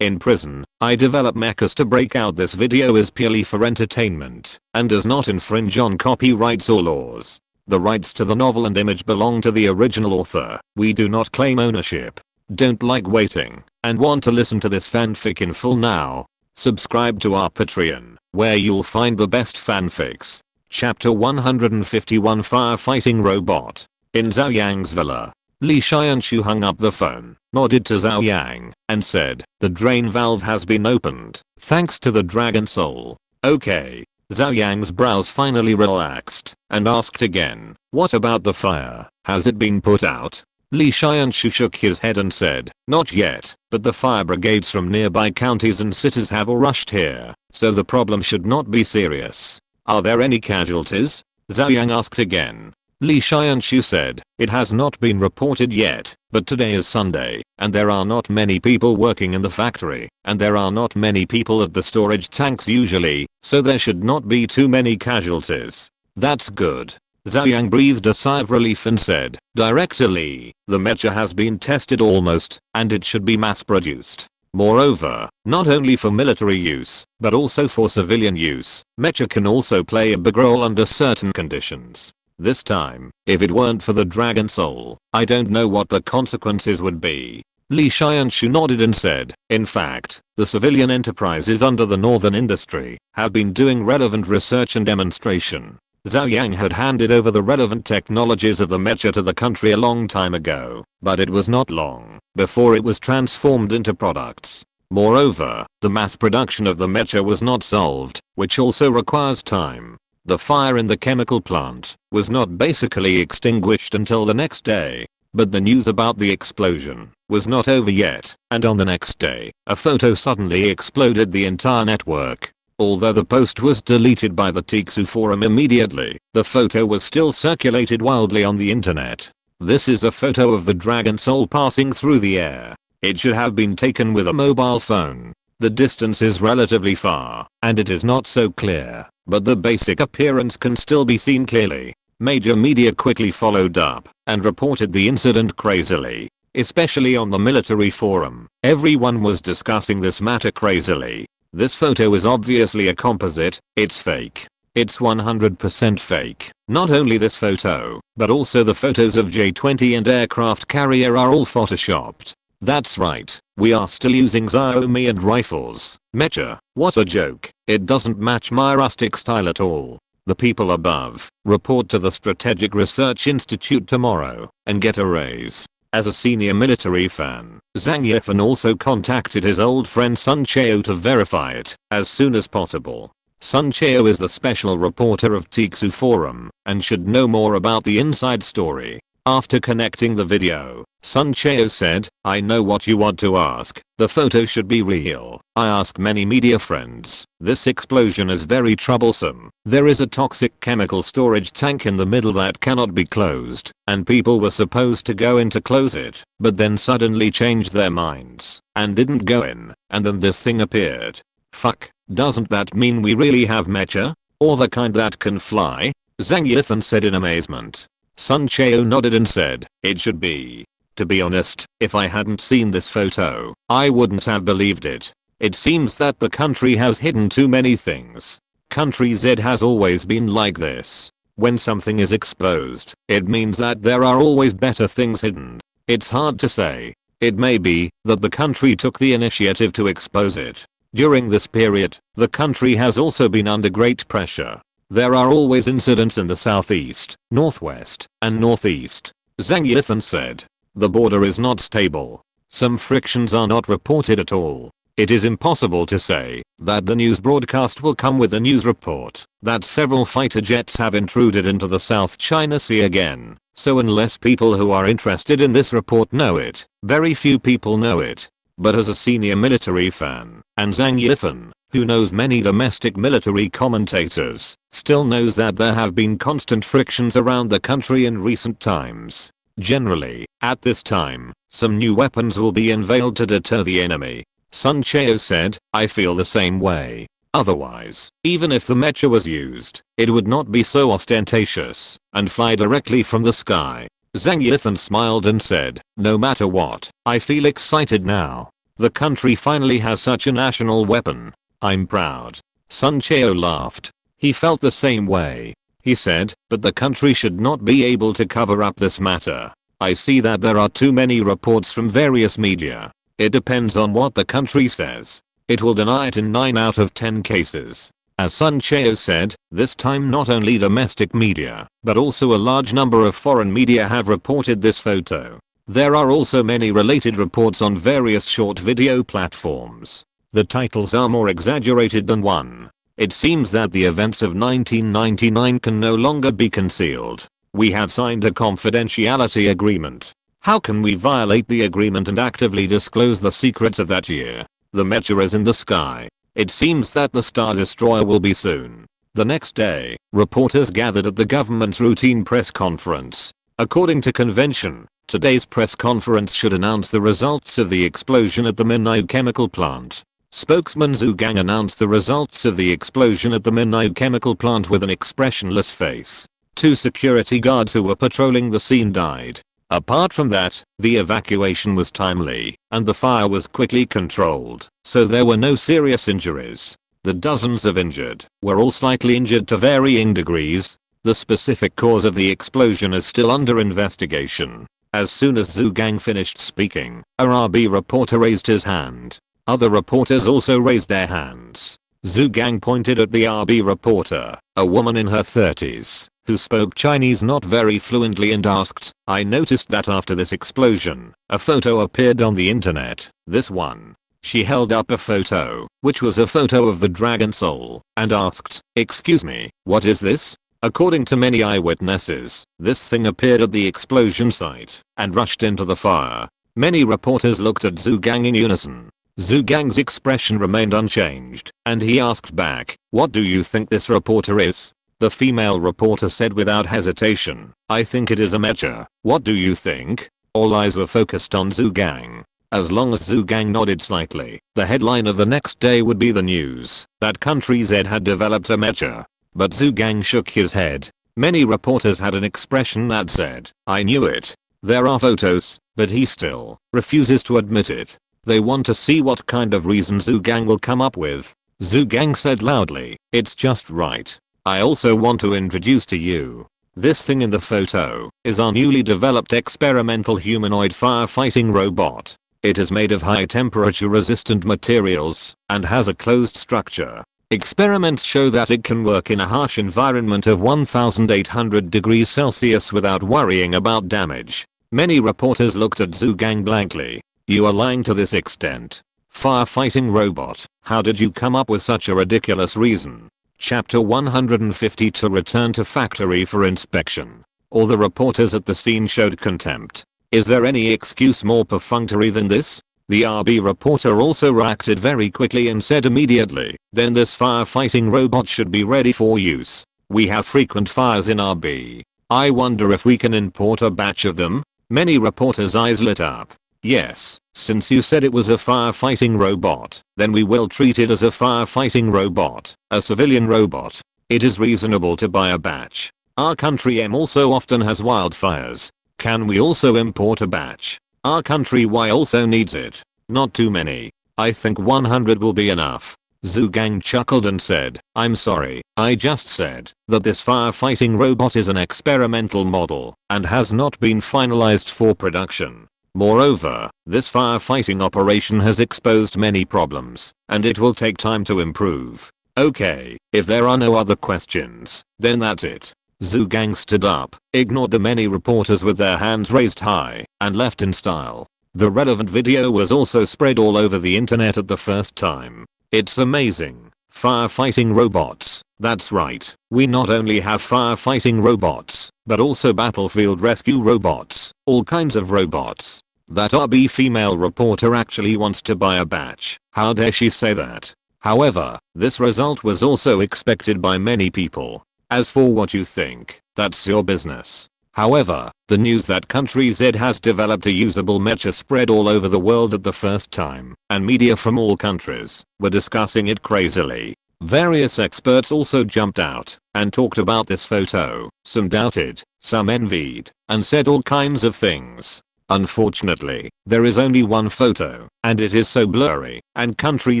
in prison. I develop mechas to break out. This video is purely for entertainment and does not infringe on copyrights or laws. The rights to the novel and image belong to the original author. We do not claim ownership. Don't like waiting and want to listen to this fanfic in full now? Subscribe to our Patreon, where you'll find the best fanfics. Chapter 151, Firefighting Robot. In Zhou Yang's villa, Li Xianshu hung up the phone, nodded to Zhou Yang, and said, "The drain valve has been opened, thanks to the dragon soul." Okay. Zhou Yang's brows finally relaxed, and asked again, "What about the fire? Has it been put out?" Li Xianshu shook his head and said, "Not yet, but the fire brigades from nearby counties and cities have all rushed here, so the problem should not be serious." "Are there any casualties?" Zhou Yang asked again. Li Xianshu said, "It has not been reported yet, but today is Sunday, and there are not many people working in the factory, and there are not many people at the storage tanks usually, so there should not be too many casualties." "That's good." Zhou Yang breathed a sigh of relief and said, "Director Li, the mecha has been tested almost, and it should be mass produced. Moreover, not only for military use, but also for civilian use, mecha can also play a big role under certain conditions. This time, if it weren't for the dragon soul, I don't know what the consequences would be." Li Xianshu nodded and said, "In fact, the civilian enterprises under the northern industry have been doing relevant research and demonstration." Zhou Yang had handed over the relevant technologies of the mecha to the country a long time ago, but it was not long before it was transformed into products. Moreover, the mass production of the mecha was not solved, which also requires time. The fire in the chemical plant was not basically extinguished until the next day, but the news about the explosion was not over yet, and on the next day, a photo suddenly exploded the entire network. Although the post was deleted by the Tixu forum immediately, the photo was still circulated wildly on the internet. This is a photo of the dragon soul passing through the air. It should have been taken with a mobile phone. The distance is relatively far, and it is not so clear, but the basic appearance can still be seen clearly. Major media quickly followed up and reported the incident crazily, especially on the military forum. Everyone was discussing this matter crazily. This photo is obviously a composite, it's fake. It's 100% fake. Not only this photo, but also the photos of J-20 and aircraft carrier are all photoshopped. That's right, we are still using Xiaomi and rifles. Mecha, what a joke. It doesn't match my rustic style at all. The people above report to the Strategic Research Institute tomorrow and get a raise. As a senior military fan, Zhang Yifan also contacted his old friend Sun Cheo to verify it as soon as possible. Sun Cheo is the special reporter of Tixu forum and should know more about the inside story. After connecting the video, Sun Cheo said, "I know what you want to ask. The photo should be real. I asked many media friends. This explosion is very troublesome. There is a toxic chemical storage tank in the middle that cannot be closed, and people were supposed to go in to close it, but then suddenly changed their minds and didn't go in, and then this thing appeared. Fuck, doesn't that mean we really have mecha? Or the kind that can fly?" Zhang Yifan said in amazement. Sun Cheo nodded and said, "It should be. To be honest, if I hadn't seen this photo, I wouldn't have believed it. It seems that the country has hidden too many things. Country Z has always been like this. When something is exposed, it means that there are always better things hidden. It's hard to say. It may be that the country took the initiative to expose it. During this period, the country has also been under great pressure. There are always incidents in the southeast, northwest, and northeast." Zhang Yifan said. "The border is not stable. Some frictions are not reported at all. It is impossible to say that the news broadcast will come with a news report that several fighter jets have intruded into the South China Sea again. So unless people who are interested in this report know it, very few people know it. But as a senior military fan, and Zhang Yifan, who knows many domestic military commentators, still knows that there have been constant frictions around the country in recent times. Generally, at this time, some new weapons will be unveiled to deter the enemy." Sun Cheo said, "I feel the same way. Otherwise, even if the mecha was used, it would not be so ostentatious and fly directly from the sky." Zhang Yifan smiled and said, "No matter what, I feel excited now. The country finally has such a national weapon. I'm proud. Sun Cheo laughed. He felt the same way. He said, but the country should not be able to cover up this matter. I see that there are too many reports from various media. It depends on what the country says. It will deny it in 9 out of 10 cases. As Sun Cheo said, this time not only domestic media, but also a large number of foreign media have reported this photo. There are also many related reports on various short video platforms. The titles are more exaggerated than one. It seems that the events of 1999 can no longer be concealed. We have signed a confidentiality agreement. How can we violate the agreement and actively disclose the secrets of that year? The mecha is in the sky. It seems that the Star Destroyer will be soon. The next day, reporters gathered at the government's routine press conference. According to convention, today's press conference should announce the results of the explosion at the Millennium chemical plant. Spokesman Zhou Yang announced the results of the explosion at the Millennium chemical plant with an expressionless face. 2 security guards who were patrolling the scene died. Apart from that, the evacuation was timely, and the fire was quickly controlled, so there were no serious injuries. The dozens of injured were all slightly injured to varying degrees. The specific cause of the explosion is still under investigation. As soon as Zhou Yang finished speaking, a RB reporter raised his hand. Other reporters also raised their hands. Zhou Yang pointed at the RB reporter, a woman in her 30s, who spoke Chinese not very fluently, and asked, I noticed that after this explosion, a photo appeared on the internet. This one. She held up a photo, which was a photo of the dragon soul, and asked, excuse me, what is this? According to many eyewitnesses, this thing appeared at the explosion site and rushed into the fire. Many reporters looked at Zhou Yang in unison. Zhou Yang's expression remained unchanged, and he asked back, what do you think this reporter is? The female reporter said without hesitation, I think it is a mecha. What do you think? All eyes were focused on Zhou Yang. As long as Zhou Yang nodded slightly, the headline of the next day would be the news that country Z had developed a mecha. But Zhou Yang shook his head. Many reporters had an expression that said, I knew it. There are photos, but he still refuses to admit it. They want to see what kind of reason Zhou Yang will come up with. Zhou Yang said loudly, it's just right. I also want to introduce to you. This thing in the photo is our newly developed experimental humanoid firefighting robot. It is made of high temperature resistant materials and has a closed structure. Experiments show that it can work in a harsh environment of 1800 degrees Celsius without worrying about damage. Many reporters looked at Zhou Yang blankly. You are lying to this extent. Firefighting robot, how did you come up with such a ridiculous reason? Chapter 150 To return to factory for inspection. All the reporters at the scene showed contempt. Is there any excuse more perfunctory than this? The RB reporter also reacted very quickly and said immediately, then this firefighting robot should be ready for use. We have frequent fires in RB. I wonder if we can import a batch of them? Many reporters' eyes lit up. Yes, since you said it was a firefighting robot, then we will treat it as a firefighting robot, a civilian robot. It is reasonable to buy a batch. Our country M also often has wildfires. Can we also import a batch? Our country Y also needs it. Not too many. I think 100 will be enough. Zhou Yang chuckled and said, I'm sorry, I just said that this firefighting robot is an experimental model and has not been finalized for production. Moreover, this firefighting operation has exposed many problems, and it will take time to improve. Okay, if there are no other questions, then that's it. Zhou Yang stood up, ignored the many reporters with their hands raised high, and left in style. The relevant video was also spread all over the internet at the first time. It's amazing. Firefighting robots. That's right. We not only have firefighting robots, but also battlefield rescue robots. All kinds of robots. That RB female reporter actually wants to buy a batch. How dare she say that? However, this result was also expected by many people. As for what you think, that's your business. However, the news that country Z has developed a usable mecha spread all over the world at the first time, and media from all countries were discussing it crazily. Various experts also jumped out and talked about this photo. Some doubted, some envied, and said all kinds of things. Unfortunately, there is only one photo, and it is so blurry, and Country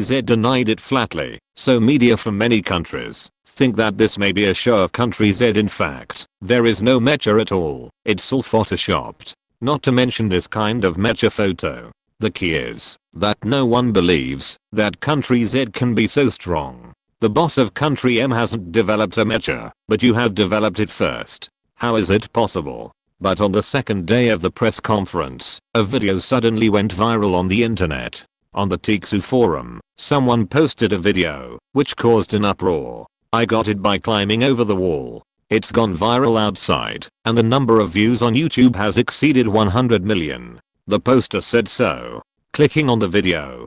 Z denied it flatly, so media from many countries think that this may be a show of Country Z. In fact, there is no mecha at all, it's all photoshopped. Not to mention this kind of mecha photo. The key is that no one believes that Country Z can be so strong. The boss of Country M hasn't developed a mecha, but you have developed it first. How is it possible? But on the second day of the press conference, a video suddenly went viral on the internet. On the Tixu forum, someone posted a video, which caused an uproar. I got it by climbing over the wall. It's gone viral outside, and the number of views on YouTube has exceeded 100 million. The poster said so. Clicking on the video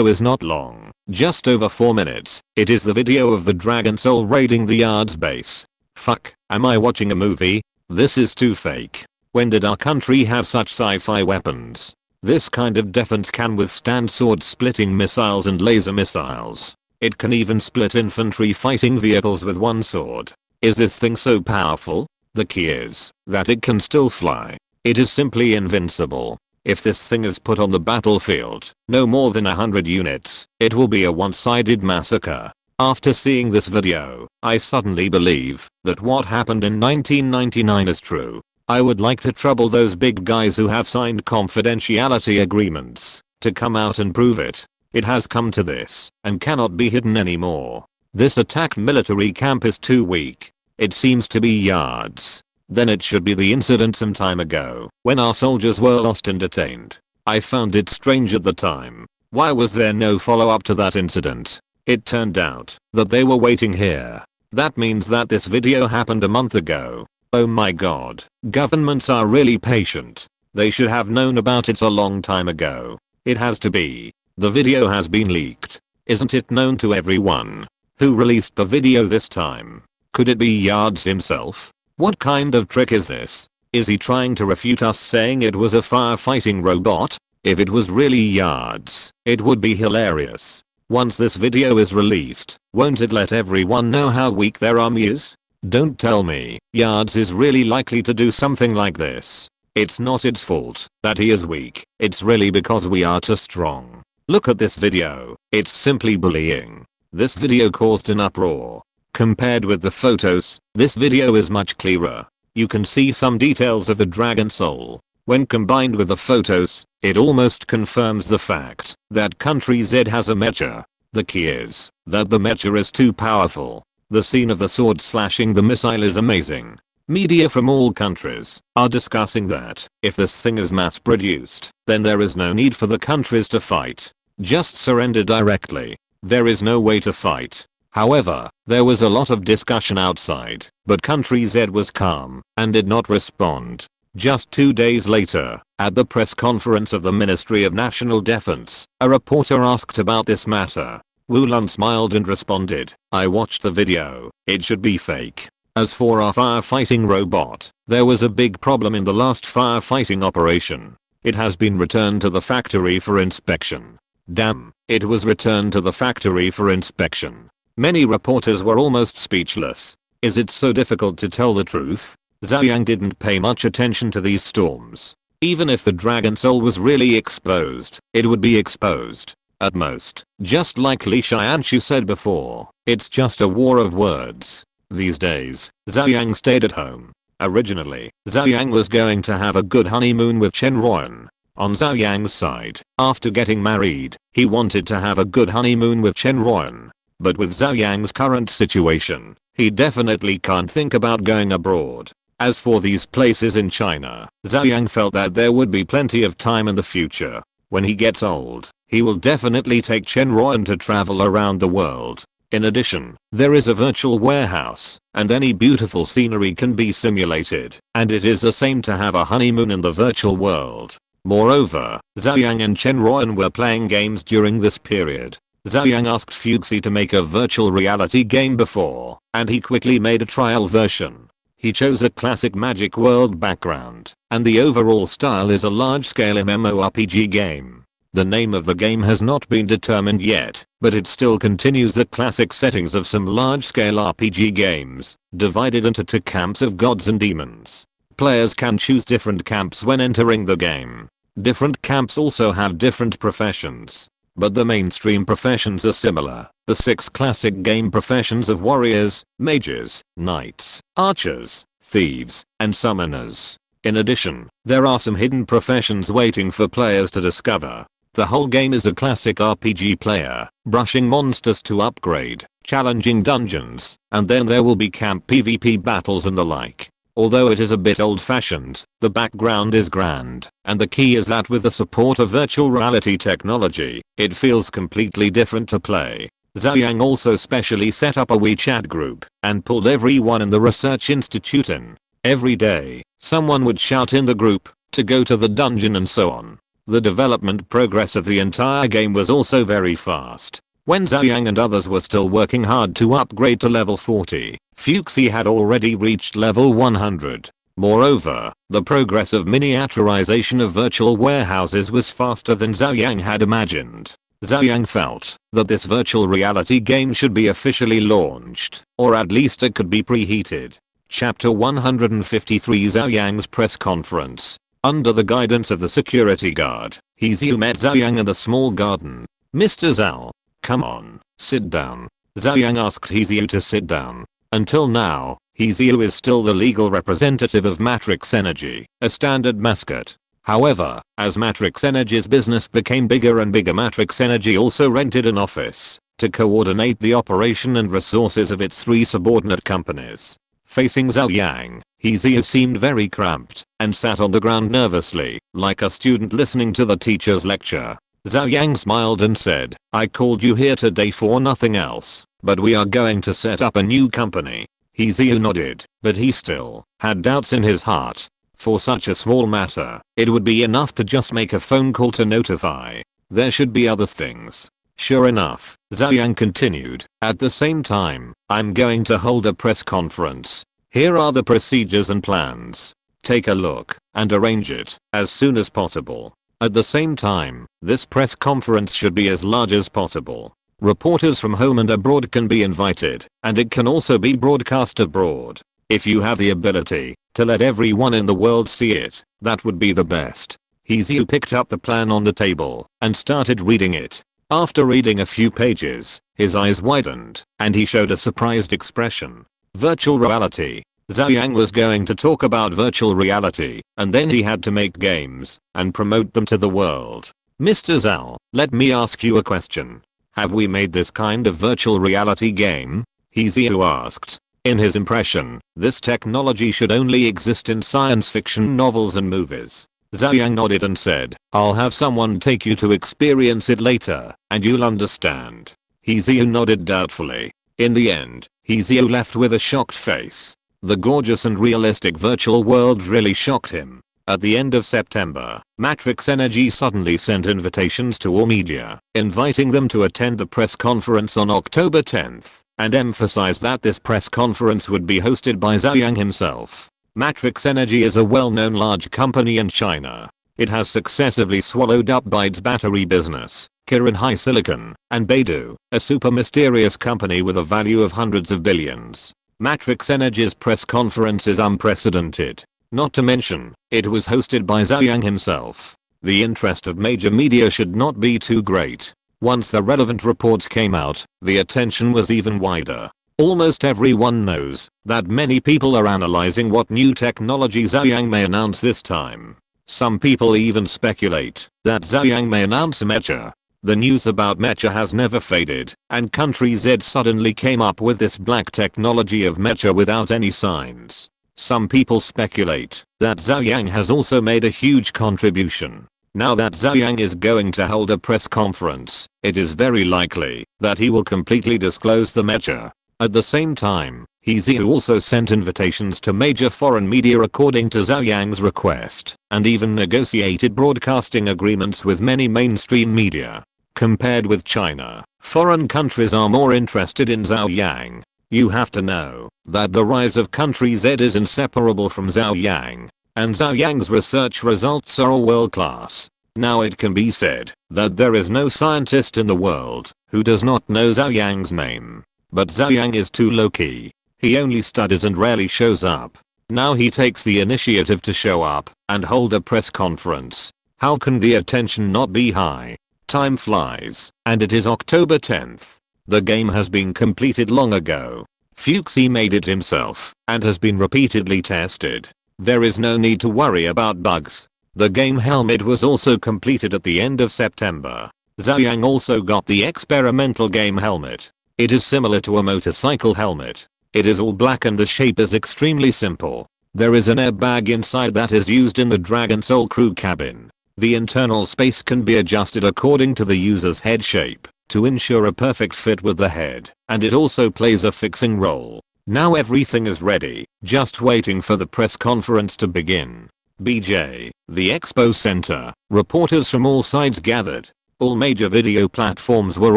is not long, just over 4 minutes. It is the video of the Dragon Soul raiding the Yard's base. Fuck, am I watching a movie? This is too fake. When did our country have such sci-fi weapons? This kind of defense can withstand sword-splitting missiles and laser missiles. It can even split infantry fighting vehicles with one sword. Is this thing so powerful? The key is that it can still fly. It is simply invincible. If this thing is put on the battlefield, no more than 100 units, it will be a one-sided massacre. After seeing this video, I suddenly believe that what happened in 1999 is true. I would like to trouble those big guys who have signed confidentiality agreements to come out and prove it. It has come to this and cannot be hidden anymore. This attacked military camp is too weak. It seems to be yards. Then it should be the incident some time ago when our soldiers were lost and detained. I found it strange at the time. Why was there no follow-up to that incident? It turned out that they were waiting here. That means that this video happened a month ago. Oh my god. Governments are really patient. They should have known about it a long time ago. It has to be. The video has been leaked. Isn't it known to everyone? Who released the video this time? Could it be Yards himself? What kind of trick is this? Is he trying to refute us saying it was a firefighting robot? If it was really Yards, it would be hilarious. Once this video is released, won't it let everyone know how weak their army is? Don't tell me Yards is really likely to do something like this. It's not its fault that he is weak. It's really because we are too strong. Look at this video. It's simply bullying. This video caused an uproar. Compared with the photos, this video is much clearer. You can see some details of the Dragon Soul. When combined with the photos, it almost confirms the fact that Country Z has a mecha. The key is that the mecha is too powerful. The scene of the sword slashing the missile is amazing. Media from all countries are discussing that if this thing is mass produced, then there is no need for the countries to fight. Just surrender directly. There is no way to fight. However, there was a lot of discussion outside, but Country Z was calm and did not respond. Just 2 days later, at the press conference of the Ministry of National Defense, a reporter asked about this matter. Wu Lun smiled and responded, "I watched the video. It should be fake. As for our firefighting robot, there was a big problem in the last firefighting operation. It has been returned to the factory for inspection." Damn, it was returned to the factory for inspection. Many reporters were almost speechless. Is it so difficult to tell the truth? Zhou Yang didn't pay much attention to these storms. Even if the Dragon Soul was really exposed, it would be exposed. At most, just like Li Xianshu said before, it's just a war of words. These days, Zhou Yang stayed at home. Originally, Zhou Yang was going to have a good honeymoon with Chen Ruan. On Zhou Yang's side, after getting married, he wanted to have a good honeymoon with Chen Ruan. But with Zhou Yang's current situation, he definitely can't think about going abroad. As for these places in China, Zhou Yang felt that there would be plenty of time in the future. When he gets old, he will definitely take Chen Ruan to travel around the world. In addition, there is a virtual warehouse, and any beautiful scenery can be simulated, and it is the same to have a honeymoon in the virtual world. Moreover, Zhou Yang and Chen Ruan were playing games during this period. Zhou Yang asked Fuxi to make a virtual reality game before, and he quickly made a trial version. He chose a classic Magic World background, and the overall style is a large-scale MMORPG game. The name of the game has not been determined yet, but it still continues the classic settings of some large-scale RPG games, divided into two camps of gods and demons. players can choose different camps when entering the game. Different camps also have different professions, but the mainstream professions are similar. The 6 classic game professions of warriors, mages, knights, archers, thieves, and summoners. In addition, there are some hidden professions waiting for players to discover. The whole game is a classic RPG player, brushing monsters to upgrade, challenging dungeons, and then there will be camp PvP battles and the like. Although it is a bit old-fashioned, the background is grand, and the key is that with the support of virtual reality technology, it feels completely different to play. Zhou Yang also specially set up a WeChat group and pulled everyone in the research institute in. Every day, someone would shout in the group to go to the dungeon and so on. The development progress of the entire game was also very fast. When Zhou Yang and others were still working hard to upgrade to level 40, Fuxi had already reached level 100. Moreover, the progress of miniaturization of virtual warehouses was faster than Zhou Yang had imagined. Zhou Yang felt that this virtual reality game should be officially launched, or at least it could be preheated. Chapter 153 Zhou Yang's press conference. Under the guidance of the security guard, Zhou met Zhou Yang in the small garden. "Mr. Zhou, come on, sit down." Zhou Yang asked Zhou to sit down. Until now, Zhou is still the legal representative of Matrix Energy, a standard mascot. However, as Matrix Energy's business became bigger and bigger, Matrix Energy also rented an office to coordinate the operation and resources of its 3 subordinate companies. Facing Zhou Yang, Zhou seemed very cramped and sat on the ground nervously, like a student listening to the teacher's lecture. Zhou Yang smiled and said, "I called you here today for nothing else, but we are going to set up a new company." Zhou nodded, but he still had doubts in his heart. For such a small matter, it would be enough to just make a phone call to notify. There should be other things. Sure enough, Zhou Yang continued, "At the same time, I'm going to hold a press conference. Here are the procedures and plans. Take a look and arrange it as soon as possible. At the same time, this press conference should be as large as possible. Reporters from home and abroad can be invited, and it can also be broadcast abroad. If you have the ability to let everyone in the world see it, that would be the best." Zhou picked up the plan on the table and started reading it. After reading a few pages, his eyes widened, and he showed a surprised expression. Virtual reality. Zhou Yang was going to talk about virtual reality, and then he had to make games and promote them to the world. "Mr. Zhou, let me ask you a question. Have we made this kind of virtual reality game?" Zhou asked. In his impression, this technology should only exist in science fiction novels and movies. Zhou Yang nodded and said, "I'll have someone take you to experience it later, and you'll understand." Zhou nodded doubtfully. In the end, Zhou left with a shocked face. The gorgeous and realistic virtual world really shocked him. At the end of September, Matrix Energy suddenly sent invitations to all media, inviting them to attend the press conference on October 10th, and emphasized that this press conference would be hosted by Zhou Yang himself. Matrix Energy is a well-known large company in China. It has successively swallowed up Baidu's battery business, Kirin HiSilicon, and Baidu, a super mysterious company with a value of hundreds of billions. Matrix Energy's press conference is unprecedented. Not to mention, it was hosted by Zhou Yang himself. The interest of major media should not be too great. Once the relevant reports came out, the attention was even wider. Almost everyone knows that many people are analyzing what new technology Zhou Yang may announce this time. Some people even speculate that Zhou Yang may announce a mecha. The news about mecha has never faded, and Country Z suddenly came up with this black technology of mecha without any signs. Some people speculate that Zhou Yang has also made a huge contribution. Now that Zhou Yang is going to hold a press conference, it is very likely that he will completely disclose the mecha. At the same time, Zhou also sent invitations to major foreign media according to Zhou Yang's request, and even negotiated broadcasting agreements with many mainstream media. Compared with China, foreign countries are more interested in Zhou Yang. You have to know that the rise of Country Z is inseparable from Zhou Yang, and Zhou Yang's research results are all world class. Now it can be said that there is no scientist in the world who does not know Zhou Yang's name. But Zhou Yang is too low-key. He only studies and rarely shows up. Now he takes the initiative to show up and hold a press conference. How can the attention not be high? Time flies, and it is October 10th. The game has been completed long ago. Fuchsy made it himself and has been repeatedly tested. There is no need to worry about bugs. The game helmet was also completed at the end of September. Zhou Yang also got the experimental game helmet. It is similar to a motorcycle helmet. It is all black and the shape is extremely simple. There is an airbag inside that is used in the Dragon Soul crew cabin. The internal space can be adjusted according to the user's head shape to ensure a perfect fit with the head, and it also plays a fixing role. Now everything is ready, just waiting for the press conference to begin. BJ, the Expo Center, reporters from all sides gathered. All major video platforms were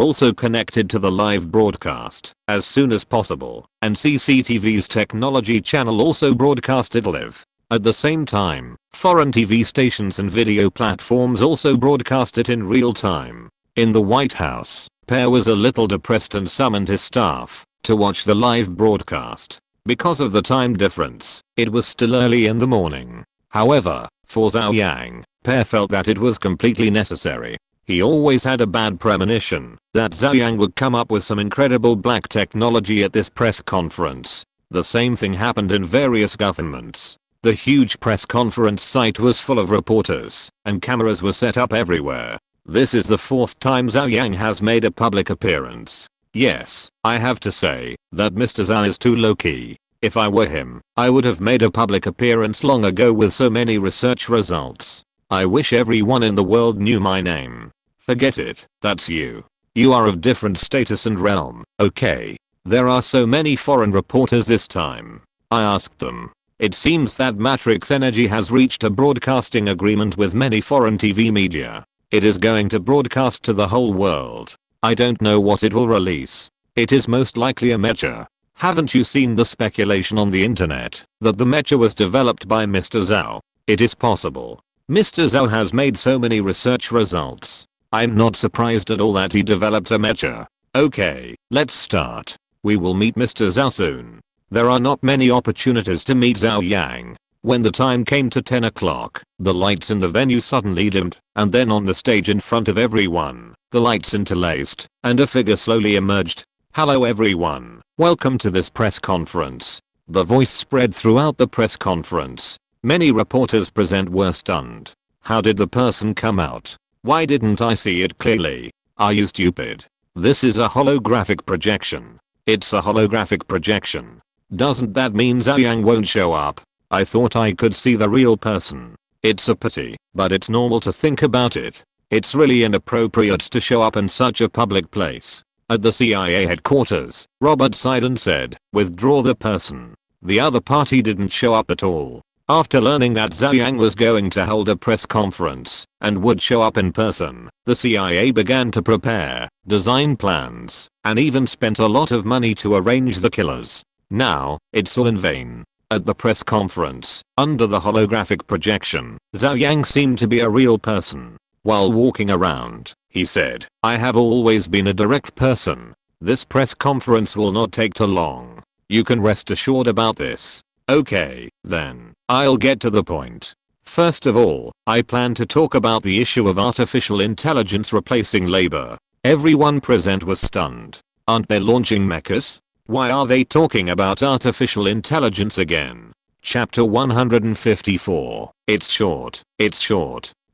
also connected to the live broadcast as soon as possible, and CCTV's technology channel also broadcast it live. At the same time, foreign TV stations and video platforms also broadcast it in real time. In the White House, Pear was a little depressed and summoned his staff to watch the live broadcast. Because of the time difference, it was still early in the morning. However, for Zhou Yang, Pear felt that it was completely necessary. He always had a bad premonition that Zhou Yang would come up with some incredible black technology at this press conference. The same thing happened in various governments. The huge press conference site was full of reporters, and cameras were set up everywhere. This is the 4th time Zhou Yang has made a public appearance. Yes, I have to say that Mr. Zhou is too low-key. If I were him, I would have made a public appearance long ago with so many research results. I wish everyone in the world knew my name. Forget it, that's you. You are of different status and realm, okay? There are so many foreign reporters this time. I asked them. It seems that Matrix Energy has reached a broadcasting agreement with many foreign TV media. It is going to broadcast to the whole world. I don't know what it will release. It is most likely a mecha. Haven't you seen the speculation on the internet that the mecha was developed by Mr. Zhou? It is possible. Mr. Zhou has made so many research results. I'm not surprised at all that he developed a mecha. Okay, let's start. We will meet Mr. Zhou soon. There are not many opportunities to meet Zhou Yang. When the time came to 10 o'clock, the lights in the venue suddenly dimmed, and then on the stage in front of everyone, the lights interlaced, and a figure slowly emerged. Hello everyone, welcome to this press conference. The voice spread throughout the press conference. Many reporters present were stunned. How did the person come out? Why didn't I see it clearly? Are you stupid? This is a holographic projection. It's a holographic projection. Doesn't that mean Zhou Yang won't show up? I thought I could see the real person. It's a pity, but it's normal to think about it. It's really inappropriate to show up in such a public place. At the CIA headquarters, Robert sighed and said, "Withdraw the person." The other party didn't show up at all. After learning that Zhou Yang was going to hold a press conference and would show up in person, the CIA began to prepare, design plans, and even spent a lot of money to arrange the killers. Now, it's all in vain. At the press conference, under the holographic projection, Zhou Yang seemed to be a real person. While walking around, he said, "I have always been a direct person. This press conference will not take too long. You can rest assured about this." Okay, then, I'll get to the point. First of all, I plan to talk about the issue of artificial intelligence replacing labor. Everyone present was stunned. Aren't they launching mechas? Why are they talking about artificial intelligence again? Chapter 154. It's short.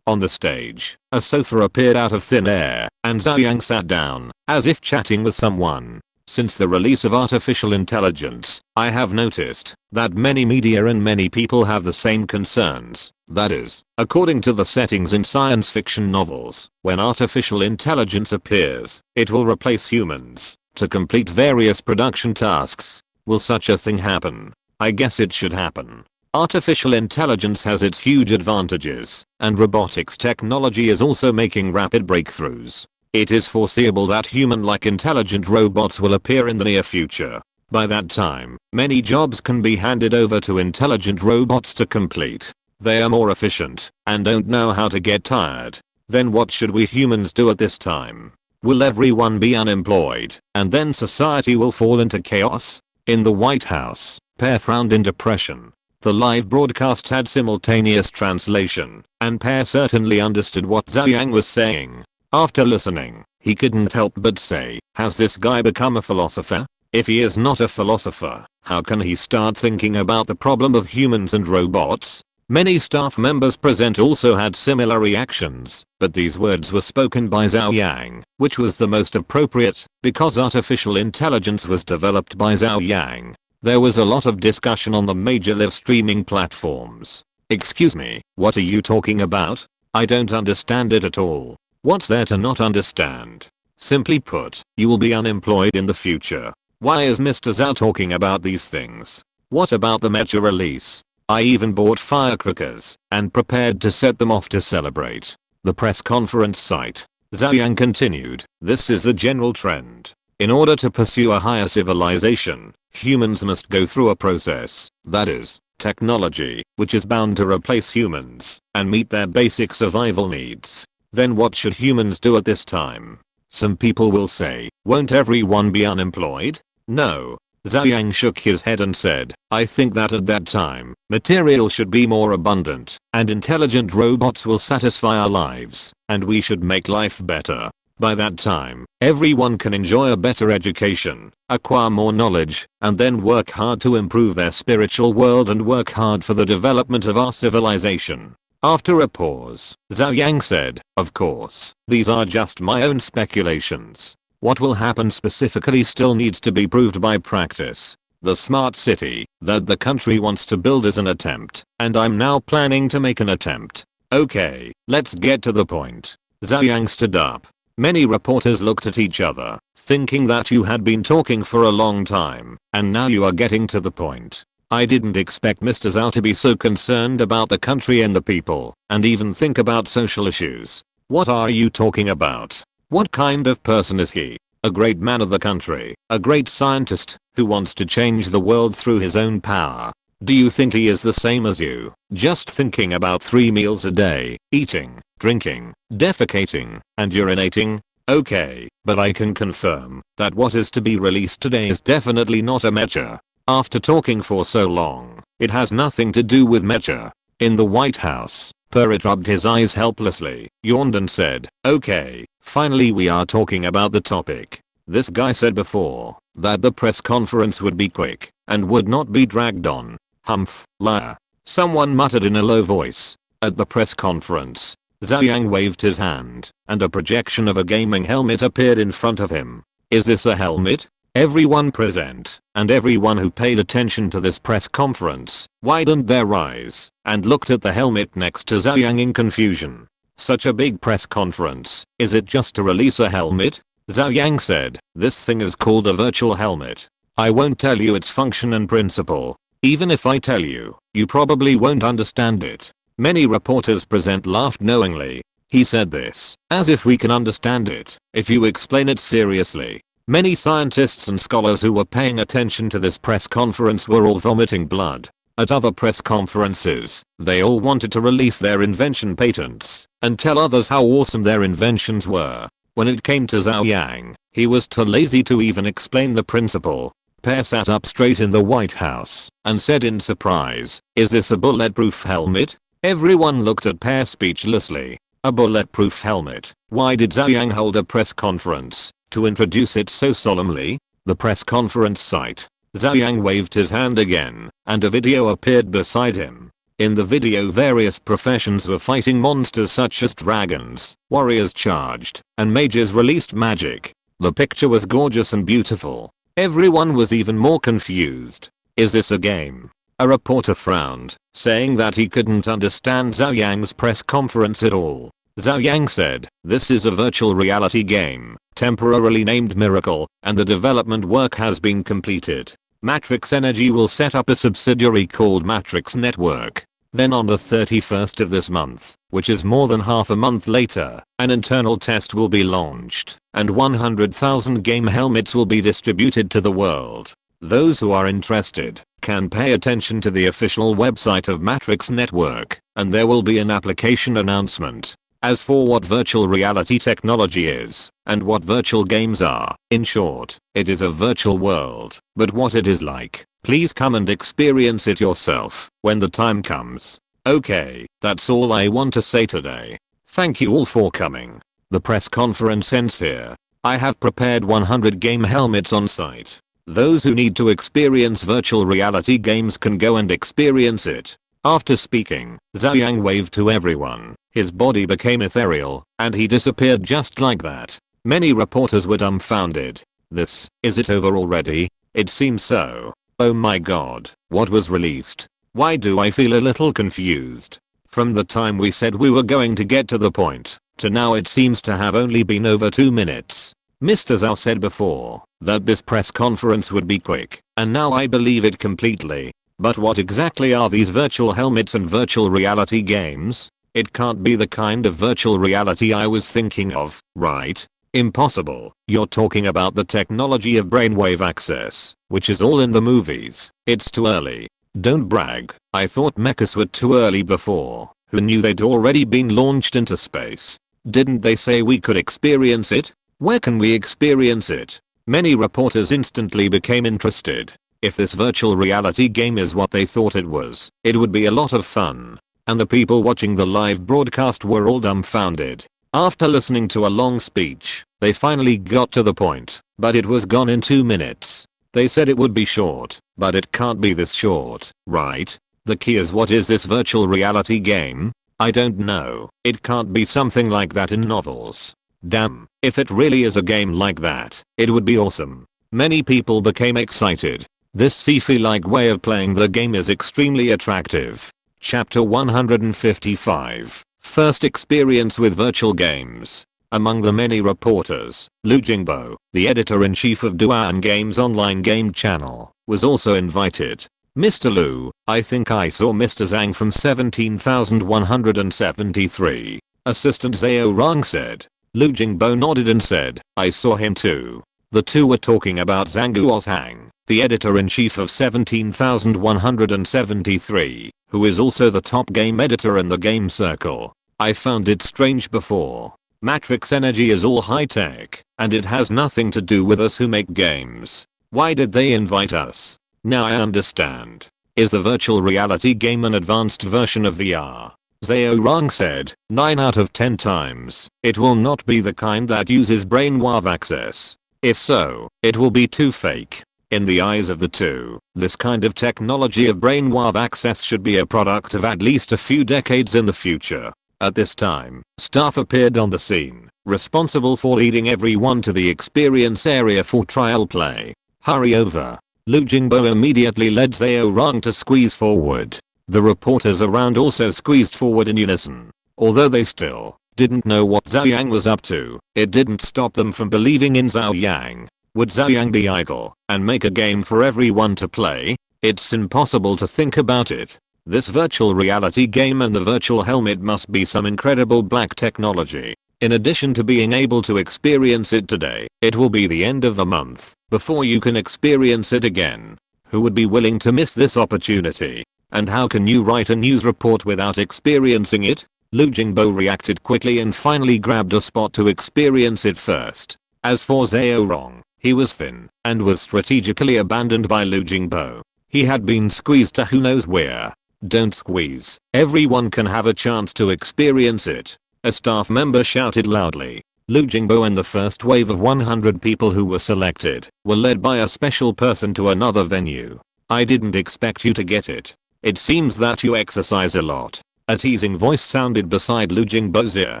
On the stage, a sofa appeared out of thin air, and Zhou Yang sat down, as if chatting with someone. Since the release of artificial intelligence, I have noticed that many media and many people have the same concerns. That is, according to the settings in science fiction novels, when artificial intelligence appears, it will replace humans to complete various production tasks. Will such a thing happen? I guess it should happen. Artificial intelligence has its huge advantages, and robotics technology is also making rapid breakthroughs. It is foreseeable that human-like intelligent robots will appear in the near future. By that time, many jobs can be handed over to intelligent robots to complete. They are more efficient and don't know how to get tired. Then what should we humans do at this time? Will everyone be unemployed, and then society will fall into chaos? In the White House, Pear frowned in depression. The live broadcast had simultaneous translation, and Pear certainly understood what Zhou Yang was saying. After listening, he couldn't help but say, has this guy become a philosopher? If he is not a philosopher, how can he start thinking about the problem of humans and robots? Many staff members present also had similar reactions, but these words were spoken by Zhou Yang, which was the most appropriate, because artificial intelligence was developed by Zhou Yang. There was a lot of discussion on the major live streaming platforms. Excuse me, what are you talking about? I don't understand it at all. What's there to not understand? Simply put, you will be unemployed in the future. Why is Mr. Zhou talking about these things? What about the Mecha release? I even bought firecrackers and prepared to set them off to celebrate. The press conference site. Zhou Yang continued, this is the general trend. In order to pursue a higher civilization, humans must go through a process, that is, technology, which is bound to replace humans and meet their basic survival needs. Then what should humans do at this time? Some people will say, won't everyone be unemployed? No. Zhou Yang shook his head and said, I think that at that time, material should be more abundant, and intelligent robots will satisfy our lives, and we should make life better. By that time, everyone can enjoy a better education, acquire more knowledge, and then work hard to improve their spiritual world and work hard for the development of our civilization. After a pause, Zhou Yang said, of course, these are just my own speculations. What will happen specifically still needs to be proved by practice. The smart city that the country wants to build is an attempt, and I'm now planning to make an attempt. Okay, let's get to the point. Zhou Yang stood up. Many reporters looked at each other, thinking that you had been talking for a long time, and now you are getting to the point. I didn't expect Mr. Zhou to be so concerned about the country and the people, and even think about social issues. What are you talking about? What kind of person is he? A great man of the country, a great scientist, who wants to change the world through his own power. Do you think he is the same as you, just thinking about 3 meals a day, eating, drinking, defecating, and urinating? Okay, but I can confirm that what is to be released today is definitely not a mecha. After talking for so long, it has nothing to do with mecha. In the White House, Perret rubbed his eyes helplessly, yawned and said, okay, finally we are talking about the topic. This guy said before that the press conference would be quick and would not be dragged on. Humph, liar. Someone muttered in a low voice. At the press conference, Zhou Yang waved his hand, and a projection of a gaming helmet appeared in front of him. Is this a helmet? Everyone present, and everyone who paid attention to this press conference, widened their eyes, and looked at the helmet next to Zhou Yang in confusion. Such a big press conference, is it just to release a helmet? Zhou Yang said, this thing is called a virtual helmet. I won't tell you its function and principle. Even if I tell you, you probably won't understand it. Many reporters present laughed knowingly. He said this, as if we can understand it, if you explain it seriously. Many scientists and scholars who were paying attention to this press conference were all vomiting blood. At other press conferences, they all wanted to release their invention patents and tell others how awesome their inventions were. When it came to Zhou Yang, he was too lazy to even explain the principle. Pear sat up straight in the White House and said in surprise, is this a bulletproof helmet? Everyone looked at Pear speechlessly. A bulletproof helmet? Why did Zhou Yang hold a press conference to introduce it so solemnly? The press conference site. Zhou Yang waved his hand again, and a video appeared beside him. In the video various professions were fighting monsters such as dragons, warriors charged, and mages released magic. The picture was gorgeous and beautiful. Everyone was even more confused. Is this a game? A reporter frowned, saying that he couldn't understand Zhou Yang's press conference at all. Zhou Yang said, this is a virtual reality game, temporarily named Miracle, and the development work has been completed. Matrix Energy will set up a subsidiary called Matrix Network. Then on the 31st of this month, which is more than half a month later, an internal test will be launched, and 100,000 game helmets will be distributed to the world. Those who are interested can pay attention to the official website of Matrix Network, and there will be an application announcement. As for what virtual reality technology is, and what virtual games are, in short, it is a virtual world, but what it is like, Please come and experience it yourself when the time comes. Okay, that's all I want to say today. Thank you all for coming. The press conference ends here. I have prepared 100 game helmets on site. Those who need to experience virtual reality games can go and experience it. After speaking, Zhou Yang waved to everyone. His body became ethereal, and he disappeared just like that. Many reporters were dumbfounded. Is it over already? It seems so. Oh my god, what was released? Why do I feel a little confused? From the time we said we were going to get to the point, to now it seems to have only been over 2 minutes. Mr. Zhou said before that this press conference would be quick, and now I believe it completely. But what exactly are these virtual helmets and virtual reality games? It can't be the kind of virtual reality I was thinking of, right? Impossible. You're talking about the technology of brainwave access, which is all in the movies. It's too early. Don't brag. I thought mechas were too early before. Who knew they'd already been launched into space? Didn't they say we could experience it? Where can we experience it? Many reporters instantly became interested. If this virtual reality game is what they thought it was, it would be a lot of fun. And the people watching the live broadcast were all dumbfounded. After listening to a long speech, they finally got to the point, but it was gone in 2 minutes. They said it would be short, but it can't be this short, right? The key is, what is this virtual reality game? I don't know. It can't be something like that in novels. Damn, if it really is a game like that, it would be awesome. Many people became excited. This sci-fi-like way of playing the game is extremely attractive. Chapter 155. First experience with virtual games. Among the many reporters, Liu Jingbo, the editor-in-chief of Duan Games online game channel, was also invited. Mr. Liu, I think I saw Mr. Zhang from 17,173. Assistant Zhou Yang said. Liu Jingbo nodded and said, I saw him too. The two were talking about Zhou Yang, the editor-in-chief of 17,173, who is also the top game editor in the game circle. I found it strange before. Matrix Energy is all high-tech, and it has nothing to do with us who make games. Why did they invite us? Now I understand. Is the virtual reality game an advanced version of VR? Zhou Yang said, 9 out of 10 times, it will not be the kind that uses brainwave access. If so, it will be too fake. In the eyes of the two, this kind of technology of brainwave access should be a product of at least a few decades in the future. At this time, staff appeared on the scene, responsible for leading everyone to the experience area for trial play. Hurry over. Liu Jingbo immediately led Zhou Yang to squeeze forward. The reporters around also squeezed forward in unison. Although they still didn't know what Zhou Yang was up to, it didn't stop them from believing in Zhou Yang. Would Zhou Yang be idle and make a game for everyone to play? It's impossible to think about it. This virtual reality game and the virtual helmet must be some incredible black technology. In addition to being able to experience it today, it will be the end of the month before you can experience it again. Who would be willing to miss this opportunity? And how can you write a news report without experiencing it? Liu Jingbo reacted quickly and finally grabbed a spot to experience it first. As for Zhou Yang, he was thin and was strategically abandoned by Liu Jingbo. He had been squeezed to who knows where. Don't squeeze. Everyone can have a chance to experience it. A staff member shouted loudly. Liu Jingbo and the first wave of 100 people who were selected were led by a special person to another venue. I didn't expect you to get it. It seems that you exercise a lot. A teasing voice sounded beside Liu Jingbo's ear.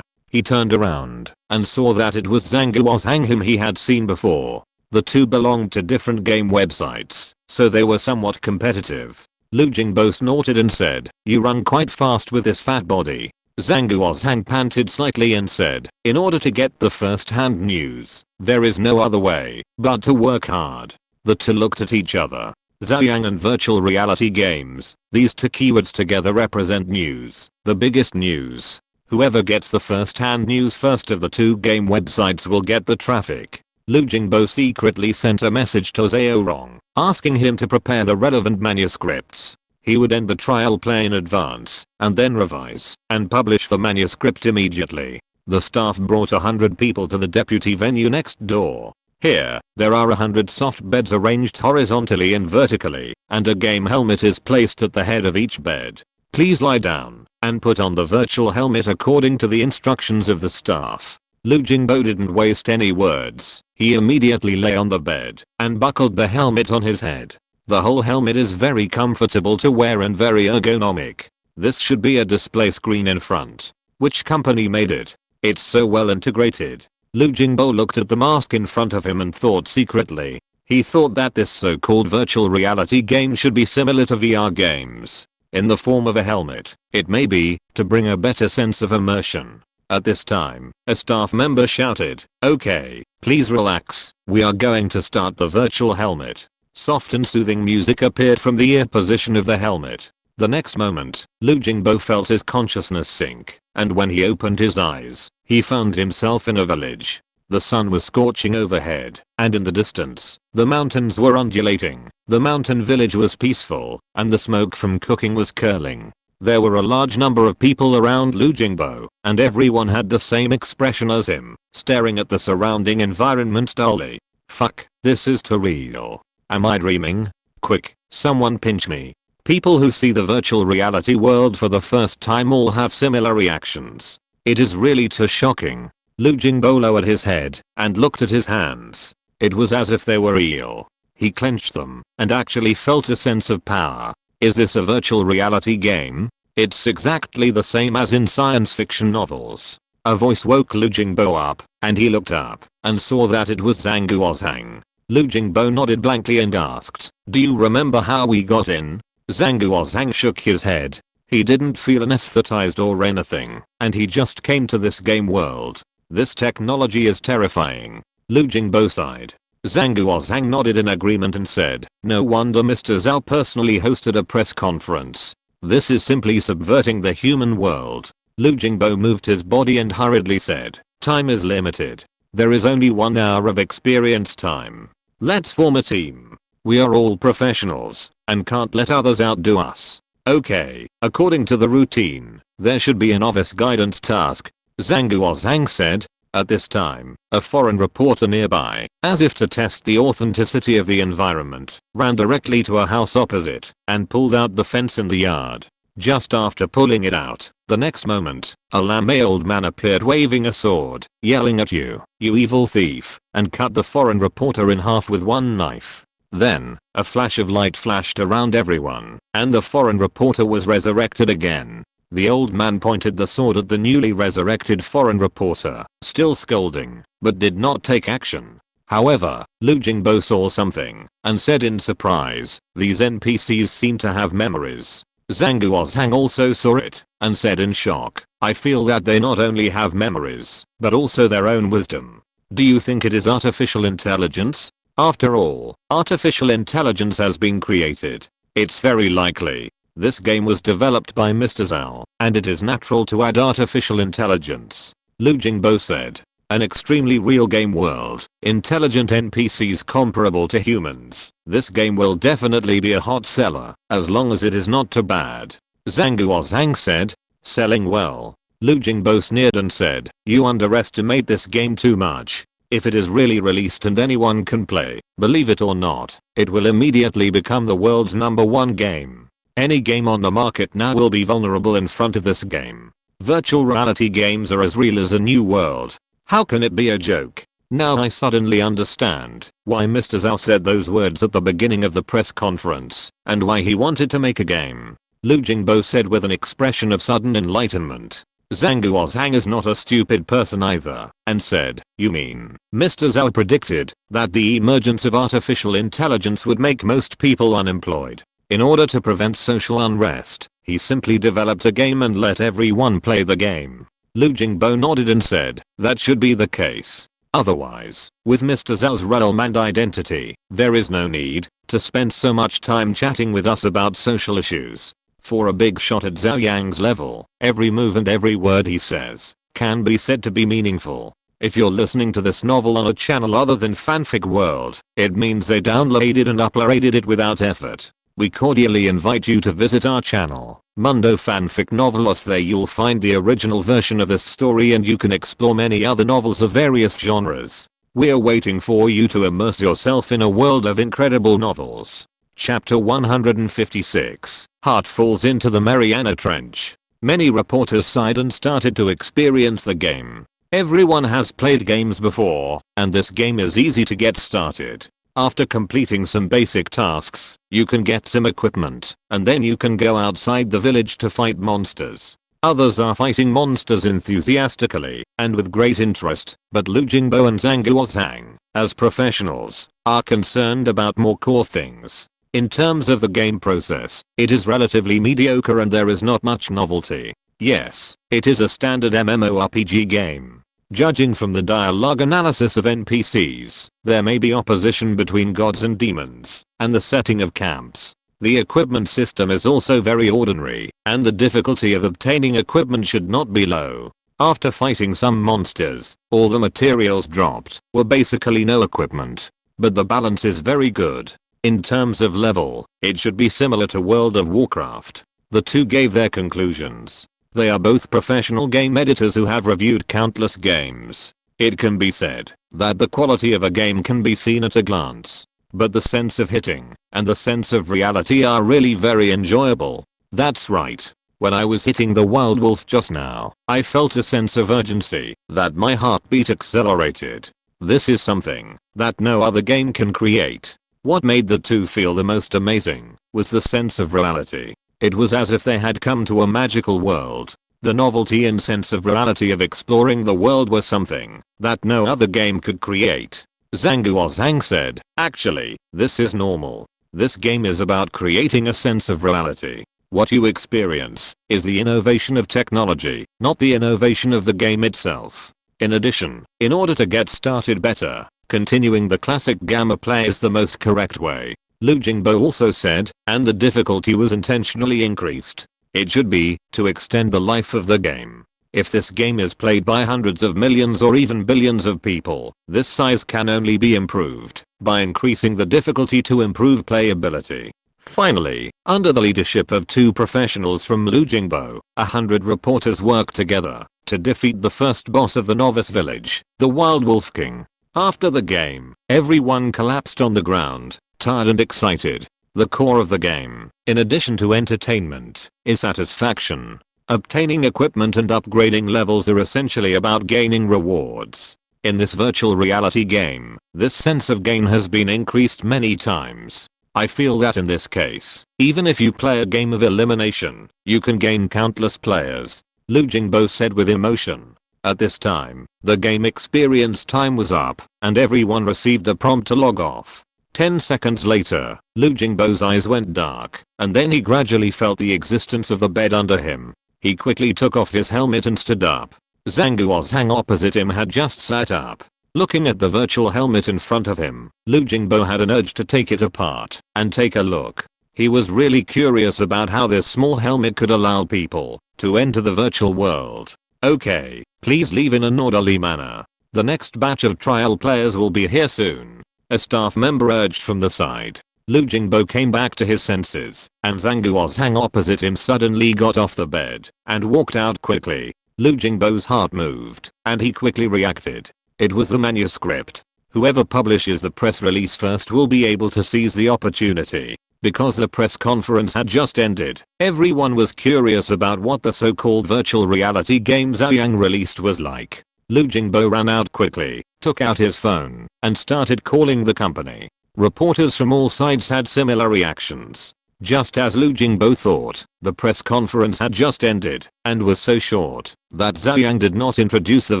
He turned around and saw that it was Zhou Yang whom he had seen before. The two belonged to different game websites, so they were somewhat competitive. Liu Jingbo snorted and said, you run quite fast with this fat body. Zhou Yang panted slightly and said, in order to get the first-hand news, there is no other way but to work hard. The two looked at each other. Zhou Yang and virtual reality games, these two keywords together represent news, the biggest news. Whoever gets the first-hand news first of the two game websites will get the traffic. Liu Jingbo secretly sent a message to Zhou Yang, asking him to prepare the relevant manuscripts. He would end the trial play in advance, and then revise and publish the manuscript immediately. The staff brought 100 people to the deputy venue next door. Here, there are 100 soft beds arranged horizontally and vertically, and a game helmet is placed at the head of each bed. Please lie down and put on the virtual helmet according to the instructions of the staff. Lu Jingbo didn't waste any words. He immediately lay on the bed and buckled the helmet on his head. The whole helmet is very comfortable to wear and very ergonomic. This should be a display screen in front. Which company made it? It's so well integrated. Lu Jingbo looked at the mask in front of him and thought secretly. He thought that this so-called virtual reality game should be similar to VR games. In the form of a helmet, it may be, to bring a better sense of immersion. At this time, a staff member shouted, "Okay, please relax, we are going to start the virtual helmet." Soft and soothing music appeared from the ear position of the helmet. The next moment, Lu Jingbo felt his consciousness sink, and when he opened his eyes, he found himself in a village. The sun was scorching overhead, and in the distance, the mountains were undulating. The mountain village was peaceful, and the smoke from cooking was curling. There were a large number of people around Lu Jingbo, and everyone had the same expression as him, staring at the surrounding environment dully. Fuck, this is too real. Am I dreaming? Quick, someone pinch me. People who see the virtual reality world for the first time all have similar reactions. It is really too shocking. Lu Jingbo lowered his head and looked at his hands. It was as if they were real. He clenched them and actually felt a sense of power. Is this a virtual reality game? It's exactly the same as in science fiction novels. A voice woke Lu Jingbo up, and he looked up and saw that it was Zhang Guozhang. Lu Jingbo nodded blankly and asked, "Do you remember how we got in?" Zhang Guozhang shook his head. He didn't feel anesthetized or anything, and he just came to this game world. This technology is terrifying. Lu Jingbo sighed. Zhang Guozhang nodded in agreement and said, "No wonder Mr. Zhao personally hosted a press conference. This is simply subverting the human world." Lu Jingbo moved his body and hurriedly said, "Time is limited. There is only 1 hour of experience time. Let's form a team. We are all professionals and can't let others outdo us." "Okay, according to the routine, there should be a novice guidance task," Zhang Guozhang said. At this time, a foreign reporter nearby, as if to test the authenticity of the environment, ran directly to a house opposite and pulled out the fence in the yard. Just after pulling it out, the next moment, a lame old man appeared waving a sword, yelling at you evil thief, and cut the foreign reporter in half with one knife. Then, a flash of light flashed around everyone, and the foreign reporter was resurrected again. The old man pointed the sword at the newly resurrected foreign reporter, still scolding, but did not take action. However, Lu Jingbo saw something, and said in surprise, "These NPCs seem to have memories." Zhang Guozhang also saw it, and said in shock, "I feel that they not only have memories, but also their own wisdom. Do you think it is artificial intelligence? After all, artificial intelligence has been created. It's very likely. This game was developed by Mr. Zhao, and it is natural to add artificial intelligence." Lu Jingbo said, "An extremely real game world, intelligent NPCs comparable to humans. This game will definitely be a hot seller, as long as it is not too bad." Zhang Guozhang said, "Selling well." Lu Jingbo sneered and said, "You underestimate this game too much. If it is really released and anyone can play, believe it or not, it will immediately become the world's #1 game. Any game on the market now will be vulnerable in front of this game. Virtual reality games are as real as a new world. How can it be a joke?" Now I suddenly understand why Mr. Zhao said those words at the beginning of the press conference, and why he wanted to make a game. Lu Jingbo said with an expression of sudden enlightenment. Zhang Guozhang is not a stupid person either, and said, "You mean, Mr. Zhao predicted that the emergence of artificial intelligence would make most people unemployed. In order to prevent social unrest, he simply developed a game and let everyone play the game." Lu Jingbo nodded and said, "That should be the case. Otherwise, with Mr. Zhao's realm and identity, there is no need to spend so much time chatting with us about social issues. For a big shot at Zhou Yang's level, every move and every word he says can be said to be meaningful. If you're listening to this novel on a channel other than Fanfic World, it means they downloaded and uploaded it without effort. We cordially invite you to visit our channel, Mundo Fanfic Novelos. There you'll find the original version of this story and you can explore many other novels of various genres. We're waiting for you to immerse yourself in a world of incredible novels. Chapter 156. Heart falls into the Mariana Trench. Many reporters sighed and started to experience the game. Everyone has played games before, and this game is easy to get started. After completing some basic tasks, you can get some equipment, and then you can go outside the village to fight monsters. Others are fighting monsters enthusiastically and with great interest, but Lu Jingbo and Zhang Guozhang, as professionals, are concerned about more core things. In terms of the game process, it is relatively mediocre and there is not much novelty. Yes, it is a standard MMORPG game. Judging from the dialogue analysis of NPCs, there may be opposition between gods and demons, and the setting of camps. The equipment system is also very ordinary, and the difficulty of obtaining equipment should not be low. After fighting some monsters, all the materials dropped were basically no equipment. But the balance is very good. In terms of level, it should be similar to World of Warcraft. The two gave their conclusions. They are both professional game editors who have reviewed countless games. It can be said that the quality of a game can be seen at a glance. But the sense of hitting and the sense of reality are really very enjoyable. That's right. When I was hitting the wild wolf just now, I felt a sense of urgency that my heartbeat accelerated. This is something that no other game can create. What made the two feel the most amazing was the sense of reality. It was as if they had come to a magical world. The novelty and sense of reality of exploring the world was something that no other game could create. Zhang Guozhang said, "Actually, this is normal. This game is about creating a sense of reality. What you experience is the innovation of technology, not the innovation of the game itself." In addition, in order to get started better, continuing the classic gamma play is the most correct way. Lu Jingbo also said, and the difficulty was intentionally increased. It should be to extend the life of the game. If this game is played by hundreds of millions or even billions of people, this size can only be improved by increasing the difficulty to improve playability. Finally, under the leadership of two professionals from Lu Jingbo, 100 reporters worked together to defeat the first boss of the novice village, the Wild Wolf King. After the game, everyone collapsed on the ground, tired and excited. The core of the game, in addition to entertainment, is satisfaction. Obtaining equipment and upgrading levels are essentially about gaining rewards. In this virtual reality game, this sense of gain has been increased many times. I feel that in this case, even if you play a game of elimination, you can gain countless players, Lu Jingbo said with emotion. At this time, the game experience time was up, and everyone received a prompt to log off. 10 seconds later, Lu Jingbo's eyes went dark, and then he gradually felt the existence of the bed under him. He quickly took off his helmet and stood up. Zhang Guozhang opposite him had just sat up. Looking at the virtual helmet in front of him, Lu Jingbo had an urge to take it apart and take a look. He was really curious about how this small helmet could allow people to enter the virtual world. Okay, please leave in an orderly manner. The next batch of trial players will be here soon. A staff member urged from the side. Lu Jingbo came back to his senses, and Zhang Guozhang opposite him suddenly got off the bed and walked out quickly. Lu Jingbo's heart moved, and he quickly reacted. It was the manuscript. Whoever publishes the press release first will be able to seize the opportunity. Because the press conference had just ended, everyone was curious about what the so-called virtual reality game Zhou Yang released was like. Lu Jingbo ran out quickly, took out his phone, and started calling the company. Reporters from all sides had similar reactions. Just as Lu Jingbo thought, the press conference had just ended, and was so short, that Zhou Yang did not introduce the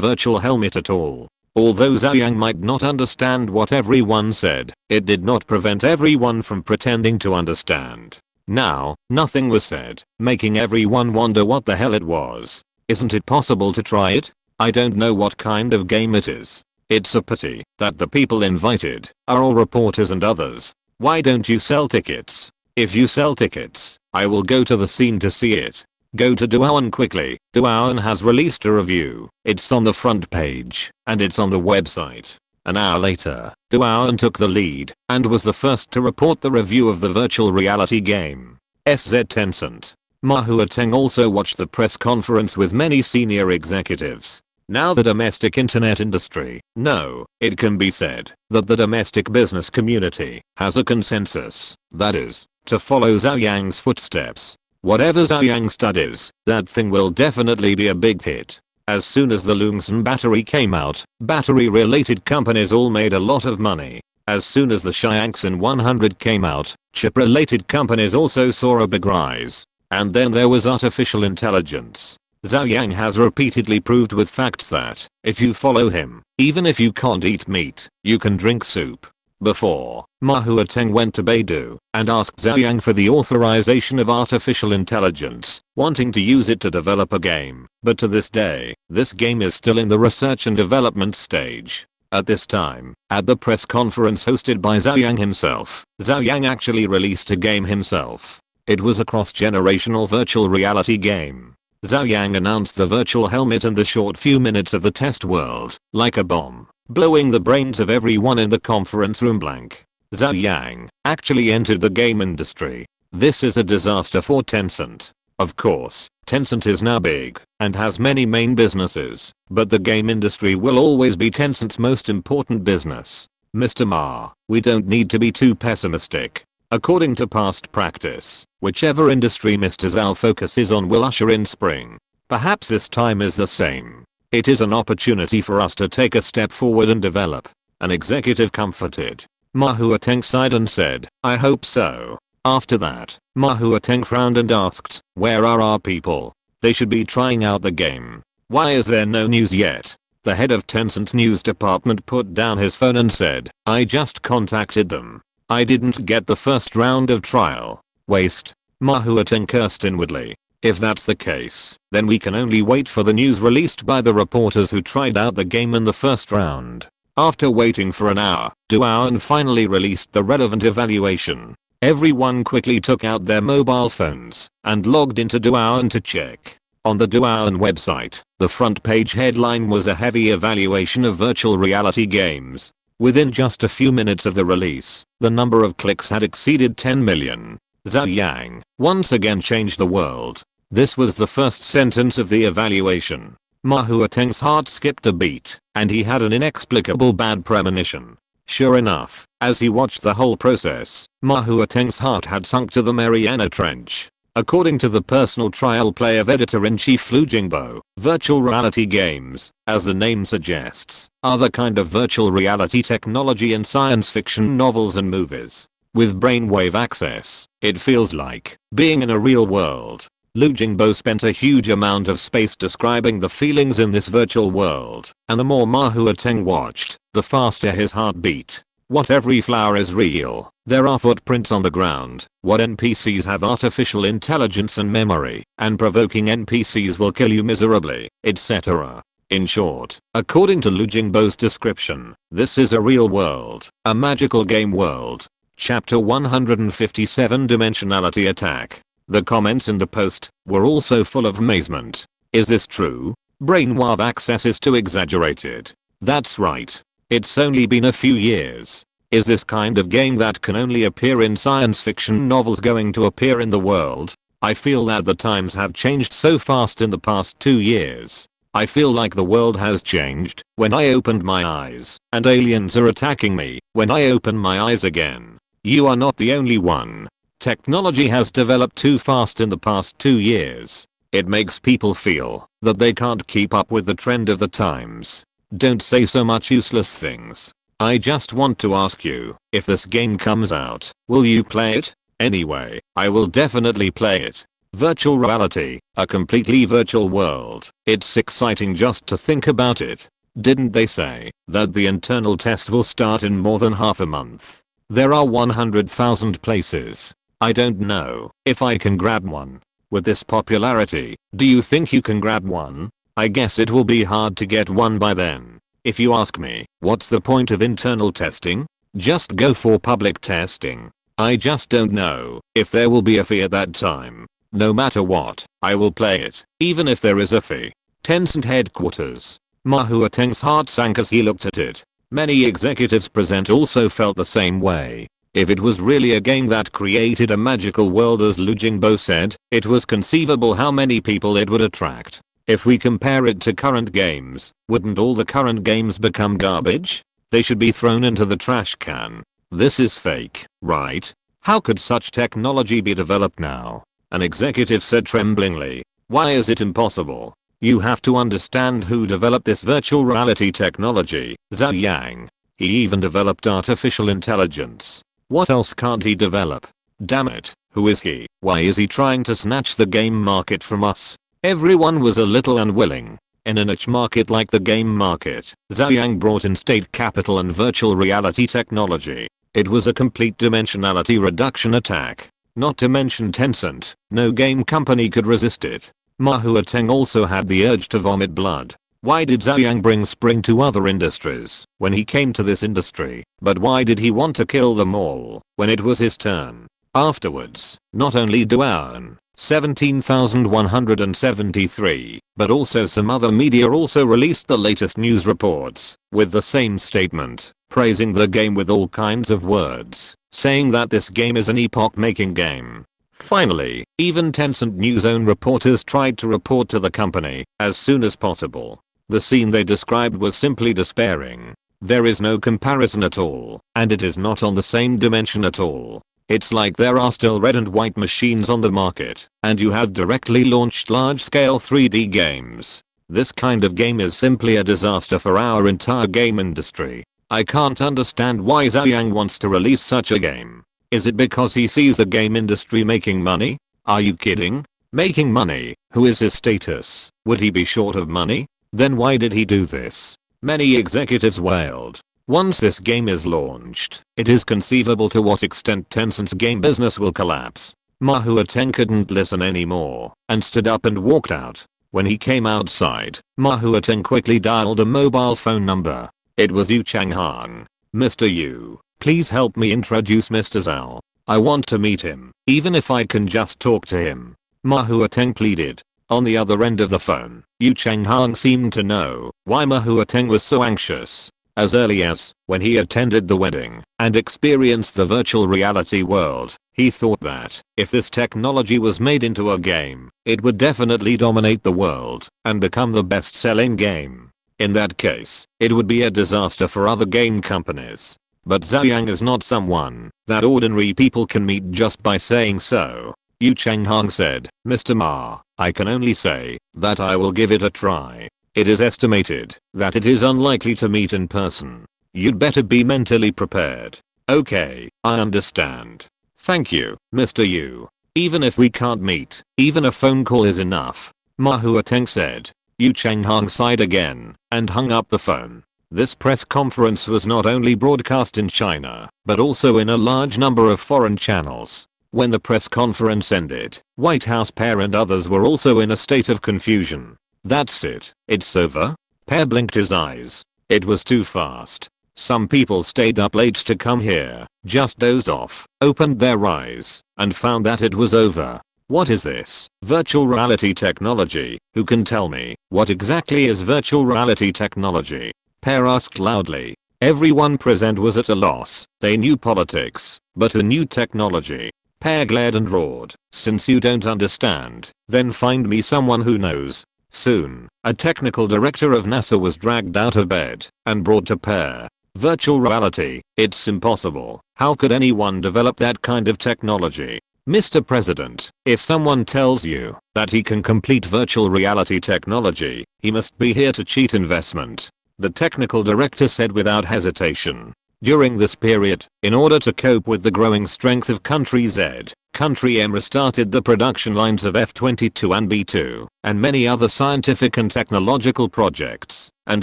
virtual helmet at all. Although Zhou Yang might not understand what everyone said, it did not prevent everyone from pretending to understand. Now, nothing was said, making everyone wonder what the hell it was. Isn't it possible to try it? I don't know what kind of game it is. It's a pity that the people invited are all reporters and others. Why don't you sell tickets? If you sell tickets, I will go to the scene to see it. Go to Douyin quickly. Douyin has released a review. It's on the front page, and it's on the website. An hour later, Douyin took the lead and was the first to report the review of the virtual reality game. SZ Tencent. Ma Huateng also watched the press conference with many senior executives. Now the domestic internet industry, no, it can be said that the domestic business community has a consensus, that is, to follow Zhou Yang's footsteps. Whatever Zhou Yang studies, that thing will definitely be a big hit. As soon as the Lungsun battery came out, battery related companies all made a lot of money. As soon as the Xiaxin 100 came out, chip related companies also saw a big rise. And then there was artificial intelligence. Zhou Yang has repeatedly proved with facts that, if you follow him, even if you can't eat meat, you can drink soup. Before, Ma Huateng went to Beidou and asked Zhou Yang for the authorization of artificial intelligence, wanting to use it to develop a game, but to this day, this game is still in the research and development stage. At this time, at the press conference hosted by Zhou Yang himself, Zhou Yang actually released a game himself. It was a cross-generational virtual reality game. Zhou Yang announced the virtual helmet in the short few minutes of the test world, like a bomb, blowing the brains of everyone in the conference room blank. Zhou Yang actually entered the game industry. This is a disaster for Tencent. Of course, Tencent is now big and has many main businesses, but the game industry will always be Tencent's most important business. Mr. Ma, we don't need to be too pessimistic. According to past practice, whichever industry Mr. Zhao focuses on will usher in spring. Perhaps this time is the same. It is an opportunity for us to take a step forward and develop. An executive comforted Ma Huateng sighed and said, I hope so. After that, Ma Huateng frowned and asked, where are our people? They should be trying out the game. Why is there no news yet? The head of Tencent's news department put down his phone and said, I just contacted them. I didn't get the first round of trial. Waste. Ma Huateng cursed inwardly. If that's the case, then we can only wait for the news released by the reporters who tried out the game in the first round. After waiting for an hour, Duan finally released the relevant evaluation. Everyone quickly took out their mobile phones and logged into Duan to check. On the Duan website, the front page headline was a heavy evaluation of virtual reality games. Within just a few minutes of the release, the number of clicks had exceeded 10 million. Zhou Yang once again changed the world. This was the first sentence of the evaluation. Ma Huateng's heart skipped a beat, and he had an inexplicable bad premonition. Sure enough, as he watched the whole process, Ma Huateng's heart had sunk to the Mariana Trench. According to the personal trial play of editor-in-chief Lu Jingbo, virtual reality games, as the name suggests, are the kind of virtual reality technology in science fiction novels and movies. With brainwave access, it feels like being in a real world. Lu Jingbo spent a huge amount of space describing the feelings in this virtual world, and the more Ma Huateng watched, the faster his heart beat. What every flower is real, there are footprints on the ground, what NPCs have artificial intelligence and memory, and provoking NPCs will kill you miserably, etc. In short, according to Lu Jingbo's description, this is a real world, a magical game world. Chapter 157 Dimensionality Attack. The comments in the post were also full of amazement. Is this true? Brainwave access is too exaggerated. That's right. It's only been a few years. Is this kind of game that can only appear in science fiction novels going to appear in the world? I feel that the times have changed so fast in the past 2 years. I feel like the world has changed when I opened my eyes, and aliens are attacking me when I open my eyes again. You are not the only one. Technology has developed too fast in the past 2 years. It makes people feel that they can't keep up with the trend of the times. Don't say so much useless things. I just want to ask you, if this game comes out, will you play it? Anyway, I will definitely play it. Virtual reality, a completely virtual world. It's exciting just to think about it. Didn't they say that the internal test will start in more than half a month? There are 100,000 places. I don't know if I can grab one. With this popularity, do you think you can grab one? I guess it will be hard to get one by then. If you ask me, what's the point of internal testing? Just go for public testing. I just don't know if there will be a fee at that time. No matter what, I will play it, even if there is a fee. Tencent headquarters. Ma Huateng's heart sank as he looked at it. Many executives present also felt the same way. If it was really a game that created a magical world as Lu Jingbo said, it was conceivable how many people it would attract. If we compare it to current games, wouldn't all the current games become garbage? They should be thrown into the trash can. This is fake, right? How could such technology be developed now? An executive said tremblingly. Why is it impossible? You have to understand who developed this virtual reality technology, Zhou Yang. He even developed artificial intelligence. What else can't he develop? Damn it, who is he? Why is he trying to snatch the game market from us? Everyone was a little unwilling. In a niche market like the game market, Zhou Yang brought in state capital and virtual reality technology. It was a complete dimensionality reduction attack. Not to mention Tencent, no game company could resist it. Ma Huateng also had the urge to vomit blood. Why did Zhou Yang bring spring to other industries when he came to this industry? But why did he want to kill them all when it was his turn? Afterwards, not only Duan, 17,173, but also some other media also released the latest news reports with the same statement, praising the game with all kinds of words, saying that this game is an epoch-making game. Finally, even Tencent News own reporters tried to report to the company as soon as possible. The scene they described was simply despairing. There is no comparison at all, and it is not on the same dimension at all. It's like there are still red and white machines on the market, and you have directly launched large-scale 3D games. This kind of game is simply a disaster for our entire game industry. I can't understand why Zhou Yang wants to release such a game. Is it because he sees the game industry making money? Are you kidding? Making money? Who is his status? Would he be short of money? Then why did he do this? Many executives wailed. Once this game is launched, it is conceivable to what extent Tencent's game business will collapse. Ma Huateng couldn't listen anymore and stood up and walked out. When he came outside, Ma Huateng quickly dialed a mobile phone number. It was Yu Changhang. Mr. Yu, please help me introduce Mr. Zhao. I want to meet him, even if I can just talk to him. Ma Huateng pleaded. On the other end of the phone, Yu Changhang seemed to know why Ma Huateng was so anxious. As early as when he attended the wedding and experienced the virtual reality world, he thought that if this technology was made into a game, it would definitely dominate the world and become the best-selling game. In that case, it would be a disaster for other game companies. But Zhou Yang is not someone that ordinary people can meet just by saying so. Yu Changhang said, Mr. Ma, I can only say that I will give it a try. It is estimated that it is unlikely to meet in person. You'd better be mentally prepared. Okay, I understand. Thank you, Mr. Yu. Even if we can't meet, even a phone call is enough. Ma Huateng said. Yu Changhang sighed again and hung up the phone. This press conference was not only broadcast in China, but also in a large number of foreign channels. When the press conference ended, White House Pear and others were also in a state of confusion. That's it. It's over? Pear blinked his eyes. It was too fast. Some people stayed up late to come here, just dozed off, opened their eyes, and found that it was over. What is this? Virtual reality technology? Who can tell me? What exactly is virtual reality technology? Pear asked loudly. Everyone present was at a loss. They knew politics, but who knew technology? Pear glared and roared. Since you don't understand, then find me someone who knows. Soon, a technical director of NASA was dragged out of bed and brought to Pear. Virtual reality, it's impossible. How could anyone develop that kind of technology? Mr. President, if someone tells you that he can complete virtual reality technology, he must be here to cheat investment. The technical director said without hesitation. During this period, in order to cope with the growing strength of Country Z, Country M restarted the production lines of F-22 and B-2, and many other scientific and technological projects, and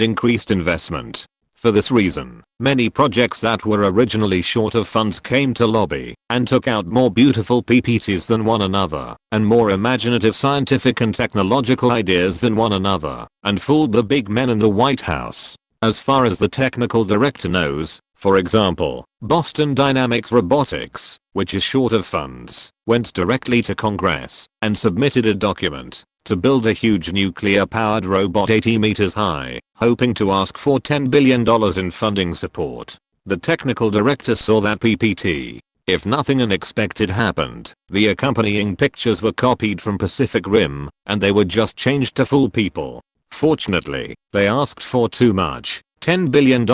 increased investment. For this reason, many projects that were originally short of funds came to lobby, and took out more beautiful PPTs than one another, and more imaginative scientific and technological ideas than one another, and fooled the big men in the White House. As far as the technical director knows, for example, Boston Dynamics Robotics, which is short of funds, went directly to Congress and submitted a document to build a huge nuclear-powered robot 80 meters high, hoping to ask for $10 billion in funding support. The technical director saw that PPT. If nothing unexpected happened, the accompanying pictures were copied from Pacific Rim, and they were just changed to fool people. Fortunately, they asked for too much, $10 billion,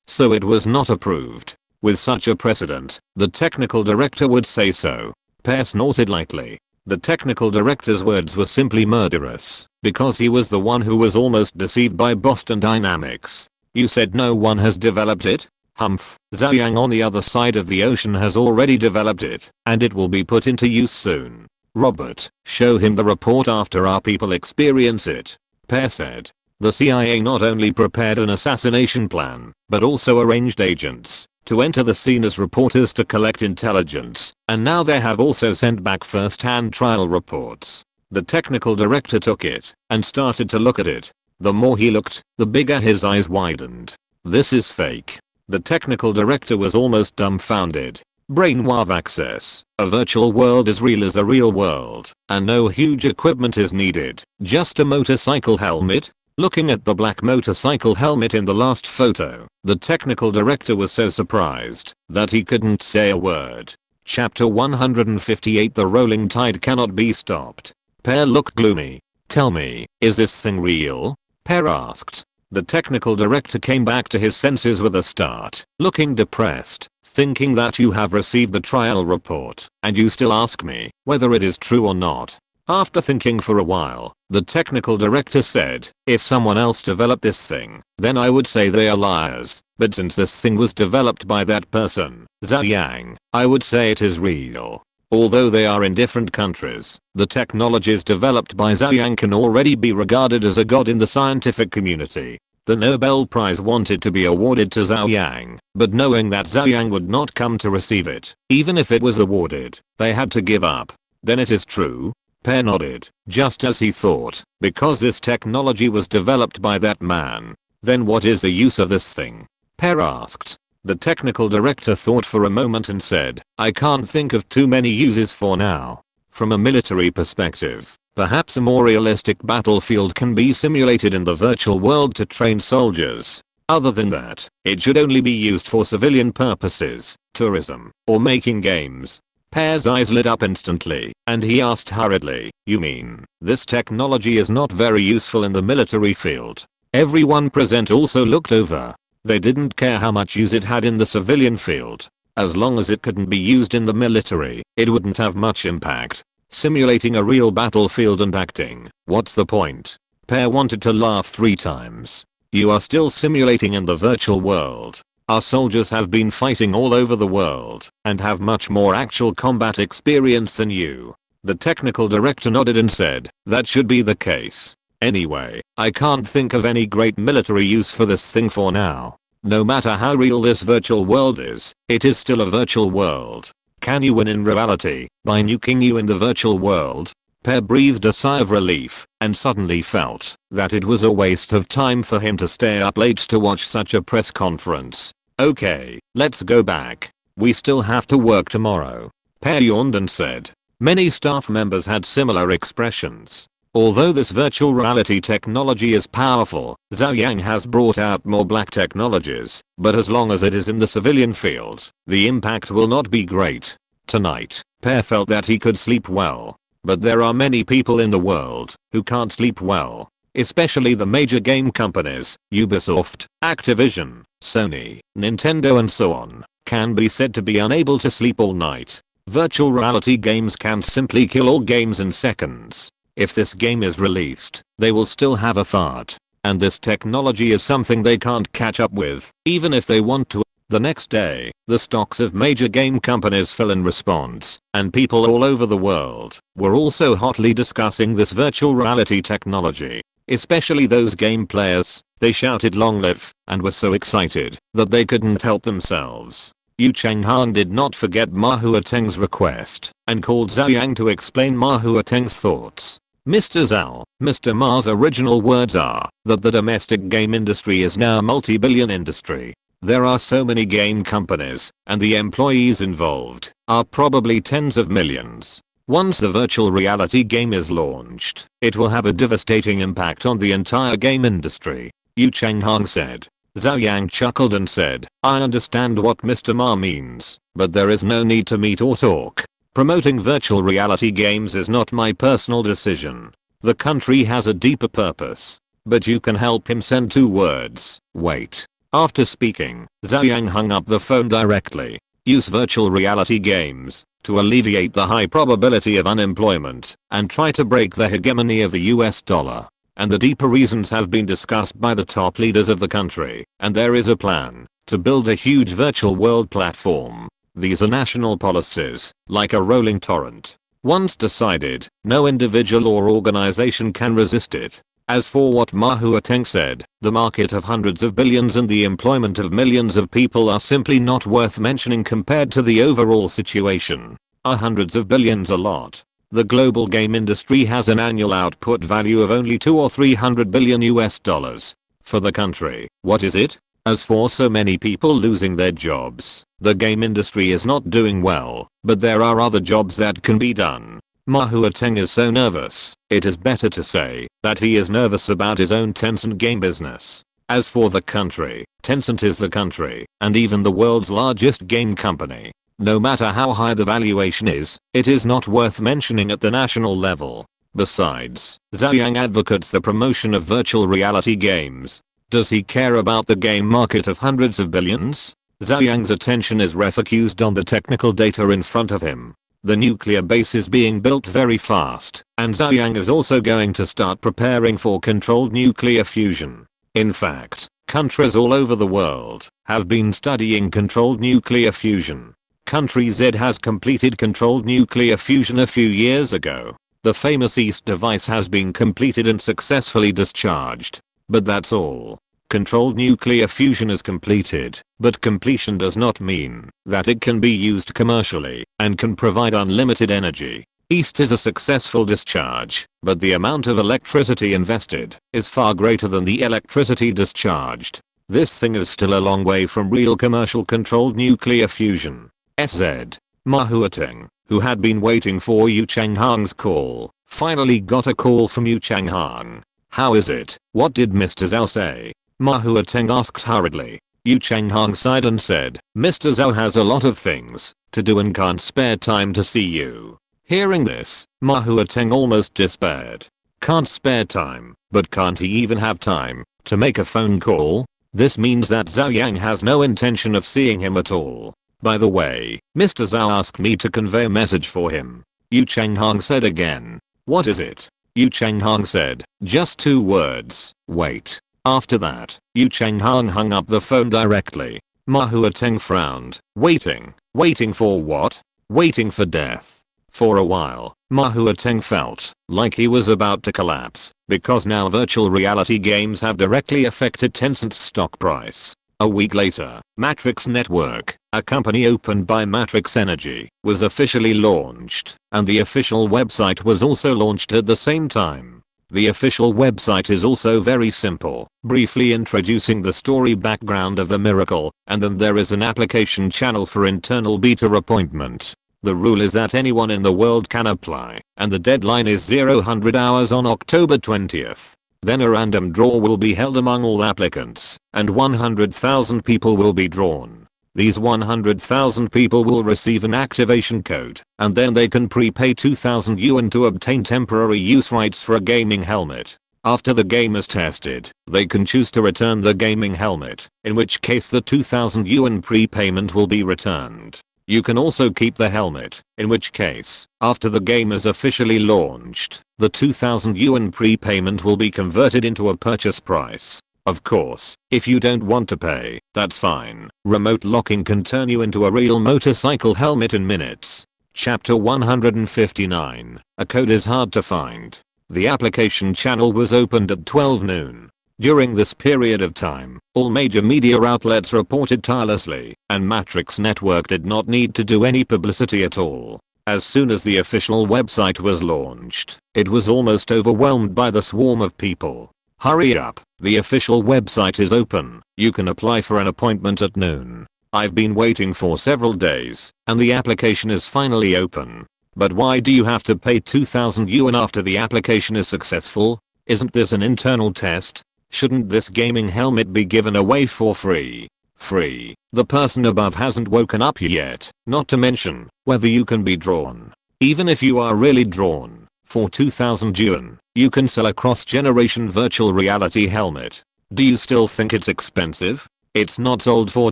so it was not approved. With such a precedent, the technical director would say so. Pear snorted lightly. The technical director's words were simply murderous, because he was the one who was almost deceived by Boston Dynamics. You said no one has developed it? Humph. Zhou Yang on the other side of the ocean has already developed it, and it will be put into use soon. Robert, show him the report after our people experience it. Pear said. The CIA not only prepared an assassination plan, but also arranged agents to enter the scene as reporters to collect intelligence, and now they have also sent back first-hand trial reports. The technical director took it and started to look at it. The more he looked, the bigger his eyes widened. This is fake. The technical director was almost dumbfounded. Brainwave access. A virtual world as real as a real world, and no huge equipment is needed, just a motorcycle helmet. Looking at the black motorcycle helmet in the last photo, the technical director was so surprised that he couldn't say a word. Chapter 158 The rolling tide cannot be stopped. Pear looked gloomy. Tell me, is this thing real? Pear asked. The technical director came back to his senses with a start, looking depressed, thinking that you have received the trial report, and you still ask me whether it is true or not. After thinking for a while, the technical director said, if someone else developed this thing, then I would say they are liars, but since this thing was developed by that person, Zhou Yang, I would say it is real. Although they are in different countries, the technologies developed by Zhou Yang can already be regarded as a god in the scientific community. The Nobel Prize wanted to be awarded to Zhou Yang, but knowing that Zhou Yang would not come to receive it, even if it was awarded, they had to give up. Then it is true? Pear nodded, just as he thought, because this technology was developed by that man. Then what is the use of this thing? Pear asked. The technical director thought for a moment and said, I can't think of too many uses for now. From a military perspective, perhaps a more realistic battlefield can be simulated in the virtual world to train soldiers. Other than that, it should only be used for civilian purposes, tourism, or making games. Pear's eyes lit up instantly, and he asked hurriedly, you mean, this technology is not very useful in the military field? Everyone present also looked over. They didn't care how much use it had in the civilian field. As long as it couldn't be used in the military, it wouldn't have much impact. Simulating a real battlefield and acting, what's the point? Pear wanted to laugh 3 times. You are still simulating in the virtual world. Our soldiers have been fighting all over the world and have much more actual combat experience than you. The technical director nodded and said, that should be the case. Anyway, I can't think of any great military use for this thing for now. No matter how real this virtual world is, it is still a virtual world. Can you win in reality by nuking you in the virtual world? Pear breathed a sigh of relief and suddenly felt that it was a waste of time for him to stay up late to watch such a press conference. Okay, let's go back. We still have to work tomorrow. Pear yawned and said. Many staff members had similar expressions. Although this virtual reality technology is powerful, Zhou Yang has brought out more black technologies, but as long as it is in the civilian field, the impact will not be great. Tonight, Pear felt that he could sleep well. But there are many people in the world who can't sleep well. Especially the major game companies, Ubisoft, Activision, Sony, Nintendo and so on, can be said to be unable to sleep all night. Virtual reality games can simply kill all games in seconds. If this game is released, they will still have a fart. And this technology is something they can't catch up with, even if they want to. The next day, the stocks of major game companies fell in response, and people all over the world were also hotly discussing this virtual reality technology. Especially those game players, they shouted long live, and were so excited that they couldn't help themselves. Yu Changhang did not forget Ma Huateng's request, and called Zhou Yang to explain Ma Huateng's thoughts. Mr. Zhao, Mr. Ma's original words are that the domestic game industry is now a multi-billion industry. There are so many game companies, and the employees involved are probably tens of millions. Once the virtual reality game is launched, it will have a devastating impact on the entire game industry, Yu Changhang said. Zhou Yang chuckled and said, I understand what Mr. Ma means, but there is no need to meet or talk. Promoting virtual reality games is not my personal decision. The country has a deeper purpose. But you can help him send 2 words. Wait. After speaking, Zhou Yang hung up the phone directly. Use virtual reality games to alleviate the high probability of unemployment and try to break the hegemony of the US dollar. And the deeper reasons have been discussed by the top leaders of the country, and there is a plan to build a huge virtual world platform. These are national policies, like a rolling torrent. Once decided, no individual or organization can resist it. As for what Ma Huateng said, the market of hundreds of billions and the employment of millions of people are simply not worth mentioning compared to the overall situation. Are hundreds of billions a lot? The global game industry has an annual output value of only 200 or 300 billion US dollars. For the country, what is it? As for so many people losing their jobs, the game industry is not doing well, but there are other jobs that can be done. Ma Huateng is so nervous, it is better to say that he is nervous about his own Tencent game business. As for the country, Tencent is the country, and even the world's largest game company. No matter how high the valuation is, it is not worth mentioning at the national level. Besides, Zhou Yang advocates the promotion of virtual reality games. Does he care about the game market of hundreds of billions? Zhou Yang's attention is refocused on the technical data in front of him. The nuclear base is being built very fast, and Zhou Yang is also going to start preparing for controlled nuclear fusion. In fact, countries all over the world have been studying controlled nuclear fusion. Country Z has completed controlled nuclear fusion a few years ago. The famous East device has been completed and successfully discharged. But that's all. Controlled nuclear fusion is completed, but completion does not mean that it can be used commercially and can provide unlimited energy. East is a successful discharge, but the amount of electricity invested is far greater than the electricity discharged. This thing is still a long way from real commercial controlled nuclear fusion. SZ. Ma Huateng, who had been waiting for Yu Changhang's call, finally got a call from Yu Changhang. How is it? What did Mr. Zhou say? Ma Huateng asked hurriedly. Yu Changhang sighed and said, Mr. Zhou has a lot of things to do and can't spare time to see you. Hearing this, Ma Huateng almost despaired. Can't spare time, but can't he even have time to make a phone call? This means that Zhou Yang has no intention of seeing him at all. By the way, Mr. Zhou asked me to convey a message for him. Yu Changhang said again. What is it? Yu Changhang said, just 2 words, wait. After that, Yu Changhang hung up the phone directly. Ma Huateng frowned. Waiting. Waiting for what? Waiting for death. For a while, Ma Huateng felt like he was about to collapse, because now virtual reality games have directly affected Tencent's stock price. A week later, Matrix Network, a company opened by Matrix Energy, was officially launched, and the official website was also launched at the same time. The official website is also very simple, briefly introducing the story background of the miracle, and then there is an application channel for internal beta appointment. The rule is that anyone in the world can apply, and the deadline is 0-100 hours on October 20th. Then a random draw will be held among all applicants, and 100,000 people will be drawn. These 100,000 people will receive an activation code, and then they can prepay 2,000 yuan to obtain temporary use rights for a gaming helmet. After the game is tested, they can choose to return the gaming helmet, in which case the 2,000 yuan prepayment will be returned. You can also keep the helmet, in which case, after the game is officially launched, the 2,000 yuan prepayment will be converted into a purchase price. Of course, if you don't want to pay, that's fine. Remote locking can turn you into a real motorcycle helmet in minutes. Chapter 159. A code is hard to find. The application channel was opened at 12 noon. During this period of time, all major media outlets reported tirelessly, and Matrix Network did not need to do any publicity at all. As soon as the official website was launched, it was almost overwhelmed by the swarm of people. Hurry up, the official website is open. You can apply for an appointment at noon. I've been waiting for several days, and the application is finally open. But why do you have to pay 2,000 yuan after the application is successful? Isn't this an internal test? Shouldn't this gaming helmet be given away for free? Free. The person above hasn't woken up yet, not to mention whether you can be drawn. Even if you are really drawn, for 2000 yuan, you can sell a cross-generation virtual reality helmet. Do you still think it's expensive? It's not sold for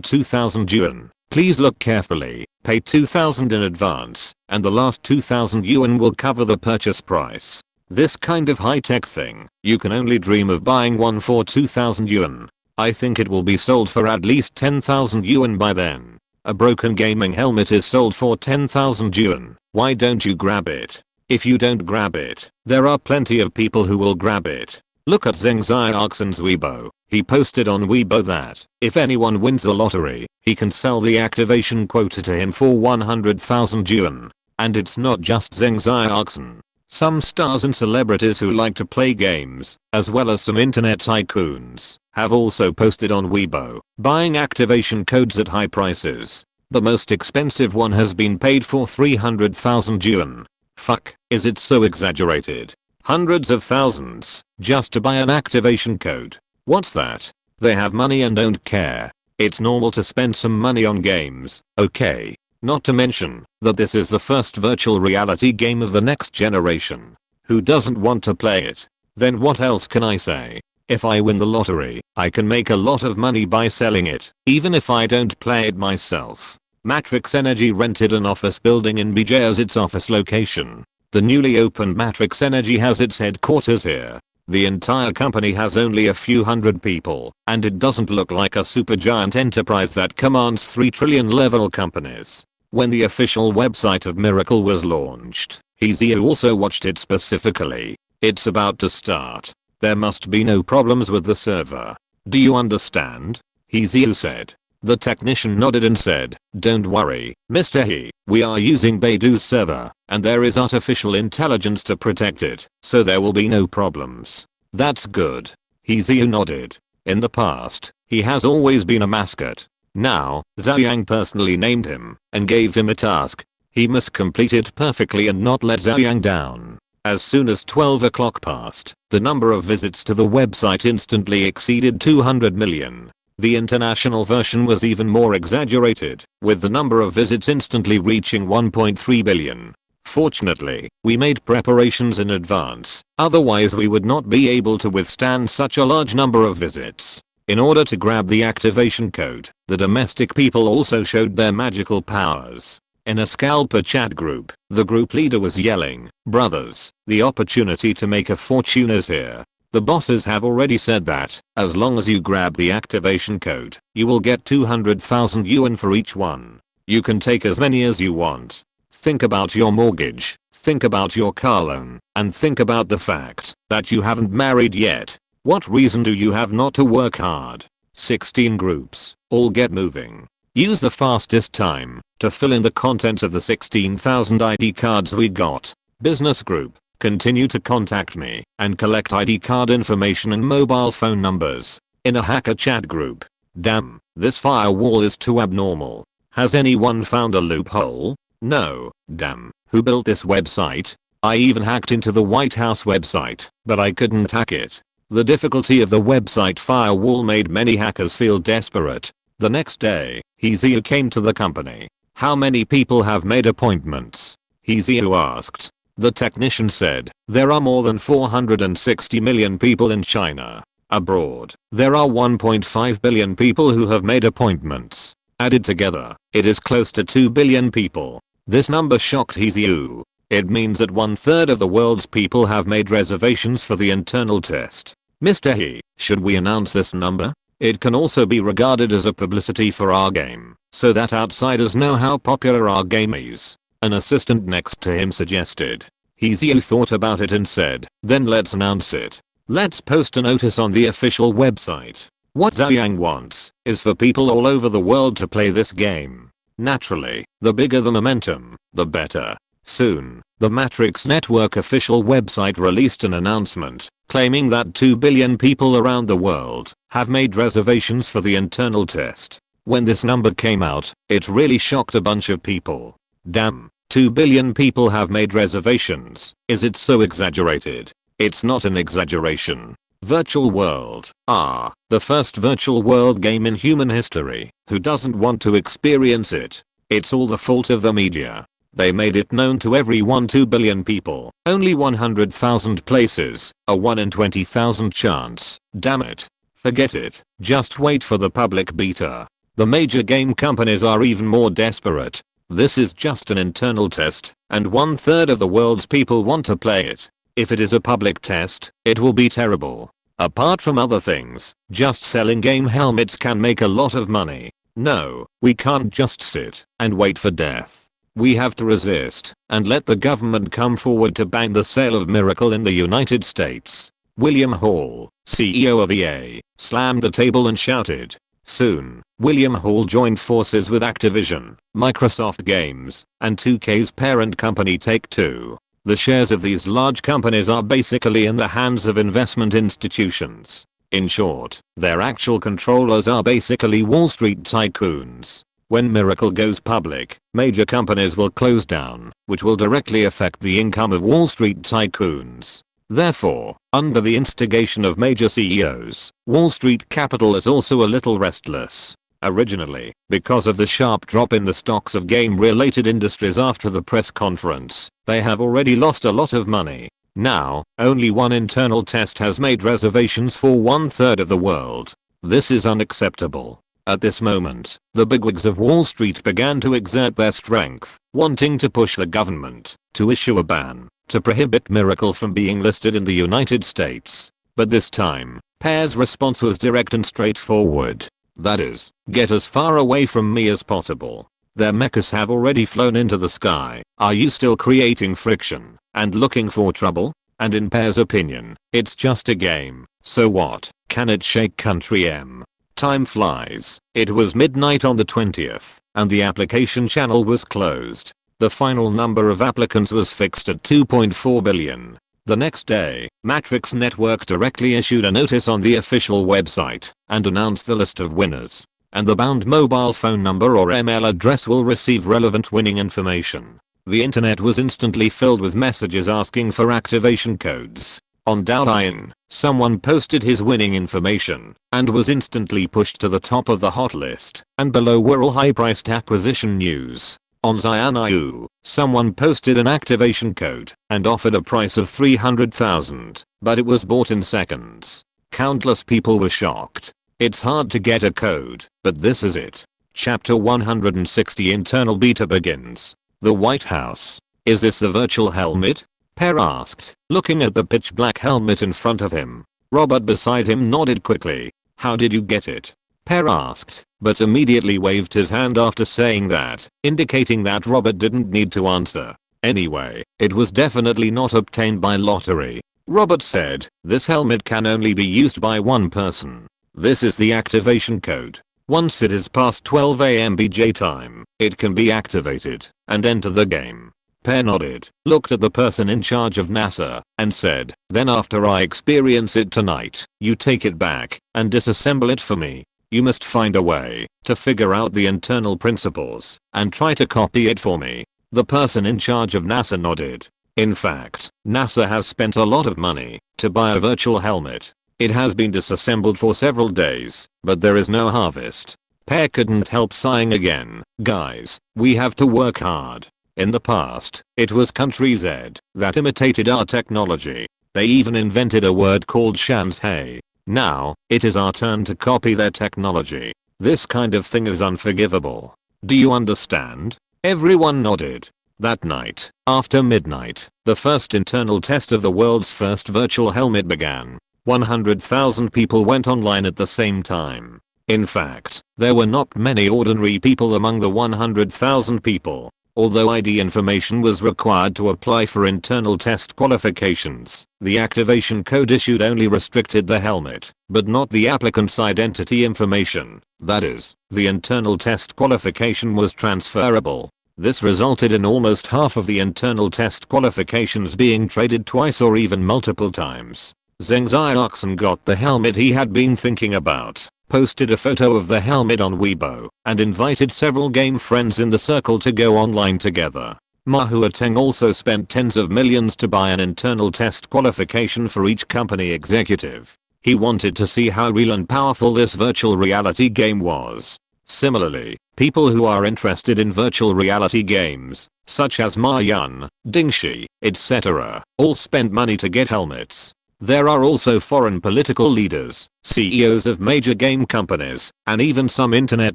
2000 yuan. Please look carefully, pay 2000 in advance, and the last 2000 yuan will cover the purchase price. This kind of high-tech thing, you can only dream of buying one for 2000 yuan. I think it will be sold for at least 10,000 yuan by then. A broken gaming helmet is sold for 10,000 yuan. Why don't you grab it? If you don't grab it, there are plenty of people who will grab it. Look at Zheng Xiaoxin's Weibo. He posted on Weibo that if anyone wins the lottery, he can sell the activation quota to him for 100,000 yuan. And it's not just Zheng Xiaoxin. Some stars and celebrities who like to play games, as well as some internet tycoons, have also posted on Weibo, buying activation codes at high prices. The most expensive one has been paid for 300,000 yuan. Fuck, is it so exaggerated? Hundreds of thousands, just to buy an activation code. What's that? They have money and don't care. It's normal to spend some money on games, okay? Not to mention that this is the first virtual reality game of the next generation. Who doesn't want to play it? Then what else can I say? If I win the lottery, I can make a lot of money by selling it, even if I don't play it myself. Matrix Energy rented an office building in Beijing as its office location. The newly opened Matrix Energy has its headquarters here. The entire company has only a few hundred people, and it doesn't look like a supergiant enterprise that commands 3 trillion level companies. When the official website of Miracle was launched, Heziu also watched it specifically. It's about to start. There must be no problems with the server. Do you understand? Heziu said. The technician nodded and said, "Don't worry, Mr. He, we are using Baidu's server, and there is artificial intelligence to protect it, so there will be no problems." That's good. Heziu nodded. In the past, he has always been a mascot. Now, Zhou Yang personally named him, and gave him a task. He must complete it perfectly and not let Zhou Yang down. As soon as 12 o'clock passed, the number of visits to the website instantly exceeded 200 million. The international version was even more exaggerated, with the number of visits instantly reaching 1.3 billion. Fortunately, we made preparations in advance, otherwise we would not be able to withstand such a large number of visits. In order to grab the activation code, the domestic people also showed their magical powers. In a scalper chat group, the group leader was yelling, "Brothers, the opportunity to make a fortune is here. The bosses have already said that, as long as you grab the activation code, you will get 200,000 yuan for each one. You can take as many as you want. Think about your mortgage, think about your car loan, and think about the fact that you haven't married yet. What reason do you have not to work hard?" 16 groups, all get moving. Use the fastest time to fill in the contents of the 16,000 ID cards we got. Business group, continue to contact me and collect ID card information and mobile phone numbers. In a hacker chat group. Damn, this firewall is too abnormal. Has anyone found a loophole? No, damn, who built this website? I even hacked into the White House website, but I couldn't hack it. The difficulty of the website firewall made many hackers feel desperate. The next day, Heziu came to the company. "How many people have made appointments?" Heziu asked. The technician said, "There are more than 460 million people in China. Abroad, there are 1.5 billion people who have made appointments. Added together, it is close to 2 billion people." This number shocked Heziu. It means that 1/3 of the world's people have made reservations for the internal test. Mr. He, should we announce this number? It can also be regarded as a publicity for our game, so that outsiders know how popular our game is. An assistant next to him suggested. Heziu thought about it and said, "Then let's announce it. Let's post a notice on the official website." What Zhou Yang wants is for people all over the world to play this game. Naturally, the bigger the momentum, the better. Soon, the Matrix Network official website released an announcement claiming that 2 billion people around the world have made reservations for the internal test. When this number came out, it really shocked a bunch of people. Damn, 2 billion people have made reservations. Is it so exaggerated? It's not an exaggeration. Virtual World. The first virtual world game in human history. Who doesn't want to experience it? It's all the fault of the media. They made it known to everyone. 2 billion people. Only 100,000 places. A 1 in 20,000 chance. Damn it. Forget it. Just wait for the public beta. The major game companies are even more desperate. This is just an internal test, and 1/3 of the world's people want to play it. If it is a public test, it will be terrible. Apart from other things, just selling game helmets can make a lot of money. No, we can't just sit and wait for death. We have to resist and let the government come forward to ban the sale of Miracle in the United States. William Hall, CEO of EA, slammed the table and shouted. Soon, William Hall joined forces with Activision, Microsoft Games, and 2K's parent company Take-Two. The shares of these large companies are basically in the hands of investment institutions. In short, their actual controllers are basically Wall Street tycoons. When Miracle goes public, major companies will close down, which will directly affect the income of Wall Street tycoons. Therefore, under the instigation of major CEOs, Wall Street capital is also a little restless. Originally, because of the sharp drop in the stocks of game-related industries after the press conference, they have already lost a lot of money. Now, only one internal test has made reservations for 1/3 of the world. This is unacceptable. At this moment, the bigwigs of Wall Street began to exert their strength, wanting to push the government to issue a ban to prohibit Miracle from being listed in the United States. But this time, Pear's response was direct and straightforward. That is, get as far away from me as possible. Their mechas have already flown into the sky. Are you still creating friction and looking for trouble? And in Pear's opinion, it's just a game. So what? Can it shake country M? Time flies. It was midnight on the 20th, and the application channel was closed. The final number of applicants was fixed at 2.4 billion. The next day, Matrix Network directly issued a notice on the official website and announced the list of winners. And the bound mobile phone number or email address will receive relevant winning information. The internet was instantly filled with messages asking for activation codes. On Douyin, someone posted his winning information and was instantly pushed to the top of the hot list, and below were all high-priced acquisition news. On Xianyu, someone posted an activation code and offered a price of 300,000, but it was bought in seconds. Countless people were shocked. It's hard to get a code, but this is it. Chapter 160 Internal Beta begins. The White House. Is this the virtual helmet? Pear asked, looking at the pitch black helmet in front of him. Robert beside him nodded quickly. How did you get it? Pear asked, but immediately waved his hand after saying that, indicating that Robert didn't need to answer. Anyway, it was definitely not obtained by lottery. Robert said, this helmet can only be used by one person. This is the activation code. Once it is past 12 AM BJ time, it can be activated and enter the game. Pear nodded, looked at the person in charge of NASA, and said, then after I experience it tonight, you take it back and disassemble it for me. You must find a way to figure out the internal principles and try to copy it for me. The person in charge of NASA nodded. In fact, NASA has spent a lot of money to buy a virtual helmet. It has been disassembled for several days, but there is no harvest. Pear couldn't help sighing again. Guys, we have to work hard. In the past, it was Country Z that imitated our technology. They even invented a word called Shanzhei. Now, it is our turn to copy their technology. This kind of thing is unforgivable. Do you understand? Everyone nodded. That night, after midnight, the first internal test of the world's first virtual helmet began. 100,000 people went online at the same time. In fact, there were not many ordinary people among the 100,000 people. Although ID information was required to apply for internal test qualifications, the activation code issued only restricted the helmet, but not the applicant's identity information. That is, the internal test qualification was transferable. This resulted in almost half of the internal test qualifications being traded twice or even multiple times. Zheng Xiaoxin got the helmet he had been thinking about, posted a photo of the helmet on Weibo, and invited several game friends in the circle to go online together. Ma Huateng also spent tens of millions to buy an internal test qualification for each company executive. He wanted to see how real and powerful this virtual reality game was. Similarly, people who are interested in virtual reality games, such as Ma Yun, Dingxi, etc., all spend money to get helmets. There are also foreign political leaders, CEOs of major game companies, and even some internet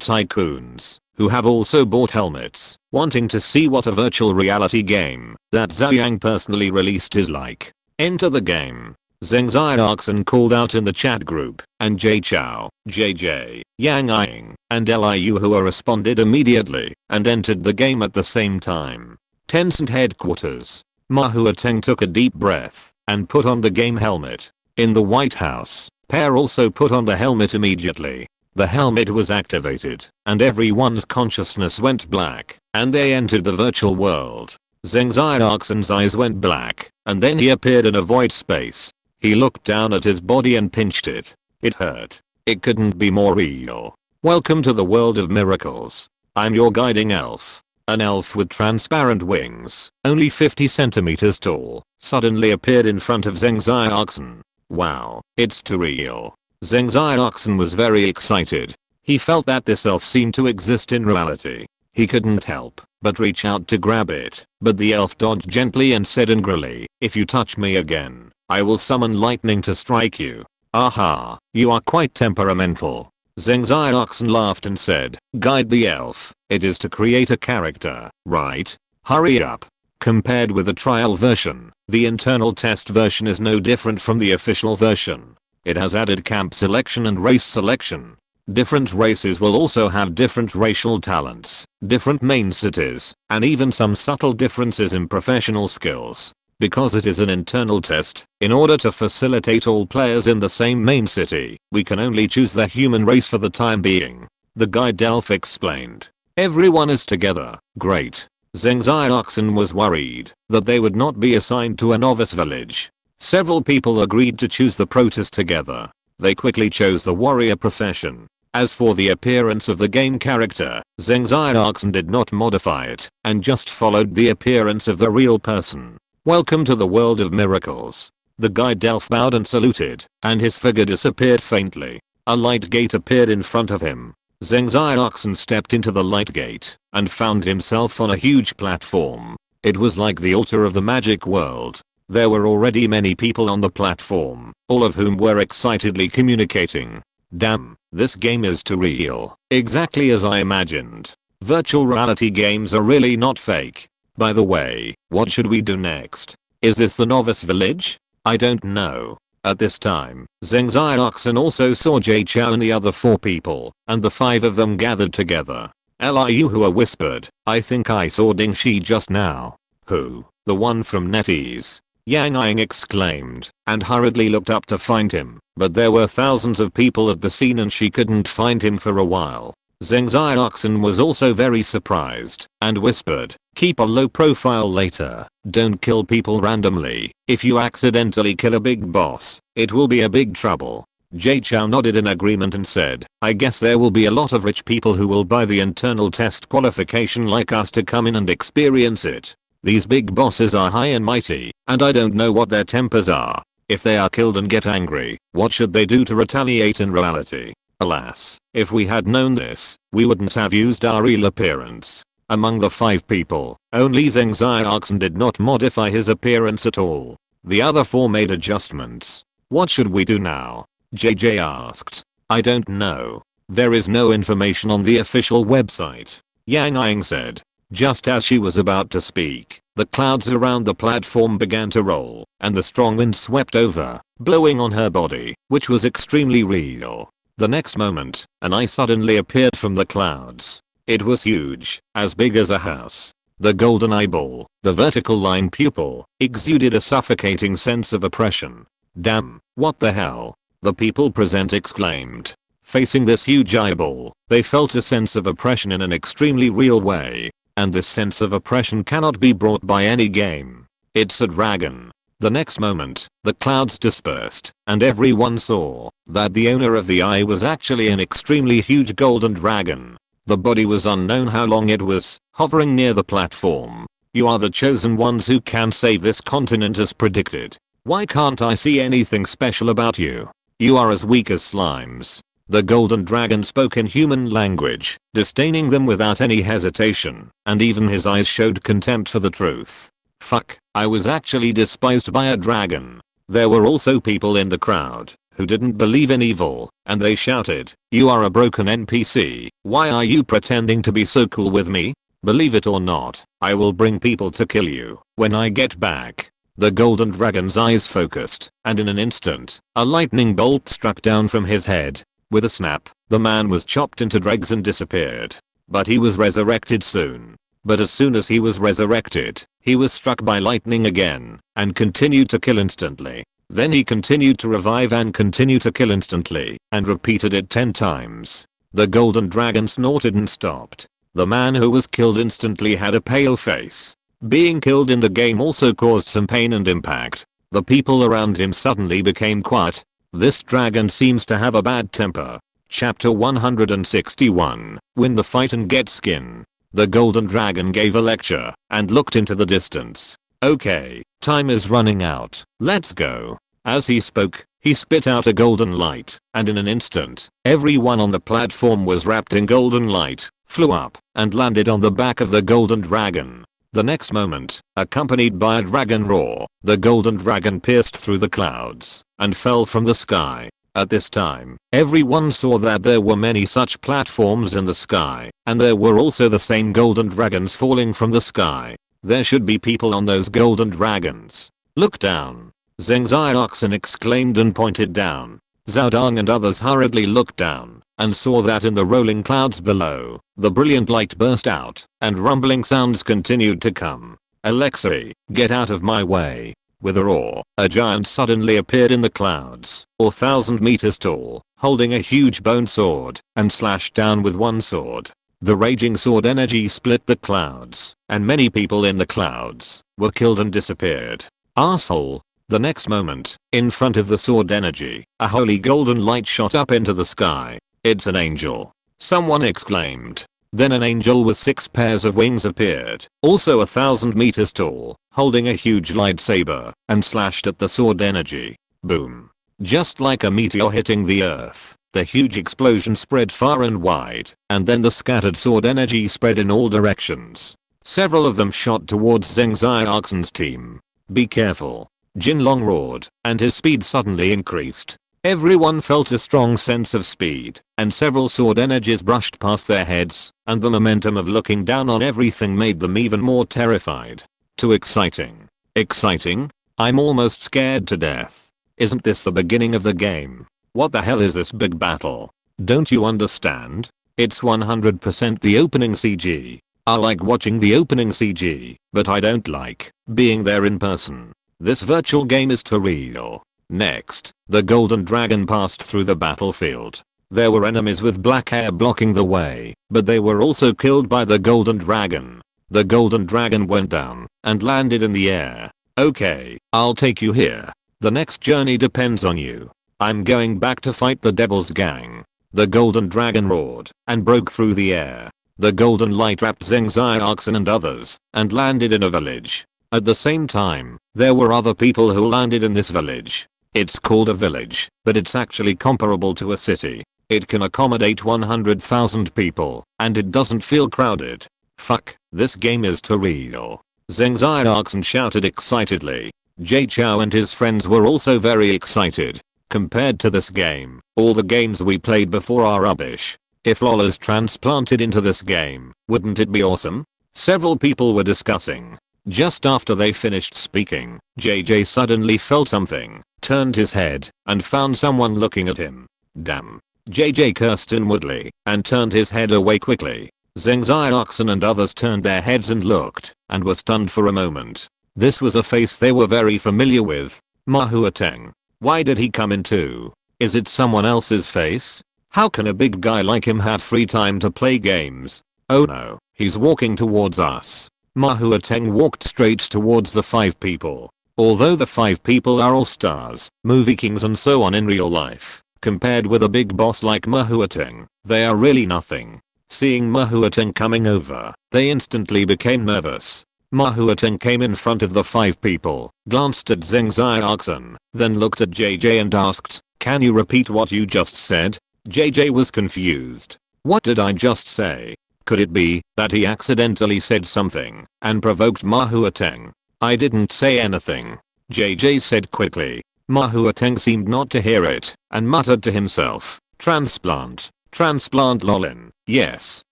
tycoons, who have also bought helmets, wanting to see what a virtual reality game that Zhou Yang personally released is like. Enter the game. Zheng Xiaoxin called out in the chat group, and Jay Chao, JJ, Yang Ying, and Liu Hua responded immediately and entered the game at the same time. Tencent headquarters. Ma Huateng took a deep breath and put on the game helmet. In the White House, Pear also put on the helmet immediately. The helmet was activated, and everyone's consciousness went black, and they entered the virtual world. Zheng Xiaoxin's eyes went black, and then he appeared in a void space. He looked down at his body and pinched it. It hurt. It couldn't be more real. Welcome to the world of miracles. I'm your guiding elf. An elf with transparent wings, only 50 centimeters tall, suddenly appeared in front of Zheng Xiaoxin. Wow, it's too real. Zheng Xiaoxin was very excited. He felt that this elf seemed to exist in reality. He couldn't help but reach out to grab it, but the elf dodged gently and said angrily, "If you touch me again, I will summon lightning to strike you." Aha, you are quite temperamental. Zheng Xiaoxin laughed and said, "Guide the elf. It is to create a character, right? Hurry up." Compared with the trial version, the internal test version is no different from the official version. It has added camp selection and race selection. Different races will also have different racial talents, different main cities, and even some subtle differences in professional skills. Because it is an internal test, in order to facilitate all players in the same main city, we can only choose the human race for the time being. The guide elf explained. Everyone is together. Great. Zheng Xiaoxin was worried that they would not be assigned to a novice village. Several people agreed to choose the protist together. They quickly chose the warrior profession. As for the appearance of the game character, Zheng Xiaoxin did not modify it, and just followed the appearance of the real person. Welcome to the world of miracles. The guide elf bowed and saluted, and his figure disappeared faintly. A light gate appeared in front of him. Zheng Xiaoxin stepped into the light gate, and found himself on a huge platform. It was like the altar of the magic world. There were already many people on the platform, all of whom were excitedly communicating. Damn, this game is too real. Exactly as I imagined. Virtual reality games are really not fake. By the way, what should we do next? Is this the novice village? I don't know. At this time, Zheng Xiaoxin also saw Jay Chao and the other 4 people, and the 5 of them gathered together. Liu Hua whispered, "I think I saw Dingxi just now." "Who? The one from NetEase?" Yang Ying exclaimed, and hurriedly looked up to find him, but there were thousands of people at the scene and she couldn't find him for a while. Zheng Xiaoxin was also very surprised, and whispered, "Keep a low profile later, don't kill people randomly. If you accidentally kill a big boss, it will be a big trouble." Jay Chao nodded in agreement and said, "I guess there will be a lot of rich people who will buy the internal test qualification like us to come in and experience it. These big bosses are high and mighty, and I don't know what their tempers are. If they are killed and get angry, what should they do to retaliate in reality? Alas, if we had known this, we wouldn't have used our real appearance." Among the 5 people, only Zheng Xiaoxin did not modify his appearance at all. The other 4 made adjustments. "What should we do now?" JJ asked. "I don't know. There is no information on the official website," Yang Ying said. Just as she was about to speak, the clouds around the platform began to roll, and the strong wind swept over, blowing on her body, which was extremely real. The next moment, an eye suddenly appeared from the clouds. It was huge, as big as a house. The golden eyeball, the vertical line pupil, exuded a suffocating sense of oppression. "Damn, what the hell?" the people present exclaimed. Facing this huge eyeball, they felt a sense of oppression in an extremely real way. And this sense of oppression cannot be brought by any game. It's a dragon. The next moment, the clouds dispersed, and everyone saw that the owner of the eye was actually an extremely huge golden dragon. The body was unknown how long it was, hovering near the platform. "You are the chosen ones who can save this continent as predicted. Why can't I see anything special about you?" You are as weak as slimes. The golden dragon spoke in human language, disdaining them without any hesitation, and even his eyes showed contempt for the truth. Fuck, I was actually despised by a dragon. There were also people in the crowd who didn't believe in evil, and they shouted, "You are a broken NPC, why are you pretending to be so cool with me? Believe it or not, I will bring people to kill you when I get back." The golden dragon's eyes focused, and in an instant, a lightning bolt struck down from his head. With a snap, the man was chopped into dregs and disappeared. But he was resurrected soon. But as soon as he was resurrected, he was struck by lightning again, and continued to kill instantly. Then he continued to revive and continue to kill instantly, and repeated it 10 times. The golden dragon snorted and stopped. The man who was killed instantly had a pale face. Being killed in the game also caused some pain and impact. The people around him suddenly became quiet. This dragon seems to have a bad temper. Chapter 161, Win the fight and get skin. The golden dragon gave a lecture, and looked into the distance. Okay, time is running out, let's go. As he spoke, he spit out a golden light, and in an instant, everyone on the platform was wrapped in golden light, flew up, and landed on the back of the golden dragon. The next moment, accompanied by a dragon roar, the golden dragon pierced through the clouds, and fell from the sky. At this time, everyone saw that there were many such platforms in the sky, and there were also the same golden dragons falling from the sky. There should be people on those golden dragons. Look down. Zhou Yang exclaimed and pointed down. Zhou Yang and others hurriedly looked down, and saw that in the rolling clouds below, the brilliant light burst out, and rumbling sounds continued to come. "Alexei, get out of my way." With a roar, a giant suddenly appeared in the clouds, 1,000 meters tall, holding a huge bone sword, and slashed down with one sword. The raging sword energy split the clouds, and many people in the clouds were killed and disappeared. Arsehole. The next moment, in front of the sword energy, a holy golden light shot up into the sky. "It's an angel," someone exclaimed. Then an angel with 6 pairs of wings appeared, also 1,000 meters tall, holding a huge lightsaber, and slashed at the sword energy. Boom. Just like a meteor hitting the earth, the huge explosion spread far and wide, and then the scattered sword energy spread in all directions. Several of them shot towards Zhou Yang's team. "Be careful." Jinlong roared, and his speed suddenly increased. Everyone felt a strong sense of speed, and several sword energies brushed past their heads, and the momentum of looking down on everything made them even more terrified. Too exciting. Exciting? I'm almost scared to death. Isn't this the beginning of the game? What the hell is this big battle? Don't you understand? It's 100% the opening CG. I like watching the opening CG, but I don't like being there in person. This virtual game is too real. Next, the golden dragon passed through the battlefield. There were enemies with black hair blocking the way, but they were also killed by the golden dragon. The golden dragon went down and landed in the air. "Okay, I'll take you here. The next journey depends on you. I'm going back to fight the devil's gang." The golden dragon roared and broke through the air. The golden light wrapped Zhou Yang and others and landed in a village. At the same time, there were other people who landed in this village. It's called a village, but it's actually comparable to a city. It can accommodate 100,000 people, and it doesn't feel crowded. Fuck, this game is too real. Zhou Yang shouted excitedly. Jay Chou and his friends were also very excited. Compared to this game, all the games we played before are rubbish. If LoL is transplanted into this game, wouldn't it be awesome? Several people were discussing. Just after they finished speaking, JJ suddenly felt something, turned his head, and found someone looking at him. Damn. JJ cursed inwardly, and turned his head away quickly. Zhou Yang and others turned their heads and looked, and were stunned for a moment. This was a face they were very familiar with. Mahuateng. Why did he come in too? Is it someone else's face? How can a big guy like him have free time to play games? Oh no, he's walking towards us. Mahuateng walked straight towards the 5 people. Although the 5 people are all stars, movie kings and so on in real life, compared with a big boss like Mahuateng, they are really nothing. Seeing Mahuateng coming over, they instantly became nervous. Mahuateng came in front of the 5 people, glanced at Zhou Yang, then looked at JJ and asked, Can you repeat what you just said? JJ was confused. What did I just say? Could it be that he accidentally said something and provoked Mahuateng? I didn't say anything, JJ said quickly. Mahuateng seemed not to hear it and muttered to himself, transplant, transplant lolin, yes,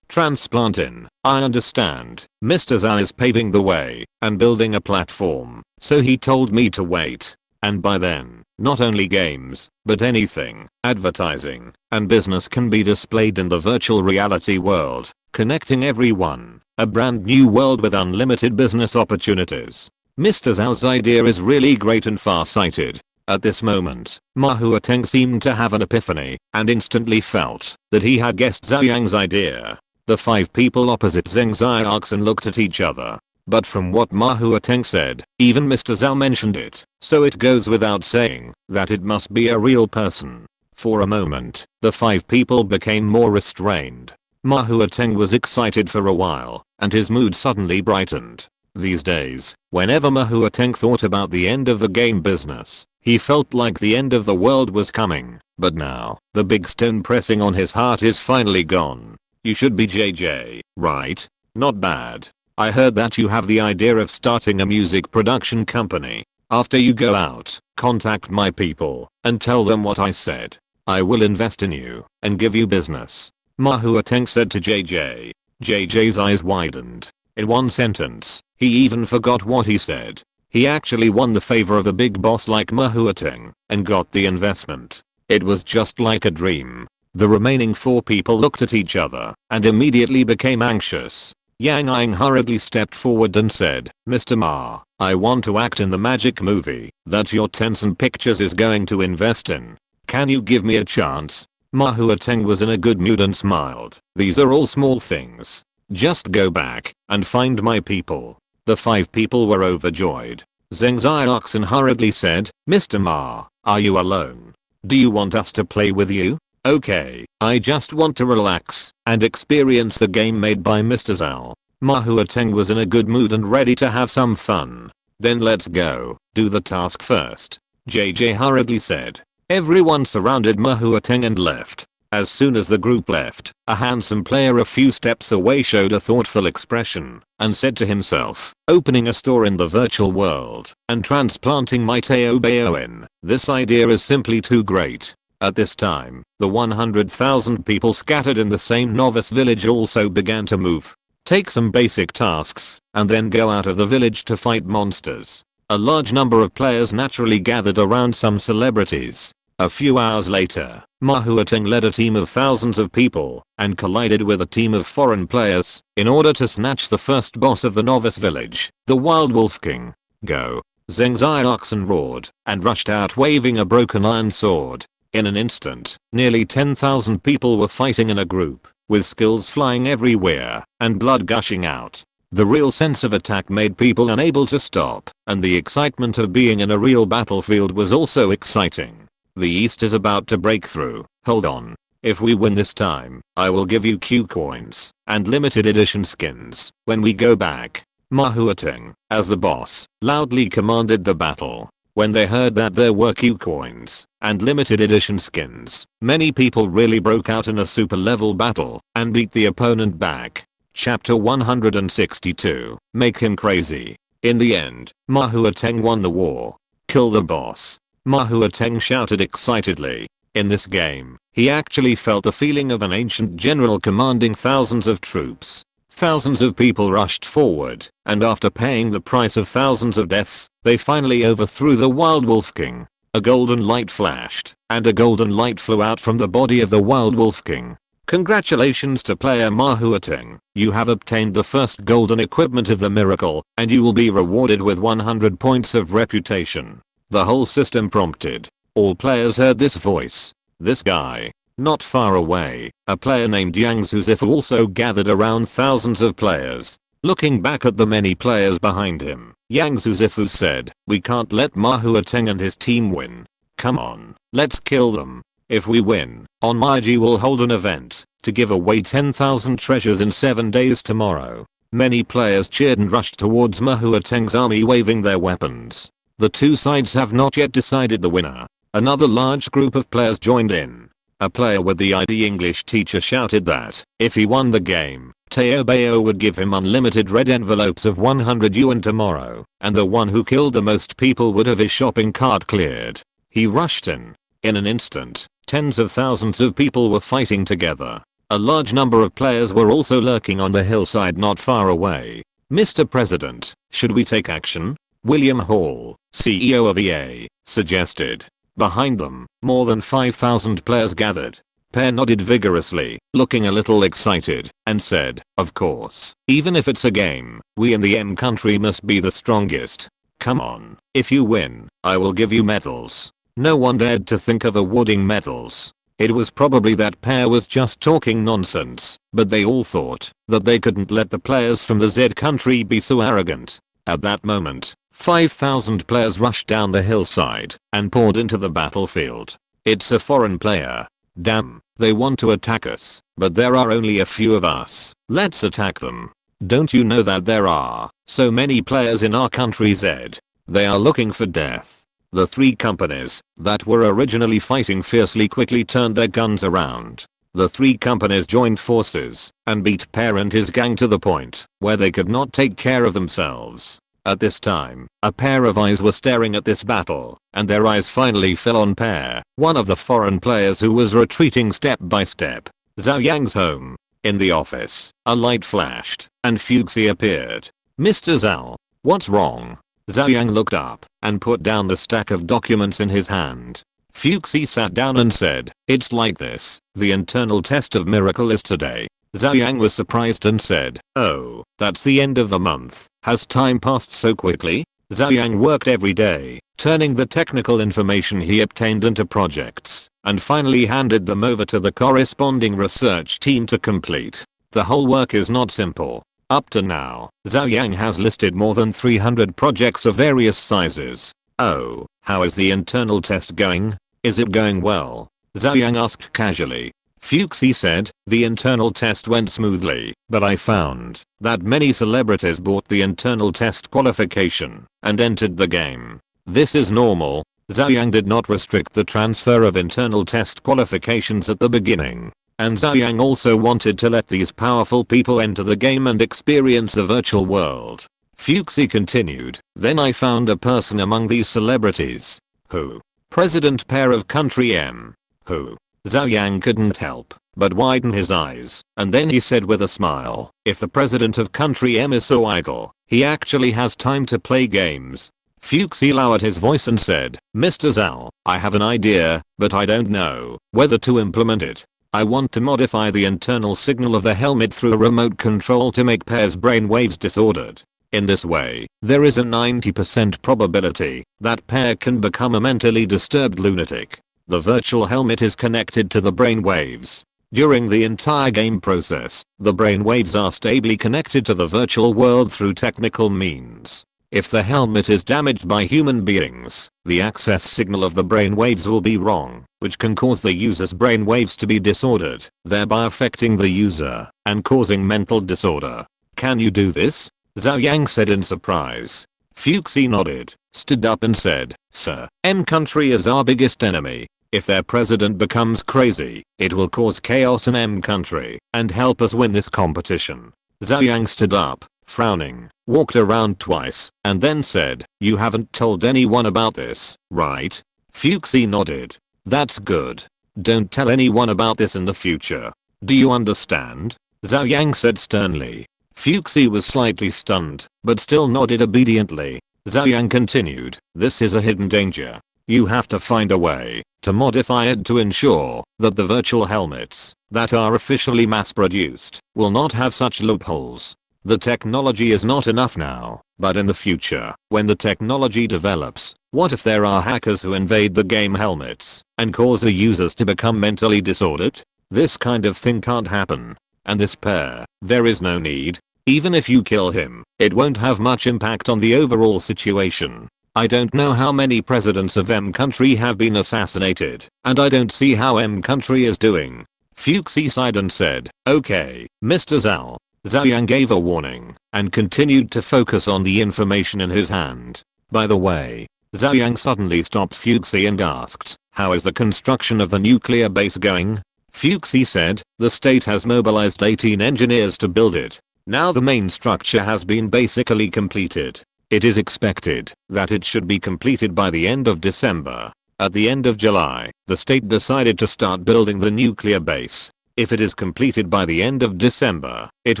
transplantin, I understand. Mr. Zhou is paving the way and building a platform, so he told me to wait. And by then, not only games, but anything, advertising, and business can be displayed in the virtual reality world, connecting everyone, a brand new world with unlimited business opportunities. Mr. Zhao's idea is really great and far-sighted. At this moment, Mahuateng seemed to have an epiphany and instantly felt that he had guessed Zhou Yang's idea. The 5 people opposite Zheng Xiaoxin looked at each other. But from what Mahuateng said, even Mr. Zhou mentioned it, so it goes without saying that it must be a real person. For a moment, the 5 people became more restrained. Mahuateng was excited for a while, and his mood suddenly brightened. These days, whenever Mahuateng thought about the end of the game business, he felt like the end of the world was coming. But now, the big stone pressing on his heart is finally gone. You should be JJ, right? Not bad. I heard that you have the idea of starting a music production company. After you go out, contact my people and tell them what I said. I will invest in you and give you business. Mahuateng said to JJ. JJ's eyes widened. In one sentence, he even forgot what he said. He actually won the favor of a big boss like Mahuateng and got the investment. It was just like a dream. The remaining 4 people looked at each other and immediately became anxious. Yang Yang hurriedly stepped forward and said, Mr. Ma, I want to act in the magic movie that your Tencent Pictures is going to invest in. Can you give me a chance? Mahuateng was in a good mood and smiled. These are all small things. Just go back and find my people. The 5 people were overjoyed. Zheng Xiaoxin hurriedly said, Mr. Ma, are you alone? Do you want us to play with you? Okay, I just want to relax and experience the game made by Mr. Zhou. Mahuateng was in a good mood and ready to have some fun. Then let's go, do the task first, JJ hurriedly said. Everyone surrounded Mahuateng and left. As soon as the group left, a handsome player a few steps away showed a thoughtful expression and said to himself, opening a store in the virtual world and transplanting my Teo Baoin. This idea is simply too great. At this time, the 100,000 people scattered in the same novice village also began to move, take some basic tasks, and then go out of the village to fight monsters. A large number of players naturally gathered around some celebrities. A few hours later, Mahuateng led a team of thousands of people and collided with a team of foreign players in order to snatch the first boss of the novice village, the Wild Wolf King. Go! Zheng Xiaoxin roared and rushed out waving a broken iron sword. In an instant, nearly 10,000 people were fighting in a group, with skills flying everywhere and blood gushing out. The real sense of attack made people unable to stop, and the excitement of being in a real battlefield was also exciting. The East is about to break through. Hold on. If we win this time, I will give you Q coins and limited edition skins when we go back. Mahuateng, as the boss, loudly commanded the battle. When they heard that there were Q coins and limited edition skins, many people really broke out in a super level battle and beat the opponent back. Chapter 162. Make him crazy. In the end, Mahuateng won the war. Kill the boss. Mahuateng shouted excitedly. In this game, he actually felt the feeling of an ancient general commanding thousands of troops. Thousands of people rushed forward, and after paying the price of thousands of deaths, they finally overthrew the Wild Wolf King. A golden light flashed, and a golden light flew out from the body of the Wild Wolf King. Congratulations to player Mahuateng, you have obtained the first golden equipment of the miracle, and you will be rewarded with 100 points of reputation. The whole system prompted. All players heard this voice. This guy. Not far away, a player named Yang Zuzifu also gathered around thousands of players. Looking back at the many players behind him, Yang Zuzifu said, we can't let Mahuateng and his team win. Come on, let's kill them. If we win, on Maiji will hold an event to give away 10,000 treasures in 7 days tomorrow. Many players cheered and rushed towards Mahuateng's army waving their weapons. The two sides have not yet decided the winner. Another large group of players joined in. A player with the ID English teacher shouted that if he won the game, Teo Bayo would give him unlimited red envelopes of 100 yuan tomorrow, and the one who killed the most people would have his shopping cart cleared. He rushed in. In an instant, tens of thousands of people were fighting together. A large number of players were also lurking on the hillside not far away. Mr. President, should we take action? William Hall, CEO of EA, suggested. Behind them, more than 5,000 players gathered. Pear nodded vigorously, looking a little excited, and said, of course, even if it's a game, we in the M country must be the strongest. Come on, if you win, I will give you medals. No one dared to think of awarding medals. It was probably that Pear was just talking nonsense, but they all thought that they couldn't let the players from the Z country be so arrogant. At that moment, 5,000 players rushed down the hillside and poured into the battlefield. It's a foreign player. Damn, they want to attack us, but there are only a few of us. Let's attack them. Don't you know that there are so many players in our country Z? They are looking for death. The three companies that were originally fighting fiercely quickly turned their guns around. The three companies joined forces and beat Pear and his gang to the point where they could not take care of themselves. At this time, a pair of eyes were staring at this battle, and their eyes finally fell on Pear, one of the foreign players who was retreating step by step. Zhou Yang's home. In the office, a light flashed, and Fuxi appeared. Mr. Zhou, what's wrong? Zhou Yang looked up and put down the stack of documents in his hand. Fuxi sat down and said, it's like this, the internal test of miracle is today. Zhou Yang was surprised and said, oh, that's the end of the month. Has time passed so quickly? Zhou Yang worked every day, turning the technical information he obtained into projects, and finally handed them over to the corresponding research team to complete. The whole work is not simple. Up to now, Zhou Yang has listed more than 300 projects of various sizes. Oh, how is the internal test going? Is it going well? Zhou Yang asked casually. Fuxi said, the internal test went smoothly, but I found that many celebrities bought the internal test qualification and entered the game. This is normal. Zhou Yang did not restrict the transfer of internal test qualifications at the beginning, and Zhou Yang also wanted to let these powerful people enter the game and experience the virtual world. Fuxi continued, then I found a person among these celebrities. Who? President Pear of Country M. Who? Zhou Yang couldn't help but widen his eyes, and then he said with a smile, if the president of Country M is so idle, he actually has time to play games. Fuxi lowered his voice and said, Mr. Zhou, I have an idea, but I don't know whether to implement it. I want to modify the internal signal of the helmet through a remote control to make Pear's brainwaves disordered. In this way, there is a 90% probability that Pear can become a mentally disturbed lunatic. The virtual helmet is connected to the brainwaves. During the entire game process, the brainwaves are stably connected to the virtual world through technical means. If the helmet is damaged by human beings, the access signal of the brainwaves will be wrong, which can cause the user's brainwaves to be disordered, thereby affecting the user and causing mental disorder. Can you do this? Zhou Yang said in surprise. Fuxi nodded, stood up and said, Sir, M country is our biggest enemy. If their president becomes crazy, it will cause chaos in M country and help us win this competition. Zhou Yang stood up, frowning, walked around twice, and then said, you haven't told anyone about this, right? Fuxi nodded. That's good. Don't tell anyone about this in the future. Do you understand? Zhou Yang said sternly. Fuxi was slightly stunned, but still nodded obediently. Zhou Yang continued, this is a hidden danger. You have to find a way to modify it to ensure that the virtual helmets that are officially mass-produced will not have such loopholes. The technology is not enough now, but in the future, when the technology develops, what if there are hackers who invade the game helmets and cause the users to become mentally disordered? This kind of thing can't happen. And this Pear, there is no need. Even if you kill him, it won't have much impact on the overall situation. I don't know how many presidents of M country have been assassinated, and I don't see how M country is doing. Fuxi sighed and said, okay, Mr. Zhou. Zhou Yang gave a warning and continued to focus on the information in his hand. By the way, Zhou Yang suddenly stopped Fuxi and asked, How is the construction of the nuclear base going? Fuchsie said, the state has mobilized 18 engineers to build it. Now the main structure has been basically completed. It is expected that it should be completed by the end of December. At the end of July, the state decided to start building the nuclear base. If it is completed by the end of December, it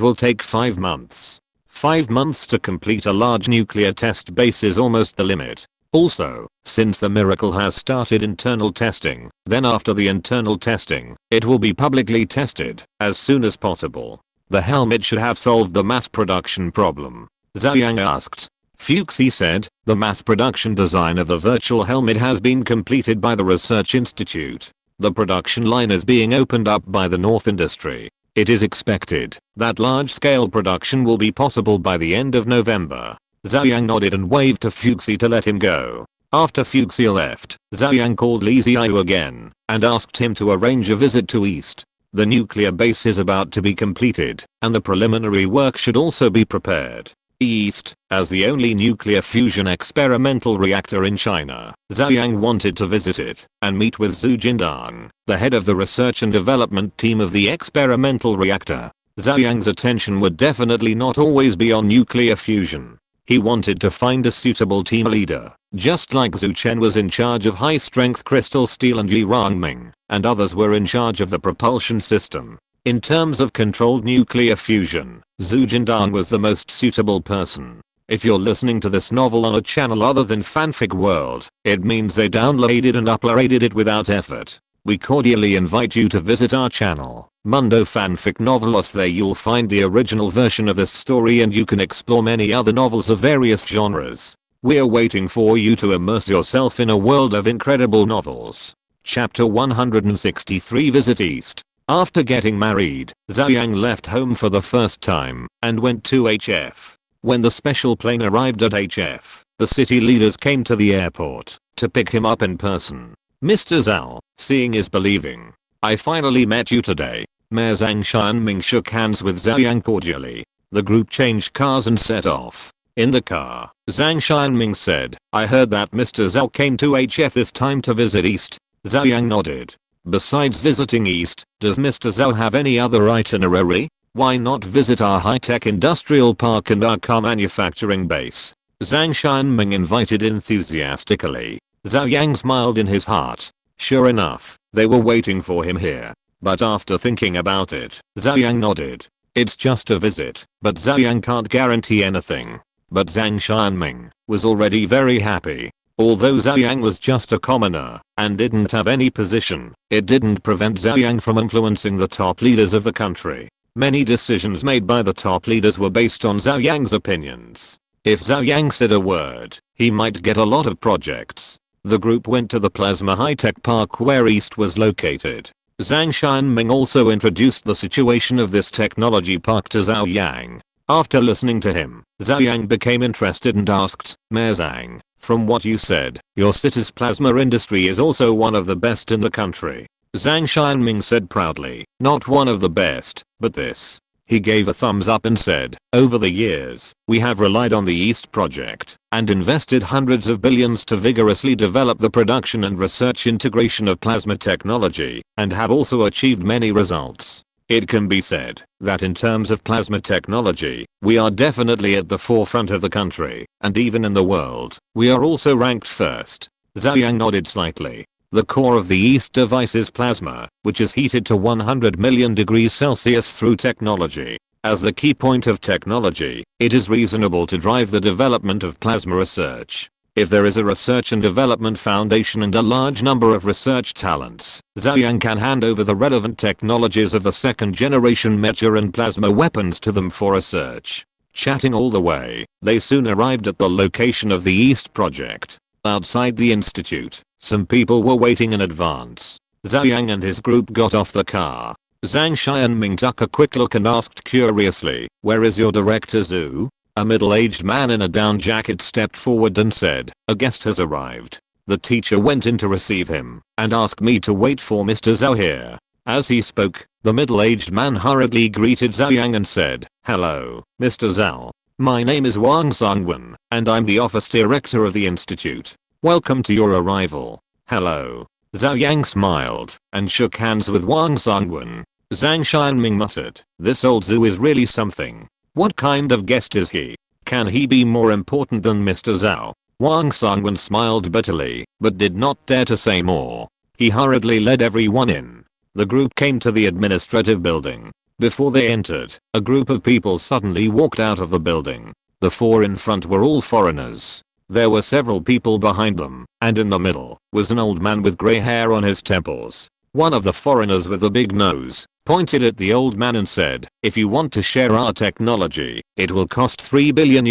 will take 5 months. 5 months to complete a large nuclear test base is almost the limit. Also, since the miracle has started internal testing, then after the internal testing, it will be publicly tested as soon as possible. The helmet should have solved the mass production problem. Zhou Yang asked. Fuchsie said, the mass production design of the virtual helmet has been completed by the research institute. The production line is being opened up by the North Industry. It is expected that large-scale production will be possible by the end of November. Zhou Yang nodded and waved to Fuchsie to let him go. After Fuchsie left, Zhou Yang called Li Ziyu again and asked him to arrange a visit to East. The nuclear base is about to be completed, and the preliminary work should also be prepared. East, as the only nuclear fusion experimental reactor in China, Zhou Yang wanted to visit it and meet with Zhu Jindan, the head of the research and development team of the experimental reactor. Zhou Yang's attention would definitely not always be on nuclear fusion. He wanted to find a suitable team leader, just like Zhu Chen was in charge of high-strength crystal steel and Yi Rongming, and others were in charge of the propulsion system. In terms of controlled nuclear fusion, Zhu Jindan was the most suitable person. If you're listening to this novel on a channel other than Fanfic World, it means they downloaded and uploaded it without effort. We cordially invite you to visit our channel, Mundo Fanfic Novelos. There you'll find the original version of this story and you can explore many other novels of various genres. We're waiting for you to immerse yourself in a world of incredible novels. Chapter 163 Visit East. After getting married, Zhou Yang left home for the first time and went to HF. When the special plane arrived at HF, the city leaders came to the airport to pick him up in person. Mr. Zhao, seeing is believing. I finally met you today. Mayor Zhang Xianming shook hands with Zhou Yang cordially. The group changed cars and set off. In the car, Zhang Xianming said, I heard that Mr. Zhao came to HF this time to visit East. Zhou Yang nodded. Besides visiting East, does Mr. Zhao have any other itinerary? Why not visit our high-tech industrial park and our car manufacturing base? Zhang Xianming invited enthusiastically. Zhou Yang smiled in his heart. Sure enough, they were waiting for him here. But after thinking about it, Zhou Yang nodded. It's just a visit, but Zhou Yang can't guarantee anything. But Zhang Xianming was already very happy. Although Zhou Yang was just a commoner and didn't have any position, it didn't prevent Zhou Yang from influencing the top leaders of the country. Many decisions made by the top leaders were based on Zhou Yang's opinions. If Zhou Yang said a word, he might get a lot of projects. The group went to the Plasma High-Tech Park where East was located. Zhang Xianming also introduced the situation of this technology park to Zhou Yang. After listening to him, Zhou Yang became interested and asked, Mayor Zhang, from what you said, your city's plasma industry is also one of the best in the country. Zhang Xianming said proudly, not one of the best, but this. He gave a thumbs up and said, over the years, we have relied on the East project and invested hundreds of billions to vigorously develop the production and research integration of plasma technology and have also achieved many results. It can be said that in terms of plasma technology, we are definitely at the forefront of the country, and even in the world, we are also ranked first. Zhou Yang nodded slightly. The core of the East device is plasma, which is heated to 100 million degrees Celsius through technology. As the key point of technology, it is reasonable to drive the development of plasma research. If there is a research and development foundation and a large number of research talents, Zhou Yang can hand over the relevant technologies of the second generation mecha and plasma weapons to them for research. Chatting all the way, they soon arrived at the location of the East project. Outside the institute, some people were waiting in advance. Zhou Yang and his group got off the car. Zhang Xianming took a quick look and asked curiously, where is your director Zhu? A middle-aged man in a down jacket stepped forward and said, a guest has arrived. The teacher went in to receive him and asked me to wait for Mr. Zhao here. As he spoke, the middle-aged man hurriedly greeted Zhou Yang and said, hello, Mr. Zhao. My name is Wang Songwen, and I'm the office director of the institute. Welcome to your arrival. Hello. Zhou Yang smiled and shook hands with Wang Sangwen. Zhang Xianming muttered, "This old Zhou is really something. What kind of guest is he? Can he be more important than Mr. Zhao?" Wang Sangwen smiled bitterly, but did not dare to say more. He hurriedly led everyone in. The group came to the administrative building. Before they entered, a group of people suddenly walked out of the building. The four in front were all foreigners. There were several people behind them, and in the middle was an old man with grey hair on his temples. One of the foreigners with the big nose pointed at the old man and said, "If you want to share our technology, it will cost $3 billion,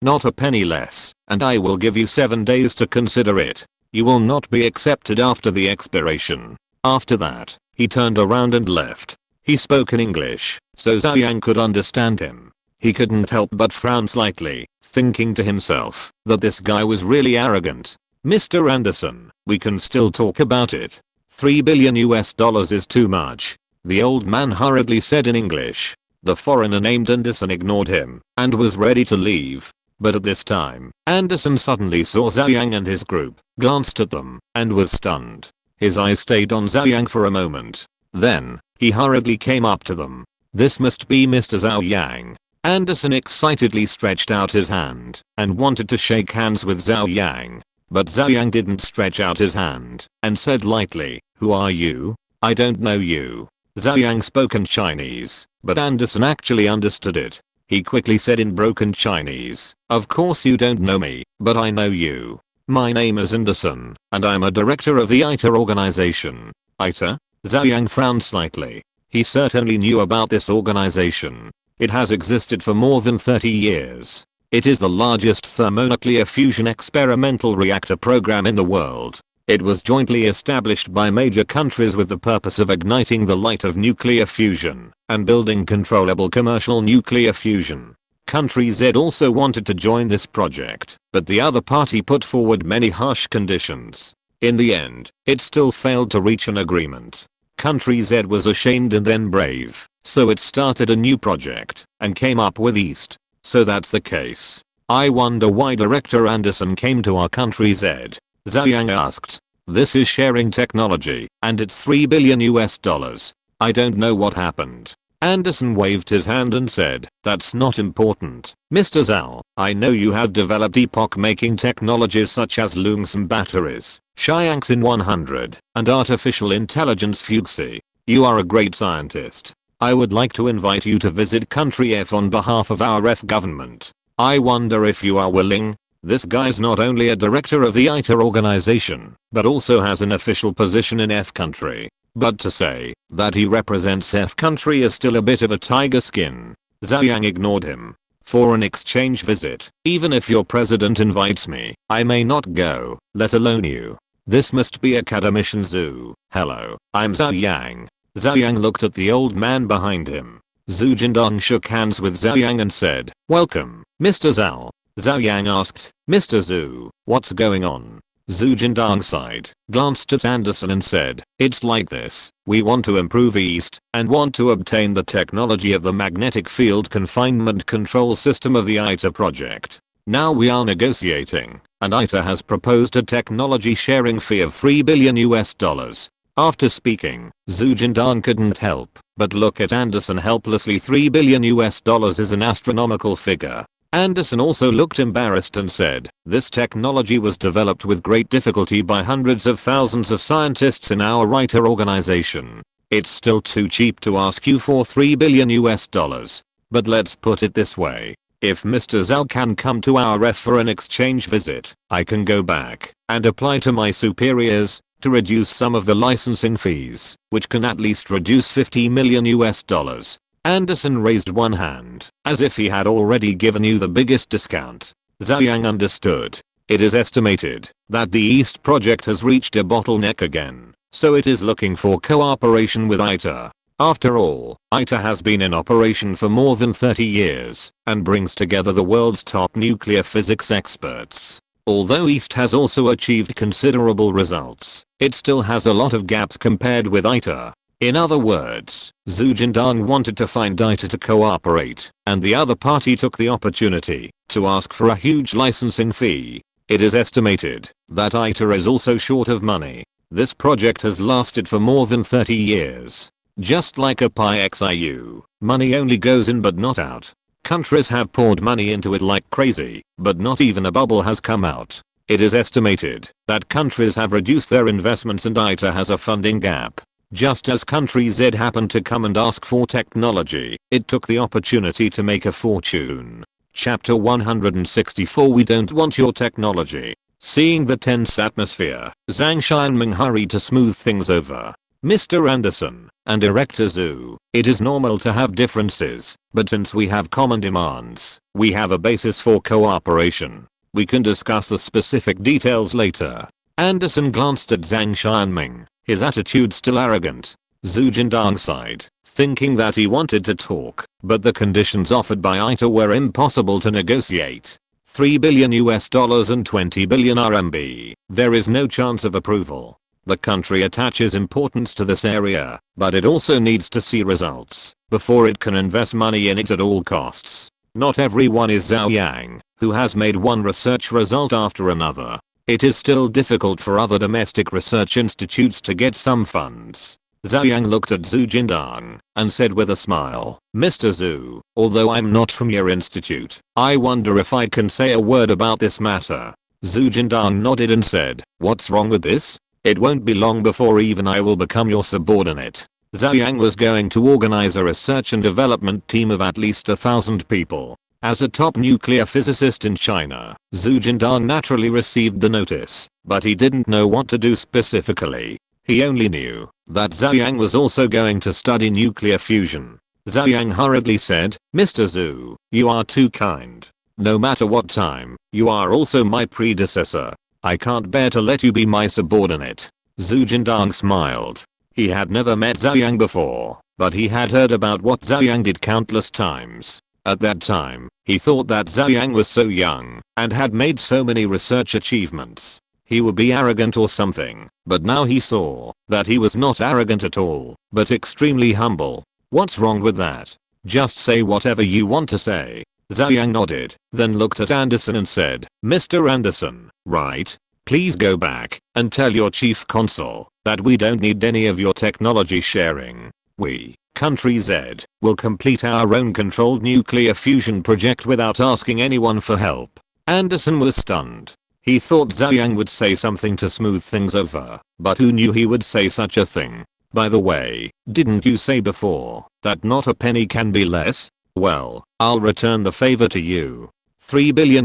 not a penny less, and I will give you 7 days to consider it. You will not be accepted after the expiration." After that, he turned around and left. He spoke in English, so Zhou Yang could understand him. He couldn't help but frown slightly, thinking to himself that this guy was really arrogant. "Mr. Anderson, we can still talk about it. $3 billion is too much," the old man hurriedly said in English. The foreigner named Anderson ignored him and was ready to leave. But at this time, Anderson suddenly saw Zhou Yang and his group, glanced at them, and was stunned. His eyes stayed on Zhou Yang for a moment. Then, he hurriedly came up to them. "This must be Mr. Zhou Yang." Anderson excitedly stretched out his hand and wanted to shake hands with Zhou Yang. But Zhou Yang didn't stretch out his hand and said lightly, "Who are you? I don't know you." Zhou Yang spoke in Chinese, but Anderson actually understood it. He quickly said in broken Chinese, "Of course you don't know me, but I know you. My name is Anderson, and I'm a director of the ITER organization." ITER? Zhou Yang frowned slightly. He certainly knew about this organization. It has existed for more than 30 years. It is the largest thermonuclear fusion experimental reactor program in the world. It was jointly established by major countries with the purpose of igniting the light of nuclear fusion and building controllable commercial nuclear fusion. Country Z also wanted to join this project, but the other party put forward many harsh conditions. In the end, it still failed to reach an agreement. Country Z was ashamed and then brave, so it started a new project and came up with East. So that's the case. I wonder why Director Anderson came to our country Z. Zhou Yang asked. "This is sharing technology, and it's $3 billion. I don't know what happened." Anderson waved his hand and said, "That's not important. Mr. Zhao, I know you have developed epoch-making technologies such as Lungsum batteries, Xiangxin 100, and artificial intelligence Fuxi. You are a great scientist. I would like to invite you to visit Country F on behalf of our F government. I wonder if you are willing." This guy's not only a director of the ITER organization, but also has an official position in F country. But to say that he represents F country is still a bit of a tiger skin. Zhou Yang ignored him. "For an exchange visit, even if your president invites me, I may not go, let alone you. This must be Academician Zhu. Hello, I'm Zhou Yang." Zhou Yang looked at the old man behind him. Zhu Jindong shook hands with Zhou Yang and said, "Welcome, Mr. Zhao." Zhou Yang asked, "Mr. Zhu, what's going on?" Zhu Jindong sighed, glanced at Anderson and said, "It's like this. We want to improve East and want to obtain the technology of the magnetic field confinement control system of the ITER project. Now we are negotiating, and ITER has proposed a technology sharing fee of $3 billion. After speaking, Zhu Jindong couldn't help but look at Anderson helplessly. $3 billion is an astronomical figure. Anderson also looked embarrassed and said, "This technology was developed with great difficulty by hundreds of thousands of scientists in our ITER organization. It's still too cheap to ask you for $3 billion. But let's put it this way. If Mr. Zhao can come to our F for an exchange visit, I can go back and apply to my superiors to reduce some of the licensing fees, which can at least reduce $50 million. Anderson raised one hand, as if he had already given you the biggest discount. Zhou Yang understood. It is estimated that the East project has reached a bottleneck again, so it is looking for cooperation with ITER. After all, ITER has been in operation for more than 30 years and brings together the world's top nuclear physics experts. Although East has also achieved considerable results, it still has a lot of gaps compared with ITER. In other words, Zhu Jindong wanted to find ITER to cooperate, and the other party took the opportunity to ask for a huge licensing fee. It is estimated that ITER is also short of money. This project has lasted for more than 30 years. Just like a PIXIU, money only goes in but not out. Countries have poured money into it like crazy, but not even a bubble has come out. It is estimated that countries have reduced their investments and ITER has a funding gap. Just as country Z happened to come and ask for technology, it took the opportunity to make a fortune. Chapter 164 We don't want your technology. Seeing the tense atmosphere, Zhang Xianming hurried to smooth things over. Mr. Anderson and Director Zhou, it is normal to have differences, but since we have common demands, we have a basis for cooperation. We can discuss the specific details later. Anderson glanced at Zhang Xianming, his attitude still arrogant. Zhu Jindang sighed, thinking that he wanted to talk, but the conditions offered by ITER were impossible to negotiate. $3 billion and 20 billion RMB. There is no chance of approval. The country attaches importance to this area, but it also needs to see results before it can invest money in it at all costs. Not everyone is Zhou Yang, who has made one research result after another. It is still difficult for other domestic research institutes to get some funds. Zhou Yang looked at Zhu Jindang and said with a smile, Mr. Zhu, although I'm not from your institute, I wonder if I can say a word about this matter. Zhu Jindang nodded and said, what's wrong with this? It won't be long before even I will become your subordinate. Zhou Yang was going to organize a research and development team of at least 1,000 people. As a top nuclear physicist in China, Zhu Jindang naturally received the notice, but he didn't know what to do specifically. He only knew that Zhou Yang was also going to study nuclear fusion. Zhou Yang hurriedly said, Mr. Zhu, you are too kind. No matter what time, you are also my predecessor. I can't bear to let you be my subordinate. Zhu Jindang smiled. He had never met Zhou Yang before, but he had heard about what Zhou Yang did countless times. At that time, he thought that Zhou Yang was so young and had made so many research achievements. He would be arrogant or something, but now he saw that he was not arrogant at all, but extremely humble. What's wrong with that? Just say whatever you want to say. Zhou Yang nodded, then looked at Anderson and said, Mr. Anderson, right? Please go back and tell your chief consul that we don't need any of your technology sharing. We, Country Z, will complete our own controlled nuclear fusion project without asking anyone for help. Anderson was stunned. He thought Zhou Yang would say something to smooth things over, but who knew he would say such a thing? By the way, didn't you say before that not a penny can be less? Well, I'll return the favor to you. $3 billion,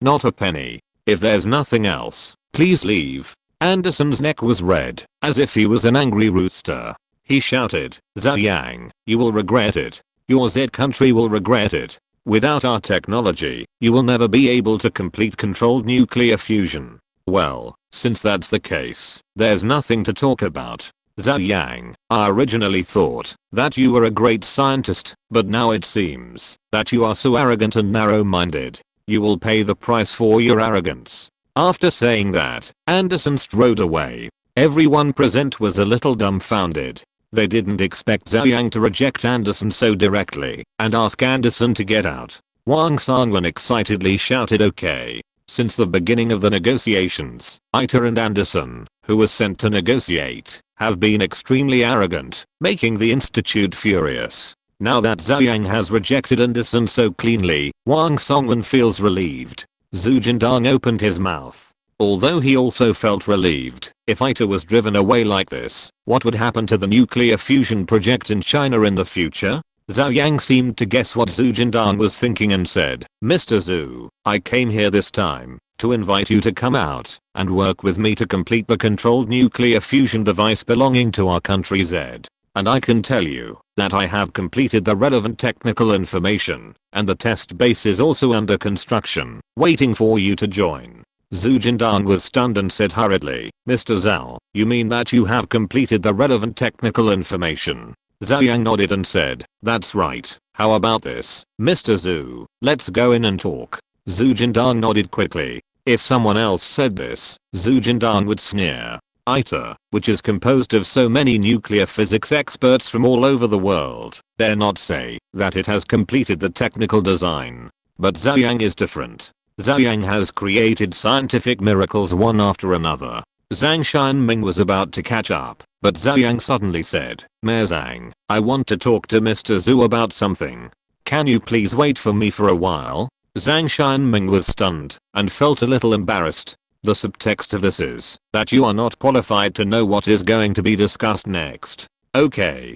not a penny. If there's nothing else, please leave. Anderson's neck was red, as if he was an angry rooster. He shouted, Zhou Yang, you will regret it. Your Z country will regret it. Without our technology, you will never be able to complete controlled nuclear fusion. Well, since that's the case, there's nothing to talk about. Zhou Yang, I originally thought that you were a great scientist, but now it seems that you are so arrogant and narrow-minded. You will pay the price for your arrogance. After saying that, Anderson strode away. Everyone present was a little dumbfounded. They didn't expect Zhou Yang to reject Anderson so directly and ask Anderson to get out. Wang Sangwen excitedly shouted okay. Since the beginning of the negotiations, ITER and Anderson, who was sent to negotiate, have been extremely arrogant, making the institute furious. Now that Zhou Yang has rejected Anderson so cleanly, Wang Sangwen feels relieved. Zhu Jindang opened his mouth. Although he also felt relieved, if ITER was driven away like this, what would happen to the nuclear fusion project in China in the future? Zhou Yang seemed to guess what Zhu Jindang was thinking and said, Mr. Zhu, I came here this time to invite you to come out and work with me to complete the controlled nuclear fusion device belonging to our country Z. And I can tell you that I have completed the relevant technical information, and the test base is also under construction, waiting for you to join. Zhu Jindang was stunned and said hurriedly, Mr. Zhao, you mean that you have completed the relevant technical information? Zhou Yang nodded and said, that's right. How about this, Mr. Zhu? Let's go in and talk. Zhu Jindang nodded quickly. If someone else said this, Zhu Jindang would sneer. ITER, which is composed of so many nuclear physics experts from all over the world, dare not say that it has completed the technical design. But Zhou Yang is different. Zhou Yang has created scientific miracles one after another. Zhang Xianming was about to catch up, but Zhou Yang suddenly said, "Mayor Zhang, I want to talk to Mr. Zhu about something. Can you please wait for me for a while?" Zhang Xianming was stunned and felt a little embarrassed. The subtext of this is that you are not qualified to know what is going to be discussed next. Okay,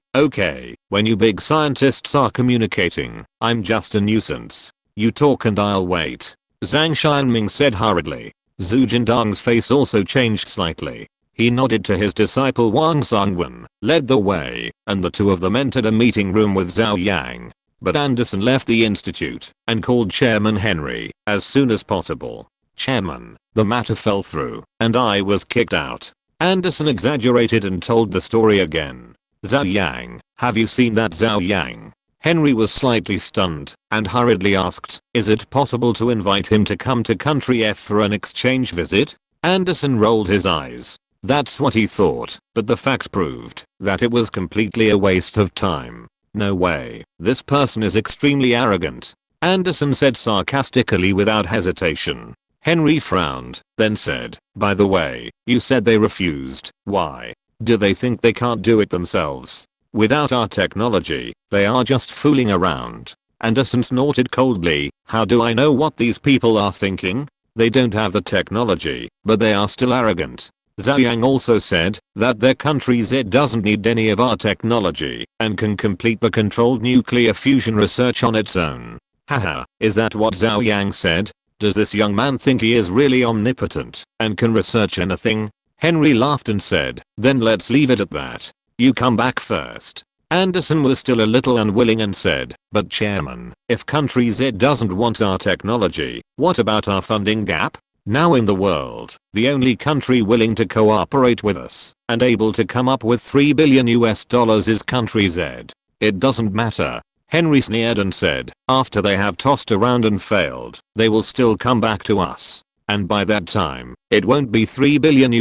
when you big scientists are communicating, I'm just a nuisance. You talk and I'll wait. Zhang Xianming said hurriedly. Zhu Jindang's face also changed slightly. He nodded to his disciple Wang Songwen, led the way, and the two of them entered a meeting room with Zhou Yang. But Anderson left the institute and called Chairman Henry as soon as possible. "Chairman, the matter fell through, and I was kicked out." Anderson exaggerated and told the story again. "Zhou Yang, have you seen that Zhou Yang?" Henry was slightly stunned and hurriedly asked, "Is it possible to invite him to come to country F for an exchange visit?" Anderson rolled his eyes. That's what he thought, but the fact proved that it was completely a waste of time. "No way, this person is extremely arrogant," Anderson said sarcastically without hesitation. Henry frowned, then said, "By the way, you said they refused. Why? Do they think they can't do it themselves? Without our technology, they are just fooling around." Anderson snorted coldly. "How do I know what these people are thinking? They don't have the technology, but they are still arrogant." Zhou Yang also said that their country Z doesn't need any of our technology and can complete the controlled nuclear fusion research on its own. Haha, is that what Zhou Yang said? Does this young man think he is really omnipotent and can research anything? Henry laughed and said, "Then let's leave it at that. You come back first." Anderson was still a little unwilling and said, "But Chairman, if country Z doesn't want our technology, what about our funding gap? Now in the world, the only country willing to cooperate with us and able to come up with $3 billion is country Z. It doesn't matter." Henry sneered and said, "After they have tossed around and failed, they will still come back to us. And by that time, it won't be $3 billion,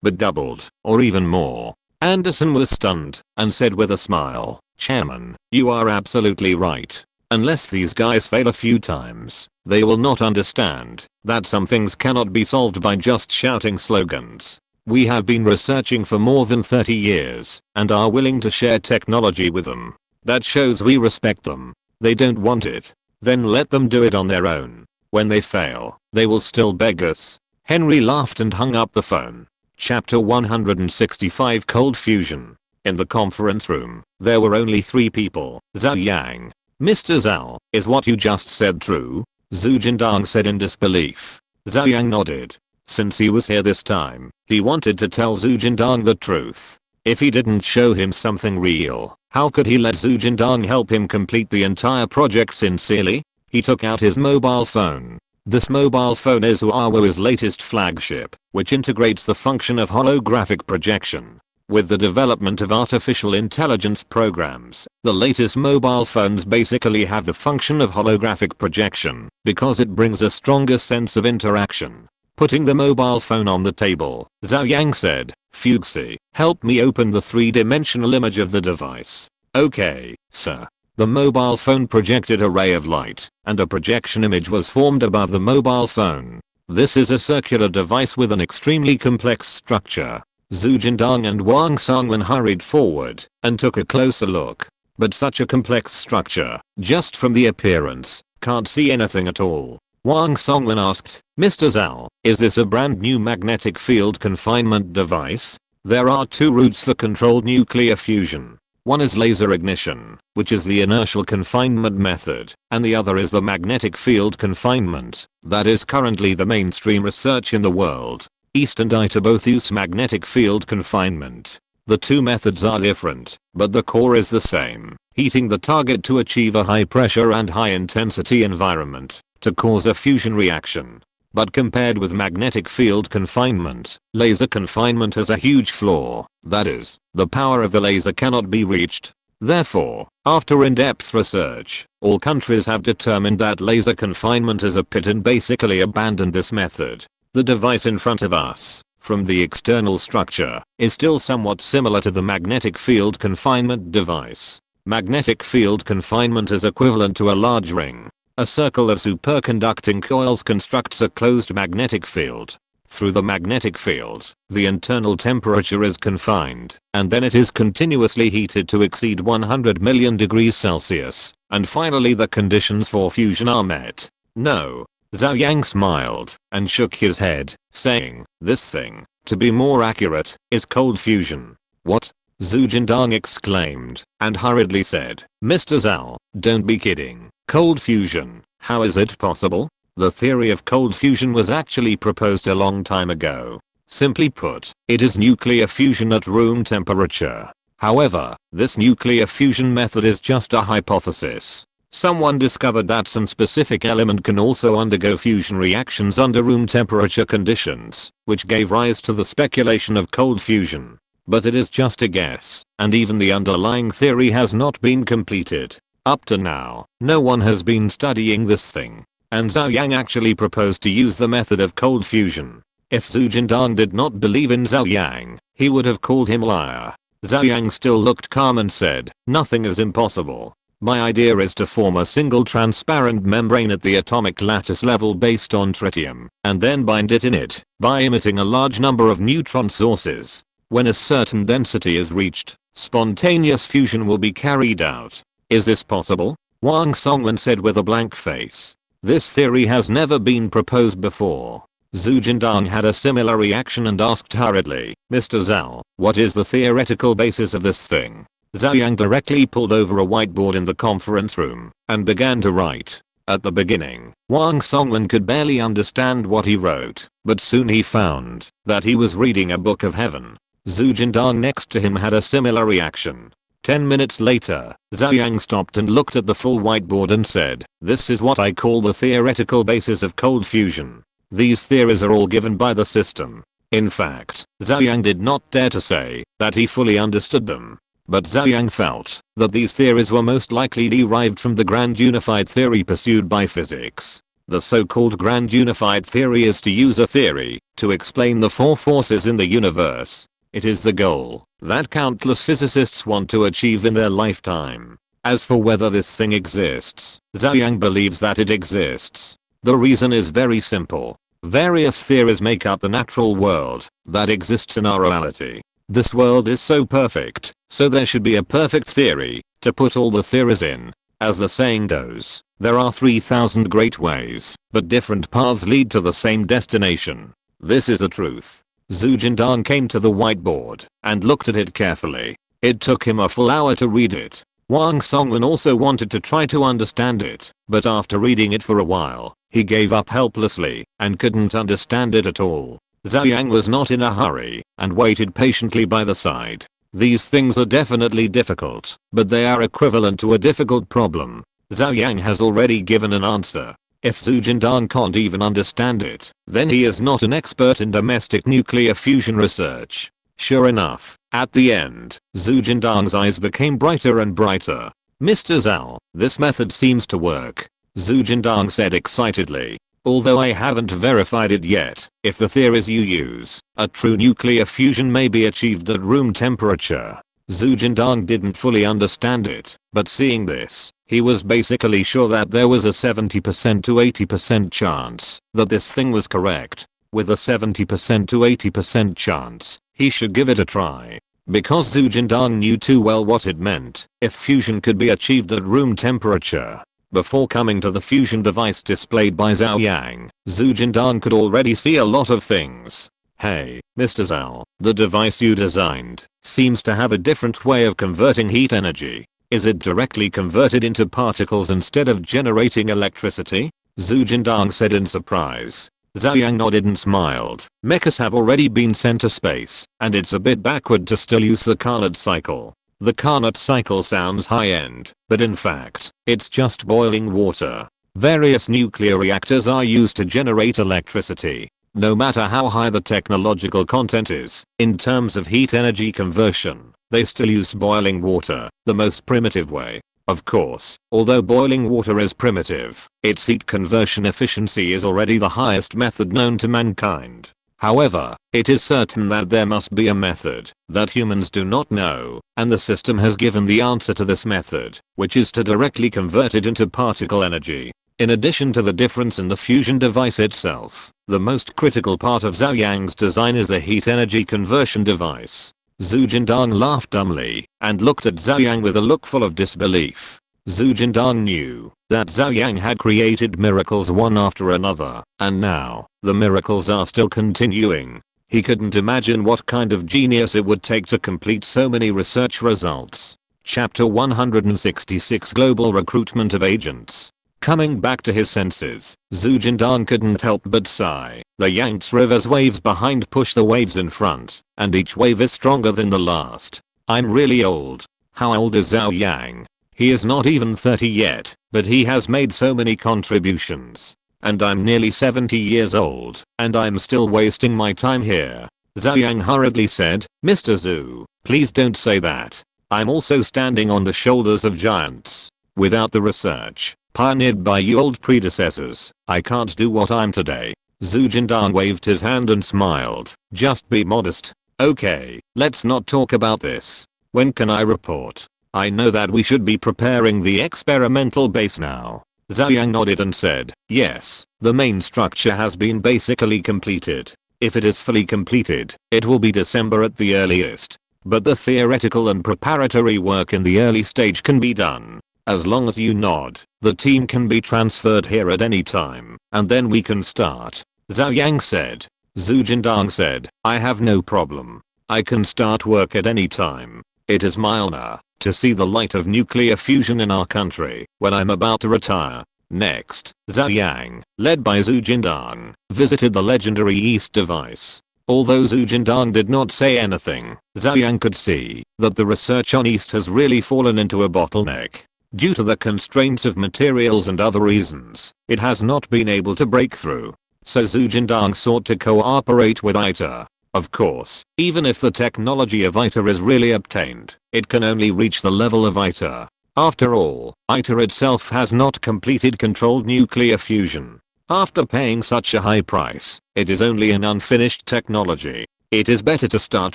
but doubled, or even more." Anderson was stunned and said with a smile, "Chairman, you are absolutely right. Unless these guys fail a few times, they will not understand that some things cannot be solved by just shouting slogans. We have been researching for more than 30 years and are willing to share technology with them. That shows we respect them. They don't want it. Then let them do it on their own. When they fail, they will still beg us." Henry laughed and hung up the phone. Chapter 165 Cold Fusion. In the conference room, there were only 3 people. Zhou Yang. "Mr. Zhou, is what you just said true?" Zhu Jindang said in disbelief. Zhou Yang nodded. Since he was here this time, he wanted to tell Zhu Jindang the truth. If he didn't show him something real, how could he let Zhu Jindang help him complete the entire project sincerely? He took out his mobile phone. This mobile phone is Huawei's latest flagship, which integrates the function of holographic projection. With the development of artificial intelligence programs, the latest mobile phones basically have the function of holographic projection because it brings a stronger sense of interaction. Putting the mobile phone on the table, Zhou Yang said, "Fuxi, help me open the 3-dimensional image of the device." "Okay, sir." The mobile phone projected a ray of light, and a projection image was formed above the mobile phone. This is a circular device with an extremely complex structure. Zhu Jindang and Wang Songwen hurried forward and took a closer look. But such a complex structure, just from the appearance, can't see anything at all. Wang Songwen asked, "Mr. Zhou, is this a brand new magnetic field confinement device?" There are 2 routes for controlled nuclear fusion. One is laser ignition, which is the inertial confinement method, and the other is the magnetic field confinement. That is currently the mainstream research in the world. East and ITA both use magnetic field confinement. The 2 methods are different, but the core is the same, heating the target to achieve a high pressure and high intensity environment to cause a fusion reaction. But compared with magnetic field confinement, laser confinement has a huge flaw. That is, the power of the laser cannot be reached. Therefore, after in-depth research, all countries have determined that laser confinement is a pit and basically abandoned this method. The device in front of us, from the external structure, is still somewhat similar to the magnetic field confinement device. Magnetic field confinement is equivalent to a large ring. A circle of superconducting coils constructs a closed magnetic field. through the magnetic field, the internal temperature is confined, and then it is continuously heated to exceed 100 million degrees Celsius, and finally the conditions for fusion are met. No. Zhou Yang smiled and shook his head, saying, this thing, to be more accurate, is cold fusion. What? Zhu Jindang exclaimed, and hurriedly said, Mr. Zhao, don't be kidding. Cold fusion, how is it possible? The theory of cold fusion was actually proposed a long time ago. Simply put, it is nuclear fusion at room temperature. However, this nuclear fusion method is just a hypothesis. Someone discovered that some specific element can also undergo fusion reactions under room temperature conditions, which gave rise to the speculation of cold fusion. But it is just a guess, and even the underlying theory has not been completed. Up to now, no one has been studying this thing. And Zhou Yang actually proposed to use the method of cold fusion. If Zhu Jindang did not believe in Zhou Yang, he would have called him liar. Zhou Yang still looked calm and said, nothing is impossible. My idea is to form a single transparent membrane at the atomic lattice level based on tritium, and then bind it in it by emitting a large number of neutron sources. When a certain density is reached, spontaneous fusion will be carried out. Is this possible? Wang Songwen said with a blank face. This theory has never been proposed before. Zhu Jindang had a similar reaction and asked hurriedly, Mr. Zhao, what is the theoretical basis of this thing? Zhou Yang directly pulled over a whiteboard in the conference room and began to write. At the beginning, Wang Songwen could barely understand what he wrote, but soon he found that he was reading a book of heaven. Zhu Jindang next to him had a similar reaction. 10 minutes later, Zhou Yang stopped and looked at the full whiteboard and said, this is what I call the theoretical basis of cold fusion. These theories are all given by the system. In fact, Zhou Yang did not dare to say that he fully understood them. But Zhou Yang felt that these theories were most likely derived from the grand unified theory pursued by physics. The so-called grand unified theory is to use a theory to explain the four forces in the universe. It is the goal that countless physicists want to achieve in their lifetime. As for whether this thing exists, Zhou Yang believes that it exists. The reason is very simple. Various theories make up the natural world that exists in our reality. This world is so perfect, so there should be a perfect theory to put all the theories in. As the saying goes, there are 3,000 great ways, but different paths lead to the same destination. This is the truth. Zhu Jindang came to the whiteboard and looked at it carefully. It took him a full hour to read it. Wang Songwen also wanted to try to understand it, but after reading it for a while, he gave up helplessly and couldn't understand it at all. Zhou Yang was not in a hurry and waited patiently by the side. These things are definitely difficult, but they are equivalent to a difficult problem. Zhou Yang has already given an answer. If Zhu Jindang can't even understand it, then he is not an expert in domestic nuclear fusion research. Sure enough, at the end, Zhu Jindang's eyes became brighter and brighter. Mr. Zhao, this method seems to work. Zhu Jindang said excitedly. Although I haven't verified it yet, if the theories you use, a true nuclear fusion may be achieved at room temperature. Zhu Jindang didn't fully understand it, but seeing this, he was basically sure that there was a 70% to 80% chance that this thing was correct. With a 70% to 80% chance, he should give it a try. Because Zhu Jindang knew too well what it meant if fusion could be achieved at room temperature. Before coming to the fusion device displayed by Zhou Yang, Zhu Jindang could already see a lot of things. Hey, Mr. Zhao, the device you designed seems to have a different way of converting heat energy. Is it directly converted into particles instead of generating electricity? Zhu Jindang said in surprise. Zhou Yang nodded and smiled. Mechas have already been sent to space, and it's a bit backward to still use the Carnot cycle. The Carnot cycle sounds high-end, but in fact, it's just boiling water. Various nuclear reactors are used to generate electricity. No matter how high the technological content is, in terms of heat energy conversion, they still use boiling water, the most primitive way. Of course, although boiling water is primitive, its heat conversion efficiency is already the highest method known to mankind. However, it is certain that there must be a method that humans do not know, and the system has given the answer to this method, which is to directly convert it into particle energy. In addition to the difference in the fusion device itself, the most critical part of Zhou Yang's design is a heat energy conversion device. Zhu Jindang laughed dumbly and looked at Zhou Yang with a look full of disbelief. Zhu Jindang knew that Zhou Yang had created miracles one after another, and now, the miracles are still continuing. He couldn't imagine what kind of genius it would take to complete so many research results. Chapter 166 Global Recruitment of Agents. Coming back to his senses, Zhu Jindang couldn't help but sigh. The Yangtze River's waves behind push the waves in front, and each wave is stronger than the last. I'm really old. How old is Zhou Yang? He is not even 30 yet, but he has made so many contributions. And I'm nearly 70 years old, and I'm still wasting my time here. Zhou Yang hurriedly said, Mr. Zhu, please don't say that. I'm also standing on the shoulders of giants. Without the research pioneered by you old predecessors, I can't do what I'm today. Zhu Jindang waved his hand and smiled. Just be modest. Okay, let's not talk about this. When can I report? I know that we should be preparing the experimental base now. Zhou Yang nodded and said, yes, the main structure has been basically completed. If it is fully completed, it will be December at the earliest. But the theoretical and preparatory work in the early stage can be done. As long as you nod, the team can be transferred here at any time, and then we can start. Zhou Yang said. Zhu Jindang said, I have no problem. I can start work at any time. It is my honor to see the light of nuclear fusion in our country when I'm about to retire. Next, Zhou Yang, led by Zhu Jindang, visited the legendary East device. Although Zhu Jindang did not say anything, Zhou Yang could see that the research on East has really fallen into a bottleneck. Due to the constraints of materials and other reasons, it has not been able to break through. So Zhu Jindang sought to cooperate with ITER. Of course, even if the technology of ITER is really obtained, it can only reach the level of ITER. After all, ITER itself has not completed controlled nuclear fusion. After paying such a high price, it is only an unfinished technology. It is better to start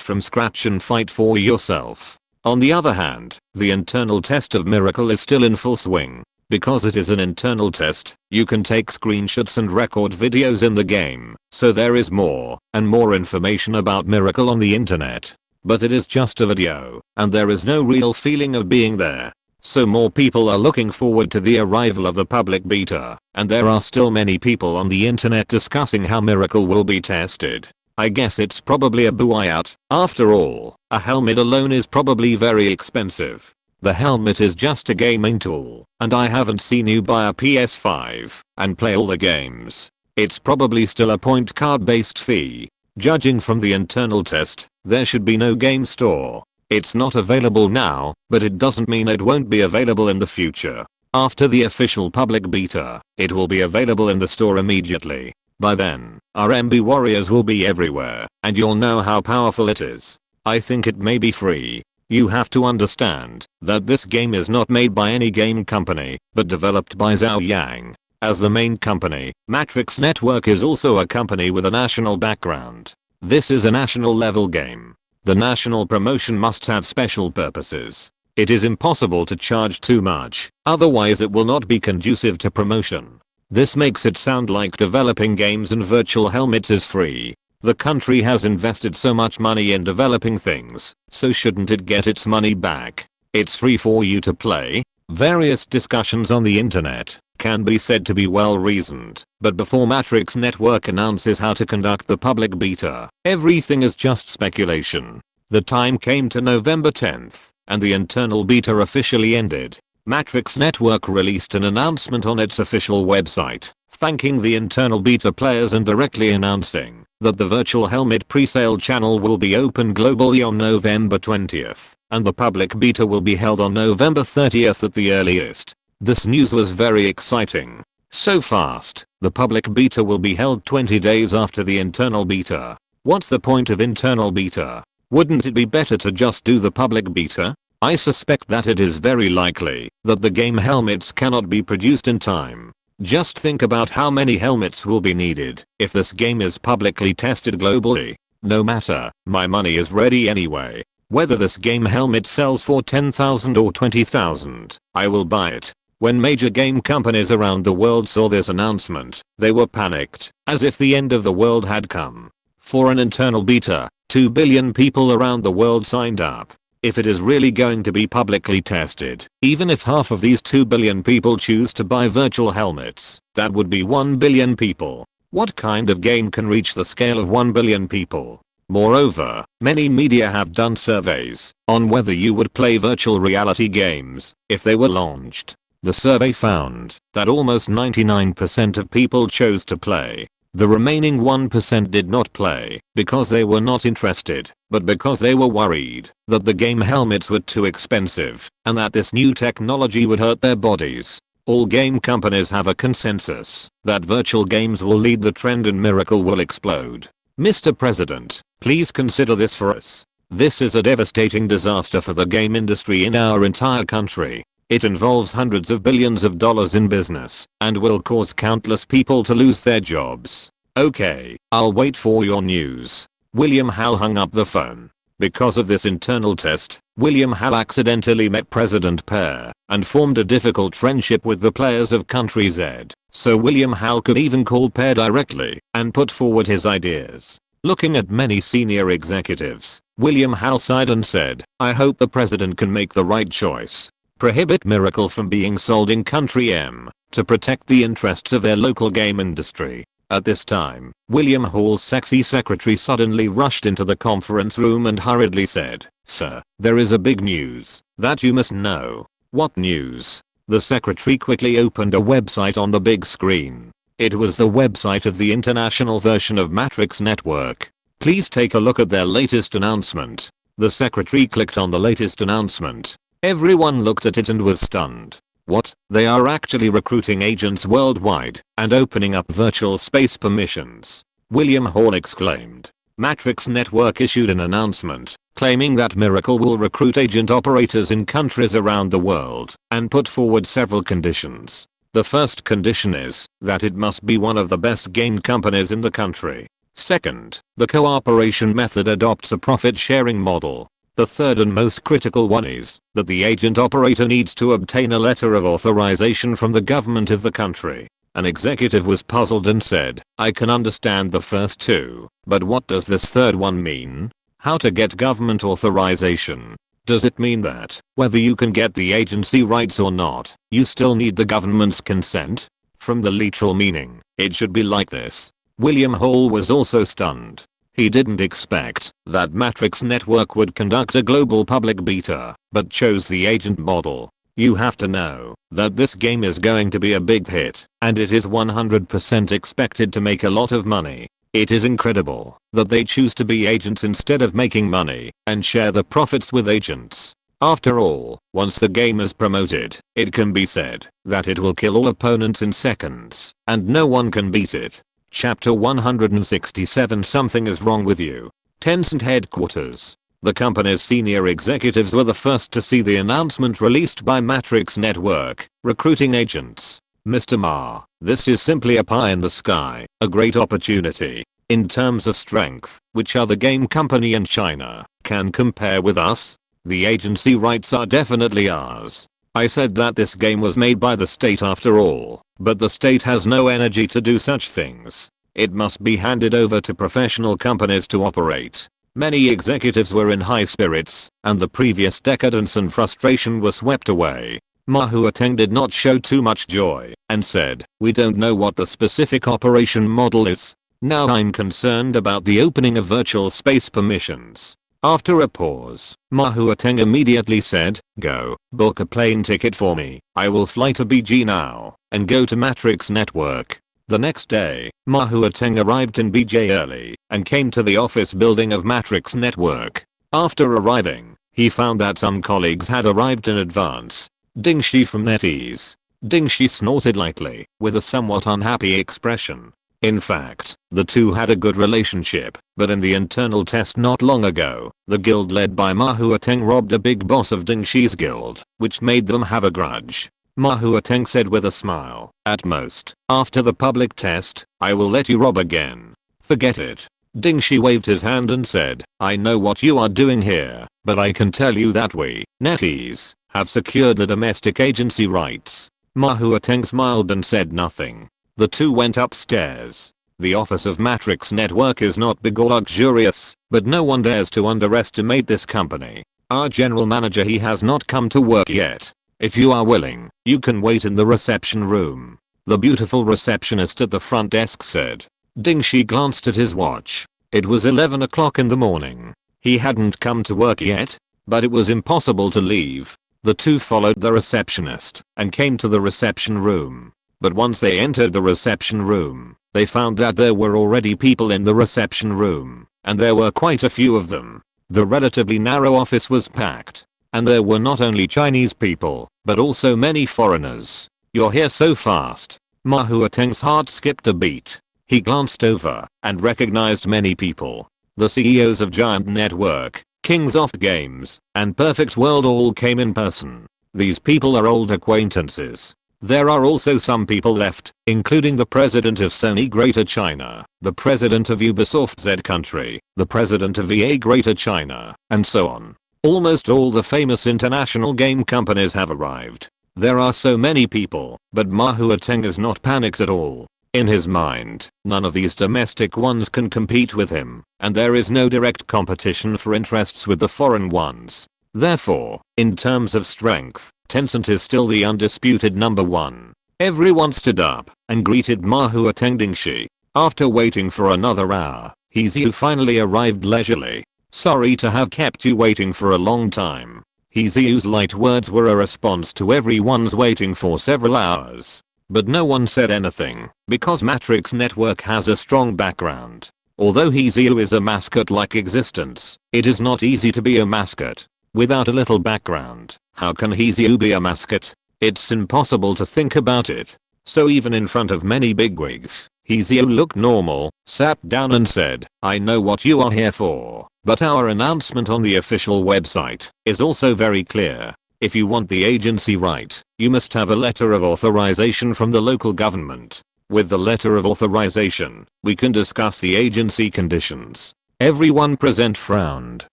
from scratch and fight for yourself. On the other hand, the internal test of Miracle is still in full swing. Because it is an internal test, you can take screenshots and record videos in the game, so there is more and more information about Miracle on the internet. But it is just a video, and there is no real feeling of being there. So more people are looking forward to the arrival of the public beta, and there are still many people on the internet discussing how Miracle will be tested. I guess it's probably a buyout. After all, a helmet alone is probably very expensive. The helmet is just a gaming tool, and I haven't seen you buy a PS5 and play all the games. It's probably still a point card based fee. Judging from the internal test, there should be no game store. It's not available now, but it doesn't mean it won't be available in the future. After the official public beta, it will be available in the store immediately. By then, our MB warriors will be everywhere, and you'll know how powerful it is. I think it may be free. You have to understand that this game is not made by any game company, but developed by Zhou Yang. As the main company, Matrix Network is also a company with a national background. This is a national level game. The national promotion must have special purposes. It is impossible to charge too much, otherwise it will not be conducive to promotion. This makes it sound like developing games and virtual helmets is free. The country has invested so much money in developing things, so shouldn't it get its money back? It's free for you to play. Various discussions on the internet can be said to be well reasoned, but before Matrix Network announces how to conduct the public beta, everything is just speculation. The time came to November 10th, and the internal beta officially ended. Matrix Network released an announcement on its official website, thanking the internal beta players and directly announcing that the virtual helmet presale channel will be open globally on November 20th, and the public beta will be held on November 30th at the earliest. This news was very exciting. So fast, the public beta will be held 20 days after the internal beta. What's the point of internal beta? Wouldn't it be better to just do the public beta? I suspect that it is very likely that the game helmets cannot be produced in time. Just think about how many helmets will be needed if this game is publicly tested globally. No matter, my money is ready anyway. Whether this game helmet sells for 10,000 or 20,000, I will buy it. When major game companies around the world saw this announcement, they were panicked, as if the end of the world had come. For an internal beta, 2 billion people around the world signed up. If it is really going to be publicly tested, even if half of these 2 billion people choose to buy virtual helmets, that would be 1 billion people. What kind of game can reach the scale of 1 billion people? Moreover, many media have done surveys on whether you would play virtual reality games if they were launched. The survey found that almost 99% of people chose to play. The remaining 1% did not play because they were not interested, but because they were worried that the game helmets were too expensive and that this new technology would hurt their bodies. All game companies have a consensus that virtual games will lead the trend and Miracle will explode. Mr. President, please consider this for us. This is a devastating disaster for the game industry in our entire country. It involves hundreds of billions of dollars in business and will cause countless people to lose their jobs. Okay, I'll wait for your news. William Hall hung up the phone. Because of this internal test, William Hall accidentally met President Pear and formed a difficult friendship with the players of Country Z. So William Hall could even call Pear directly and put forward his ideas. Looking at many senior executives, William Hall sighed and said, I hope the president can make the right choice. Prohibit Miracle from being sold in Country M to protect the interests of their local game industry. At this time, William Hall's sexy secretary suddenly rushed into the conference room and hurriedly said, Sir, there is a big news that you must know. What news? The secretary quickly opened a website on the big screen. It was the website of the international version of Matrix Network. Please take a look at their latest announcement. The secretary clicked on the latest announcement. Everyone looked at it and was stunned. What? They are actually recruiting agents worldwide and opening up virtual space permissions. William Hall exclaimed. Matrix Network issued an announcement claiming that Miracle will recruit agent operators in countries around the world and put forward several conditions. The first condition is that it must be one of the best game companies in the country. Second, the cooperation method adopts a profit-sharing model. The third and most critical one is that the agent operator needs to obtain a letter of authorization from the government of the country. An executive was puzzled and said, I can understand the first two, but what does this third one mean? How to get government authorization? Does it mean that, whether you can get the agency rights or not, you still need the government's consent? From the literal meaning, it should be like this. William Hall was also stunned. He didn't expect that Matrix Network would conduct a global public beta, but chose the agent model. You have to know that this game is going to be a big hit, and it is 100% expected to make a lot of money. It is incredible that they choose to be agents instead of making money and share the profits with agents. After all, once the game is promoted, it can be said that it will kill all opponents in seconds, and no one can beat it. Chapter 167 Something is wrong with you. Tencent headquarters. The company's senior executives were the first to see the announcement released by Matrix Network, recruiting agents. Mr. Ma, this is simply a pie in the sky, a great opportunity. In terms of strength, which other game company in China can compare with us? The agency rights are definitely ours. I said that this game was made by the state after all, but the state has no energy to do such things. It must be handed over to professional companies to operate. Many executives were in high spirits, and the previous decadence and frustration were swept away. Ma Huateng did not show too much joy, and said, we don't know what the specific operation model is. Now I'm concerned about the opening of virtual space permissions. After a pause, Ma Huateng immediately said, go, book a plane ticket for me. I will fly to BG now, and go to Matrix Network. The next day, Ma Huateng arrived in BJ early, and came to the office building of Matrix Network. After arriving, he found that some colleagues had arrived in advance. Ding Shi from NetEase. Ding Shi snorted lightly, with a somewhat unhappy expression. In fact, the two had a good relationship, but in the internal test not long ago, the guild led by Ma Huateng robbed a big boss of Ding Shi's guild, which made them have a grudge. Ma Huateng said with a smile, at most, after the public test, I will let you rob again. Forget it. Ding Shi waved his hand and said, I know what you are doing here, but I can tell you that we, NetEase, have secured the domestic agency rights. Ma Huateng smiled and said nothing. The two went upstairs. The office of Matrix Network is not big or luxurious, but no one dares to underestimate this company. Our general manager, he has not come to work yet. If you are willing, you can wait in the reception room. The beautiful receptionist at the front desk said. Ding Shi glanced at his watch. It was 11 o'clock in the morning. He hadn't come to work yet, but it was impossible to leave. The two followed the receptionist and came to the reception room. But once they entered the reception room, they found that there were already people in the reception room, and there were quite a few of them. The relatively narrow office was packed, and there were not only Chinese people, but also many foreigners. You're here so fast. Ma Huateng's heart skipped a beat. He glanced over and recognized many people. The CEOs of Giant Network, Kings of Games, and Perfect World all came in person. These people are old acquaintances. There are also some people left, including the president of Sony Greater China, the president of Ubisoft Z Country, the president of EA Greater China, and so on. Almost all the famous international game companies have arrived. There are so many people, but Ma Huateng is not panicked at all. In his mind, none of these domestic ones can compete with him, and there is no direct competition for interests with the foreign ones. Therefore, in terms of strength, Tencent is still the undisputed number one. Everyone stood up and greeted Ma Huateng Dingshi. After waiting for another hour, Heziu finally arrived leisurely. Sorry to have kept you waiting for a long time. Heziu's light words were a response to everyone's waiting for several hours. But no one said anything, because Matrix Network has a strong background. Although Heziu is a mascot-like existence, it is not easy to be a mascot. Without a little background, how can Heziu be a mascot? It's impossible to think about it. So even in front of many bigwigs, Heziu looked normal, sat down and said, I know what you are here for, but our announcement on the official website is also very clear. If you want the agency right, you must have a letter of authorization from the local government. With the letter of authorization, we can discuss the agency conditions. Everyone present frowned.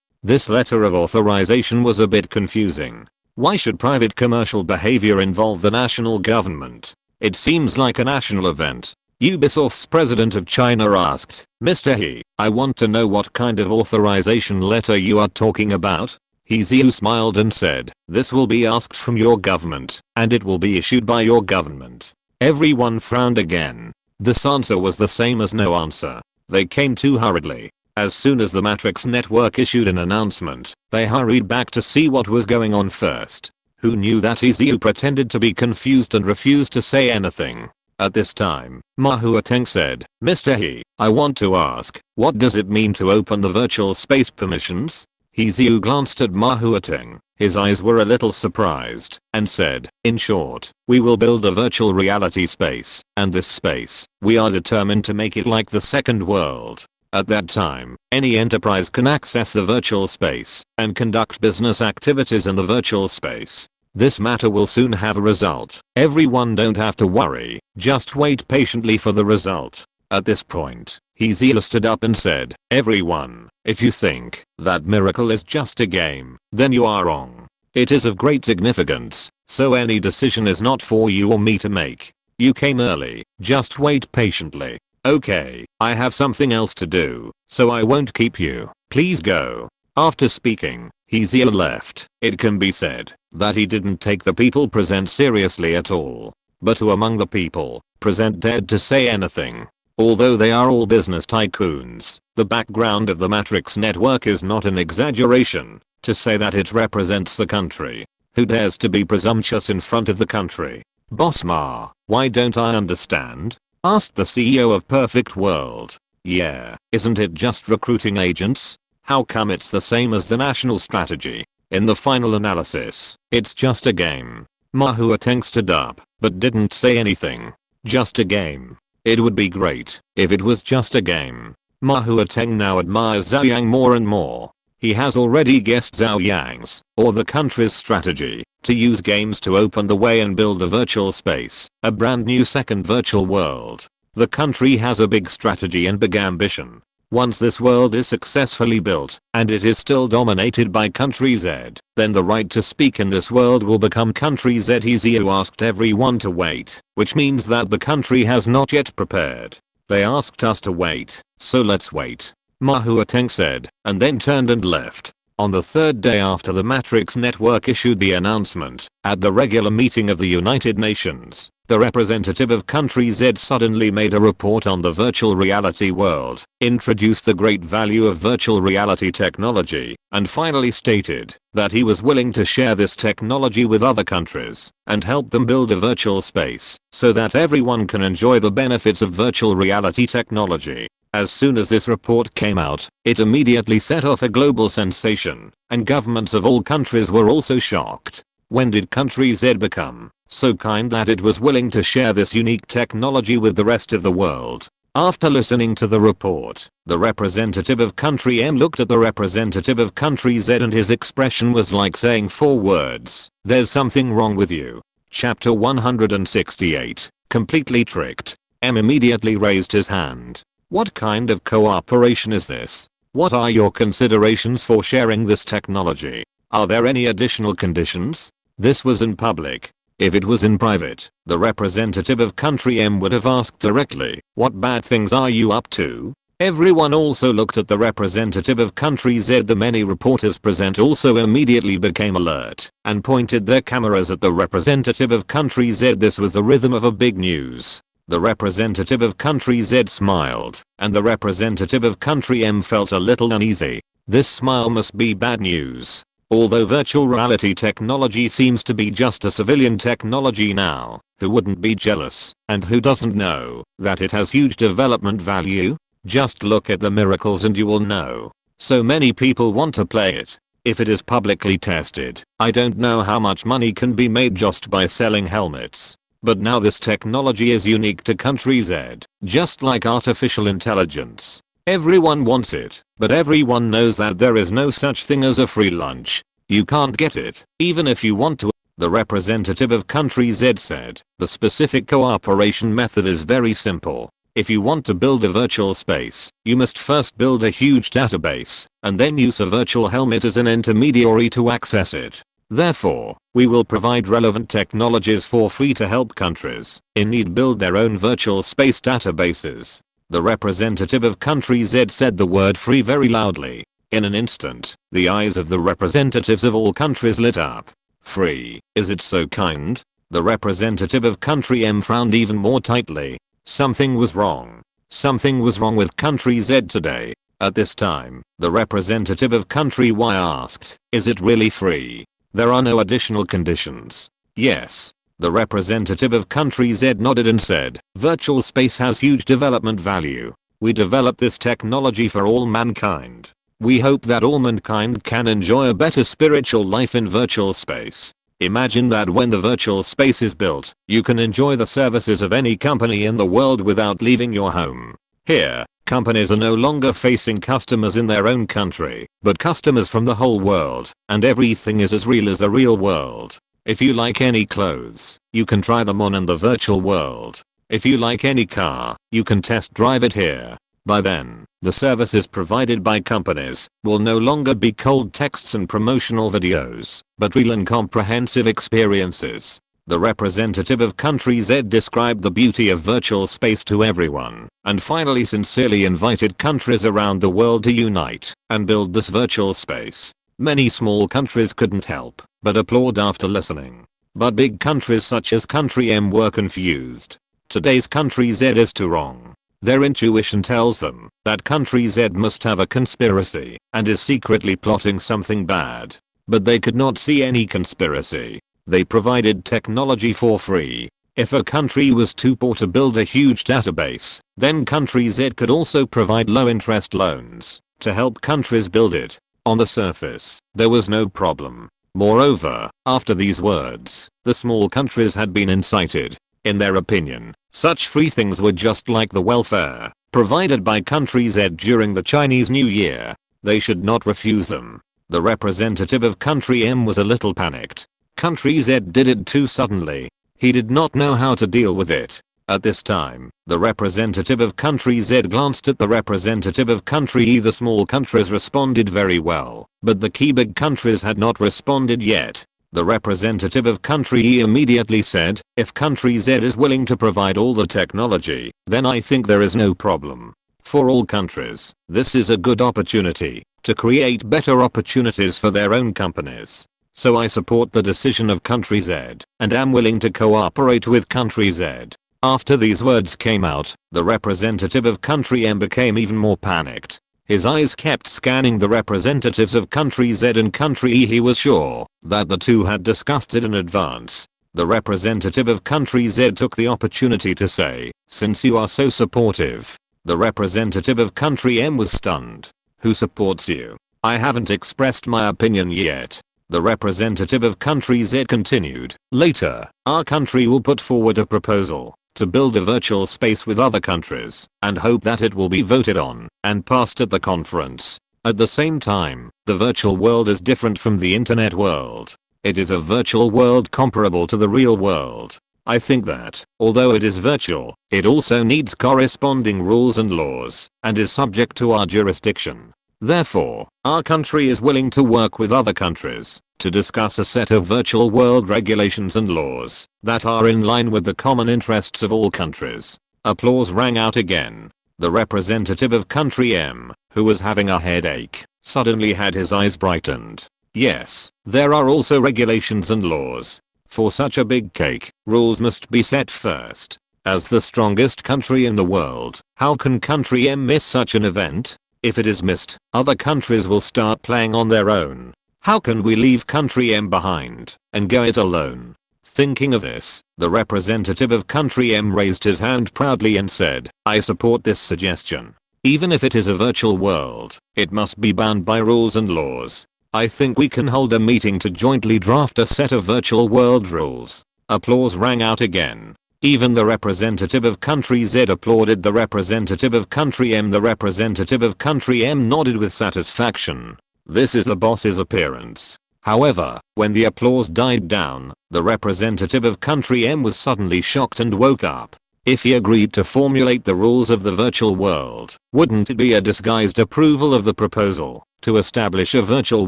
This letter of authorization was a bit confusing. Why should private commercial behavior involve the national government? It seems like a national event. Ubisoft's president of China asked, Mr. He, I want to know what kind of authorization letter you are talking about. Heziu smiled and said, this will be asked from your government, and it will be issued by your government. Everyone frowned again. This answer was the same as no answer. They came too hurriedly. As soon as the Matrix Network issued an announcement, they hurried back to see what was going on first. Who knew that Heziu pretended to be confused and refused to say anything? At this time, Ma Huateng said, Mr. He, I want to ask, what does it mean to open the virtual space permissions? Heziu glanced at Ma Huateng. His eyes were a little surprised, and said, in short, we will build a virtual reality space, and this space, we are determined to make it like the second world. At that time, any enterprise can access the virtual space and conduct business activities in the virtual space. This matter will soon have a result. Everyone don't have to worry, just wait patiently for the result. At this point, Heziu stood up and said, everyone, if you think that Miracle is just a game, then you are wrong. It is of great significance, so any decision is not for you or me to make. You came early, just wait patiently. Okay, I have something else to do, so I won't keep you. Please go. After speaking, Heziu left. It can be said that he didn't take the people present seriously at all. But who among the people present dared to say anything? Although they are all business tycoons, the background of the Matrix Network is not an exaggeration to say that it represents the country. Who dares to be presumptuous in front of the country? Boss Ma, why don't I understand? Asked the CEO of Perfect World. Yeah, isn't it just recruiting agents? How come it's the same as the national strategy? In the final analysis, it's just a game. Ma Huateng stood up, but didn't say anything. Just a game. It would be great if it was just a game. Ma Huateng now admires Zhou Yang more and more. He has already guessed Zhou Yang's, or the country's strategy, to use games to open the way and build a virtual space, a brand new second virtual world. The country has a big strategy and big ambition. Once this world is successfully built, and it is still dominated by country Z, then the right to speak in this world will become country Z. Easy asked everyone to wait, which means that the country has not yet prepared. They asked us to wait, so let's wait. Ma Huateng said, and then turned and left. On the third day after the Matrix Network issued the announcement, at the regular meeting of the United Nations, the representative of country Z suddenly made a report on the virtual reality world, introduced the great value of virtual reality technology, and finally stated that he was willing to share this technology with other countries and help them build a virtual space so that everyone can enjoy the benefits of virtual reality technology. As soon as this report came out, it immediately set off a global sensation, and governments of all countries were also shocked. When did country Z become so kind that it was willing to share this unique technology with the rest of the world? After listening to the report, the representative of country M looked at the representative of country Z and his expression was like saying 4 words. There's something wrong with you. Chapter 168. Completely tricked. M immediately raised his hand. What kind of cooperation is this? What are your considerations for sharing this technology? Are there any additional conditions? This was in public. If it was in private, the representative of country M would have asked directly, what bad things are you up to? Everyone also looked at the representative of country Z. The many reporters present also immediately became alert and pointed their cameras at the representative of country Z. This was the rhythm of a big news. The representative of country Z smiled, and the representative of country M felt a little uneasy. This smile must be bad news. Although virtual reality technology seems to be just a civilian technology now, who wouldn't be jealous, and who doesn't know that it has huge development value? Just look at the miracles and you will know. So many people want to play it. If it is publicly tested, I don't know how much money can be made just by selling helmets. But now this technology is unique to country Z, just like artificial intelligence. Everyone wants it, but everyone knows that there is no such thing as a free lunch. You can't get it, even if you want to. The representative of country Z said, the specific cooperation method is very simple. If you want to build a virtual space, you must first build a huge database, and then use a virtual helmet as an intermediary to access it. Therefore, we will provide relevant technologies for free to help countries in need build their own virtual space databases. The representative of country Z said the word free very loudly. In an instant, the eyes of the representatives of all countries lit up. Free, is it so kind? The representative of country M frowned even more tightly. Something was wrong. Something was wrong with country Z today. At this time, the representative of country Y asked, is it really free? There are no additional conditions. Yes. The representative of country Z nodded and said, virtual space has huge development value. We developed this technology for all mankind. We hope that all mankind can enjoy a better spiritual life in virtual space. Imagine that when the virtual space is built, you can enjoy the services of any company in the world without leaving your home. Here, companies are no longer facing customers in their own country, but customers from the whole world, and everything is as real as a real world. If you like any clothes, you can try them on in the virtual world. If you like any car, you can test drive it here. By then, the services provided by companies will no longer be cold texts and promotional videos, but real and comprehensive experiences. The representative of country Z described the beauty of virtual space to everyone, and finally sincerely invited countries around the world to unite and build this virtual space. Many small countries couldn't help but applaud after listening. But big countries such as country M were confused. Today's country Z is too wrong. Their intuition tells them that country Z must have a conspiracy and is secretly plotting something bad. But they could not see any conspiracy. They provided technology for free. If a country was too poor to build a huge database, then country Z could also provide low interest loans to help countries build it. On the surface, there was no problem. Moreover, after these words, the small countries had been incited. In their opinion, such free things were just like the welfare provided by country Z during the Chinese New Year. They should not refuse them. The representative of country M was a little panicked. Country Z did it too suddenly. He did not know how to deal with it. At this time, the representative of country Z glanced at the representative of country E. The small countries responded very well, but the key big countries had not responded yet. The representative of country E immediately said, if country Z is willing to provide all the technology, then I think there is no problem. For all countries, this is a good opportunity to create better opportunities for their own companies. So I support the decision of country Z and am willing to cooperate with country Z. After these words came out, the representative of country M became even more panicked. His eyes kept scanning the representatives of country Z and country E. He was sure that the two had discussed it in advance. The representative of country Z took the opportunity to say, since you are so supportive. The representative of country M was stunned. Who supports you? I haven't expressed my opinion yet. The representative of country Z continued, later, our country will put forward a proposal to build a virtual space with other countries and hope that it will be voted on and passed at the conference. At the same time, the virtual world is different from the internet world. It is a virtual world comparable to the real world. I think that, although it is virtual, it also needs corresponding rules and laws and is subject to our jurisdiction. Therefore, our country is willing to work with other countries to discuss a set of virtual world regulations and laws that are in line with the common interests of all countries. Applause rang out again. The representative of country M, who was having a headache, suddenly had his eyes brightened. Yes, there are also regulations and laws. For such a big cake, rules must be set first. As the strongest country in the world, how can country M miss such an event? If it is missed, other countries will start playing on their own. How can we leave country M behind and go it alone? Thinking of this, the representative of country M raised his hand proudly and said, I support this suggestion. Even if it is a virtual world, it must be bound by rules and laws. I think we can hold a meeting to jointly draft a set of virtual world rules. Applause rang out again. Even the representative of country Z applauded the representative of country M. The representative of country M nodded with satisfaction. This is the boss's appearance. However, when the applause died down, the representative of country M was suddenly shocked and woke up. If he agreed to formulate the rules of the virtual world, wouldn't it be a disguised approval of the proposal to establish a virtual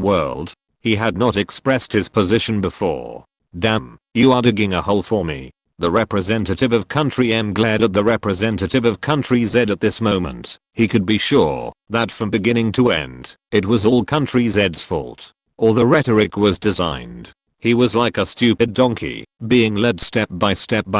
world? He had not expressed his position before. Damn, you are digging a hole for me. The representative of country M glared at the representative of country Z at this moment. He could be sure that from beginning to end, it was all country Z's fault. Or the rhetoric was designed. He was like a stupid donkey, being led step by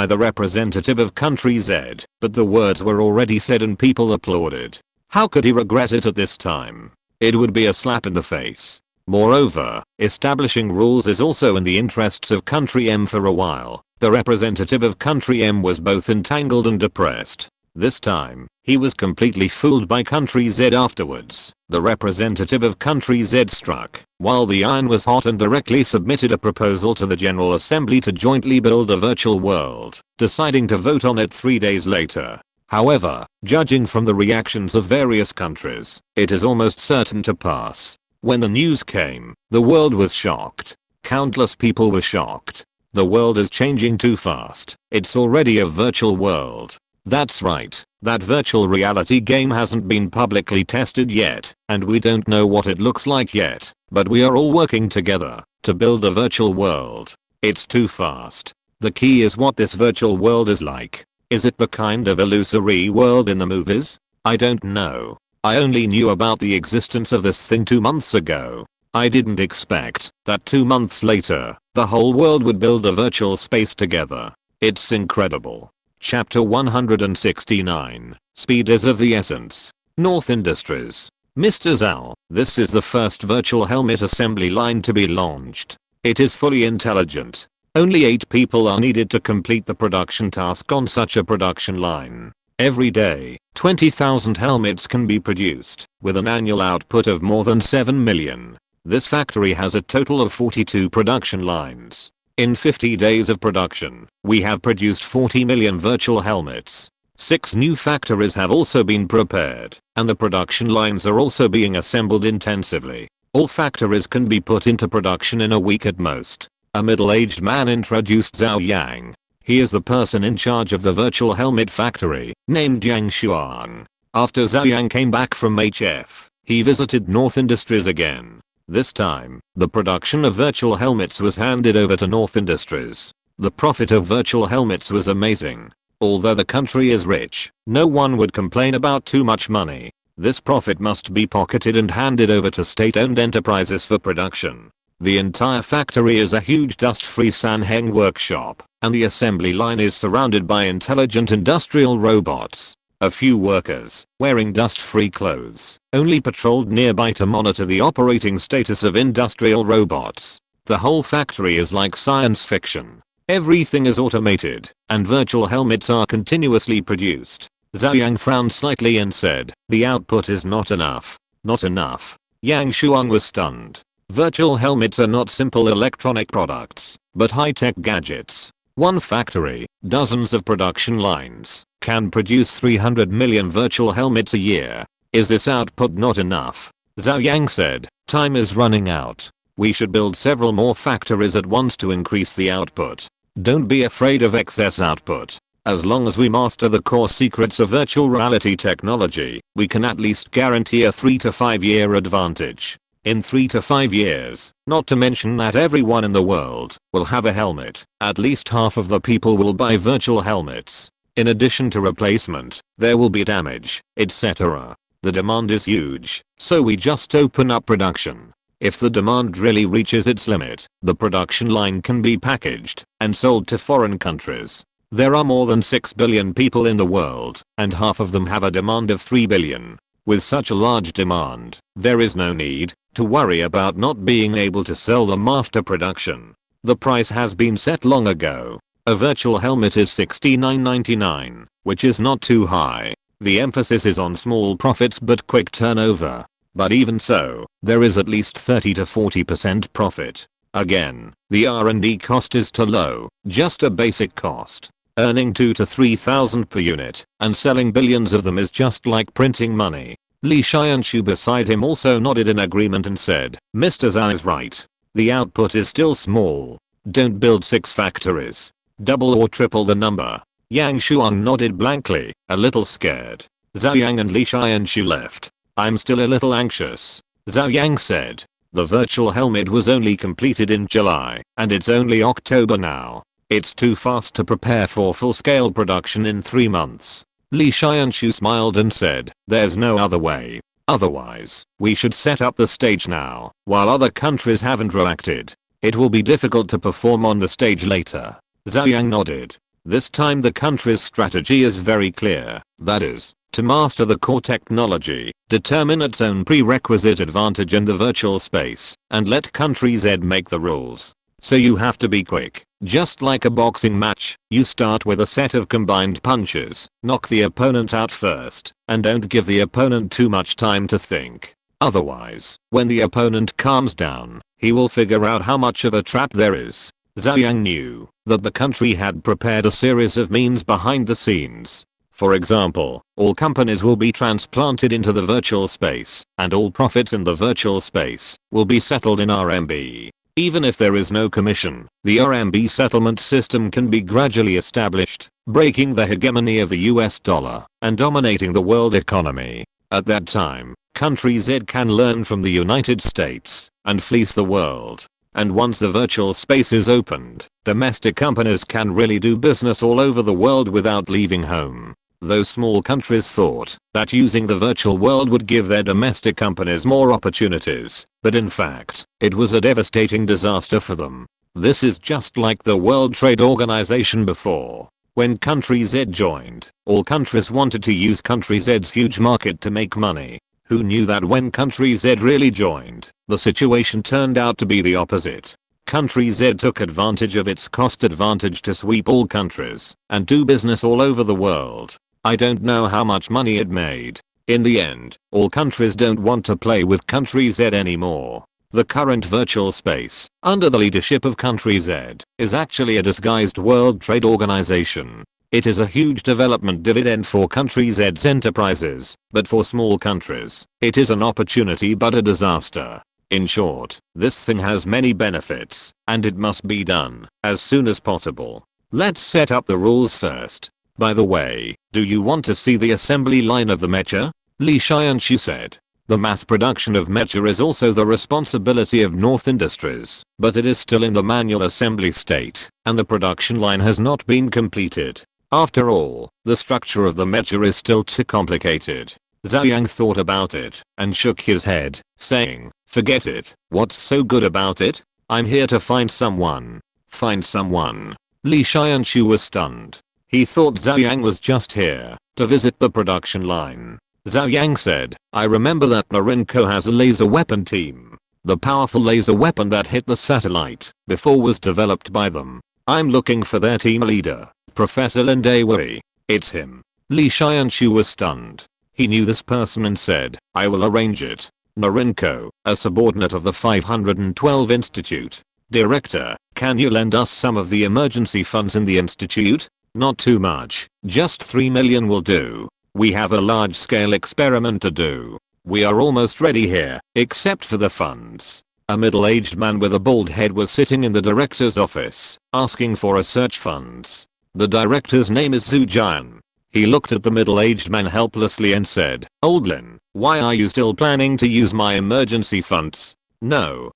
the representative of country Z, but the words were already said and people applauded. How could he regret it at this time? It would be a slap in the face. Moreover, establishing rules is also in the interests of country M. For a while, the representative of country M was both entangled and depressed. This time, he was completely fooled by country Z afterwards. The representative of country Z struck while the iron was hot and directly submitted a proposal to the General Assembly to jointly build a virtual world, deciding to vote on it 3 days later. However, judging from the reactions of various countries, it is almost certain to pass. When the news came, the world was shocked. Countless people were shocked. The world is changing too fast. It's already a virtual world. That's right, that virtual reality game hasn't been publicly tested yet, and we don't know what it looks like yet, but we are all working together to build a virtual world. It's too fast. The key is what this virtual world is like. Is it the kind of illusory world in the movies? I don't know. I only knew about the existence of this thing 2 months ago. I didn't expect that 2 months later, the whole world would build a virtual space together. It's incredible. Chapter 169. Speed is of the essence. North Industries. Mr. Zhou, this is the first virtual helmet assembly line to be launched. It is fully intelligent. Only 8 people are needed to complete the production task on such a production line. Every day, 20,000 helmets can be produced, with an annual output of more than 7 million. This factory has a total of 42 production lines. In 50 days of production, we have produced 40 million virtual helmets. 6 new factories have also been prepared, and the production lines are also being assembled intensively. All factories can be put into production in a week at most. A middle-aged man introduced Zhou Yang. He is the person in charge of the virtual helmet factory, named Yang Shuang. After Zhou Yang came back from HF, he visited North Industries again. This time, the production of virtual helmets was handed over to North Industries. The profit of virtual helmets was amazing. Although the country is rich, no one would complain about too much money. This profit must be pocketed and handed over to state-owned enterprises for production. The entire factory is a huge dust-free Sanheng workshop, and the assembly line is surrounded by intelligent industrial robots. A few workers, wearing dust-free clothes, only patrolled nearby to monitor the operating status of industrial robots. The whole factory is like science fiction. Everything is automated, and virtual helmets are continuously produced. Zhou Yang frowned slightly and said, "The output is not enough." "Not enough?" Yang Shuang was stunned. Virtual helmets are not simple electronic products, but high-tech gadgets. One factory, dozens of production lines, can produce 300 million virtual helmets a year. Is this output not enough? Zhou Yang said, "Time is running out. We should build several more factories at once to increase the output. Don't be afraid of excess output. As long as we master the core secrets of virtual reality technology, we can at least guarantee a 3 to 5 year advantage. In 3 to 5 years, not to mention that everyone in the world will have a helmet, at least half of the people will buy virtual helmets. In addition to replacement, there will be damage, etc. The demand is huge, so we just open up production. If the demand really reaches its limit, the production line can be packaged and sold to foreign countries. There are more than 6 billion people in the world, and half of them have a demand of 3 billion. With such a large demand, there is no need to worry about not being able to sell them after production. The price has been set long ago. A virtual helmet is $69.99, which is not too high. The emphasis is on small profits but quick turnover. But even so, there is at least 30 to 40% profit. Again, the R&D cost is too low, just a basic cost. Earning 2 to 3,000 per unit and selling billions of them is just like printing money. Li Xianshu beside him also nodded in agreement and said, "Mr. Zhao is right. The output is still small. Don't build 6 factories. Double or triple the number." Yang Shuang nodded blankly, a little scared. Zhou Yang and Li Xianshu left. "I'm still a little anxious," Zhou Yang said. The virtual helmet was only completed in July, and it's only October now. It's too fast to prepare for full-scale production in 3 months. Li Xianshu smiled and said, "There's no other way. Otherwise, we should set up the stage now, while other countries haven't reacted. It will be difficult to perform on the stage later." Zhou Yang nodded. This time the country's strategy is very clear, that is, to master the core technology, determine its own prerequisite advantage in the virtual space, and let country Z make the rules. So you have to be quick. Just like a boxing match, you start with a set of combined punches, knock the opponent out first, and don't give the opponent too much time to think. Otherwise, when the opponent calms down, he will figure out how much of a trap there is. Zhou Yang knew that the country had prepared a series of means behind the scenes. For example, all companies will be transplanted into the virtual space, and all profits in the virtual space will be settled in RMB. Even if there is no commission, the RMB settlement system can be gradually established, breaking the hegemony of the US dollar and dominating the world economy. At that time, country Z can learn from the United States and fleece the world. And once the virtual space is opened, domestic companies can really do business all over the world without leaving home. Those small countries thought that using the virtual world would give their domestic companies more opportunities, but in fact, it was a devastating disaster for them. This is just like the World Trade Organization before. When Country Z joined, all countries wanted to use Country Z's huge market to make money. Who knew that when Country Z really joined, the situation turned out to be the opposite. Country Z took advantage of its cost advantage to sweep all countries and do business all over the world. I don't know how much money it made. In the end, all countries don't want to play with Country Z anymore. The current virtual space, under the leadership of Country Z, is actually a disguised World Trade Organization. It is a huge development dividend for Country Z's enterprises, but for small countries, it is an opportunity but a disaster. In short, this thing has many benefits, and it must be done as soon as possible. Let's set up the rules first. By the way, do you want to see the assembly line of the mecha? Li Xianshu said. The mass production of mecha is also the responsibility of North Industries, but it is still in the manual assembly state, and the production line has not been completed. After all, the structure of the mecha is still too complicated. Zhou Yang thought about it and shook his head, saying, forget it, what's so good about it? I'm here to find someone. Find someone? Li Xianshu was stunned. He thought Zhou Yang was just here to visit the production line. Zhou Yang said, I remember that Marinko has a laser weapon team. The powerful laser weapon that hit the satellite before was developed by them. I'm looking for their team leader, Professor Lindawari. It's him. Li Xianshu was stunned. He knew this person and said, I will arrange it. Marinko, a subordinate of the 512 Institute. Director, can you lend us some of the emergency funds in the institute? Not too much, just 3 million will do. We have a large-scale experiment to do. We are almost ready here, except for the funds. A middle-aged man with a bald head was sitting in the director's office, asking for research funds. The director's name is Zhou Yang. He looked at the middle-aged man helplessly and said, Oldlin, why are you still planning to use my emergency funds? No,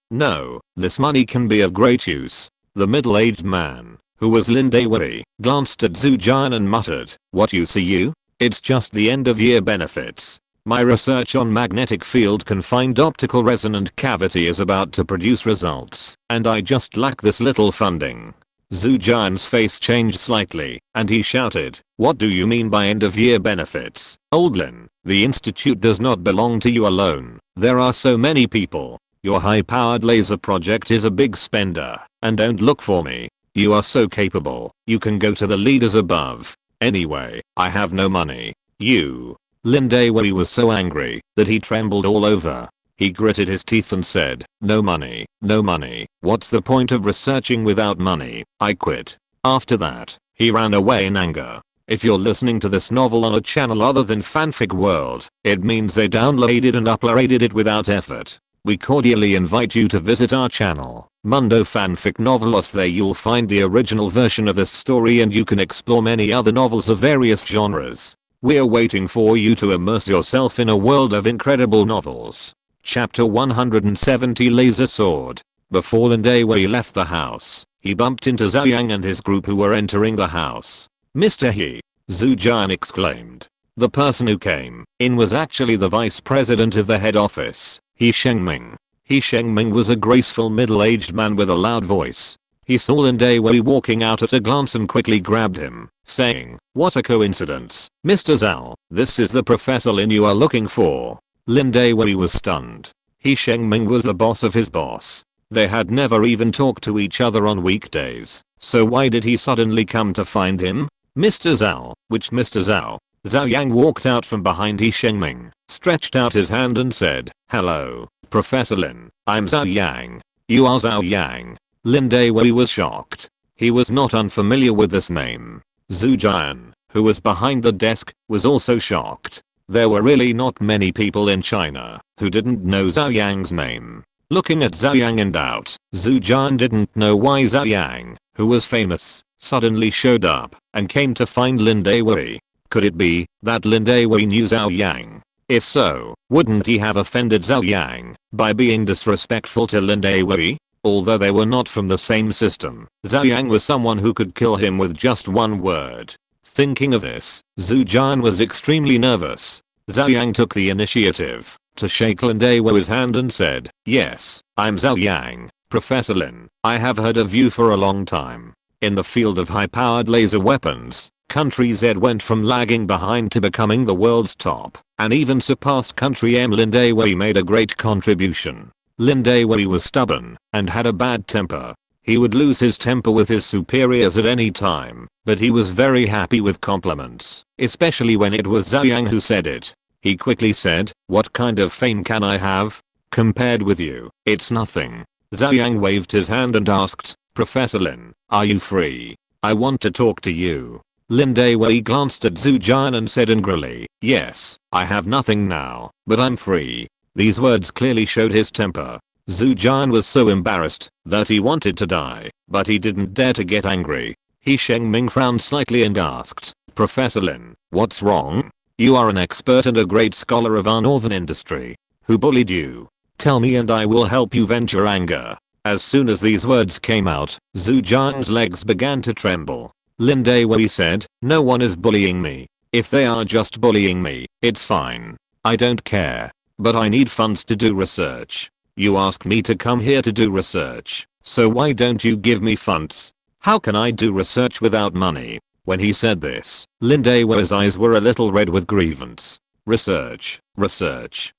this money can be of great use. The middle-aged man, who was Lindawari, glanced at Zhou Yang and muttered, what use are you? It's just the end-of-year benefits. My research on magnetic field confined optical resonant cavity is about to produce results, and I just lack this little funding. Zhou Yang's face changed slightly, and he shouted, what do you mean by end-of-year benefits? Oldlin, the institute does not belong to you alone. There are so many people. Your high-powered laser project is a big spender, and don't look for me. You are so capable, you can go to the leaders above. Anyway, I have no money. You. Lindawari was so angry that he trembled all over. He gritted his teeth and said, no money, no money. What's the point of researching without money? I quit. After that, he ran away in anger. If you're listening to this novel on a channel other than Fanfic World, it means they downloaded and uploaded it without effort. We cordially invite you to visit our channel, Mundo Fanfic Novelos. There you'll find the original version of this story and you can explore many other novels of various genres. We're waiting for you to immerse yourself in a world of incredible novels. Chapter 170 Laser Sword. Before Lindawari left the house, he bumped into Zhou Yang and his group who were entering the house. Mr. He, Zhou Yang exclaimed. The person who came in was actually the vice president of the head office. He Shengming. He Shengming was a graceful middle-aged man with a loud voice. He saw Lindawari walking out at a glance and quickly grabbed him, saying, what a coincidence, Mr. Zhao, this is the Professor Lin you are looking for. Lindawari was stunned. He Shengming was the boss of his boss. They had never even talked to each other on weekdays, so why did he suddenly come to find him? Mr. Zhao, which Mr. Zhao? Zhou Yang walked out from behind He Shengming, stretched out his hand and said, hello, Professor Lin, I'm Zhou Yang. You are Zhou Yang. Lindawari was shocked. He was not unfamiliar with this name. Zhou Yang, who was behind the desk, was also shocked. There were really not many people in China who didn't know Zhou Yang's name. Looking at Zhou Yang in doubt, Zhou Yang didn't know why Zhou Yang, who was famous, suddenly showed up and came to find Lindawari. Could it be that Lindawari knew Zhou Yang? If so, wouldn't he have offended Zhou Yang by being disrespectful to Lindawari? Although they were not from the same system, Zhou Yang was someone who could kill him with just one word. Thinking of this, Zhou Yang was extremely nervous. Zhou Yang took the initiative to shake Lindawari's hand and said, yes, I'm Zhou Yang, Professor Lin. I have heard of you for a long time. In the field of high-powered laser weapons, Country Z went from lagging behind to becoming the world's top, and even surpassed Country M. Lindawari made a great contribution. Lindawari was stubborn and had a bad temper. He would lose his temper with his superiors at any time, but he was very happy with compliments, especially when it was Zhou Yang who said it. He quickly said, what kind of fame can I have? Compared with you, it's nothing. Zhou Yang waved his hand and asked, Professor Lin, are you free? I want to talk to you. Lindawari glanced at Zhou Yang and said angrily, yes, I have nothing now, but I'm free. These words clearly showed his temper. Zhou Yang was so embarrassed that he wanted to die, but he didn't dare to get angry. He Shengming frowned slightly and asked, Professor Lin, what's wrong? You are an expert and a great scholar of our northern industry. Who bullied you? Tell me and I will help you vent your anger. As soon as these words came out, Zhou Yang's legs began to tremble. Lin Dawei said, no one is bullying me. If they are just bullying me, it's fine. I don't care. But I need funds to do research. You asked me to come here to do research, so why don't you give me funds? How can I do research without money? When he said this, Lin Dawei's eyes were a little red with grievance. Research,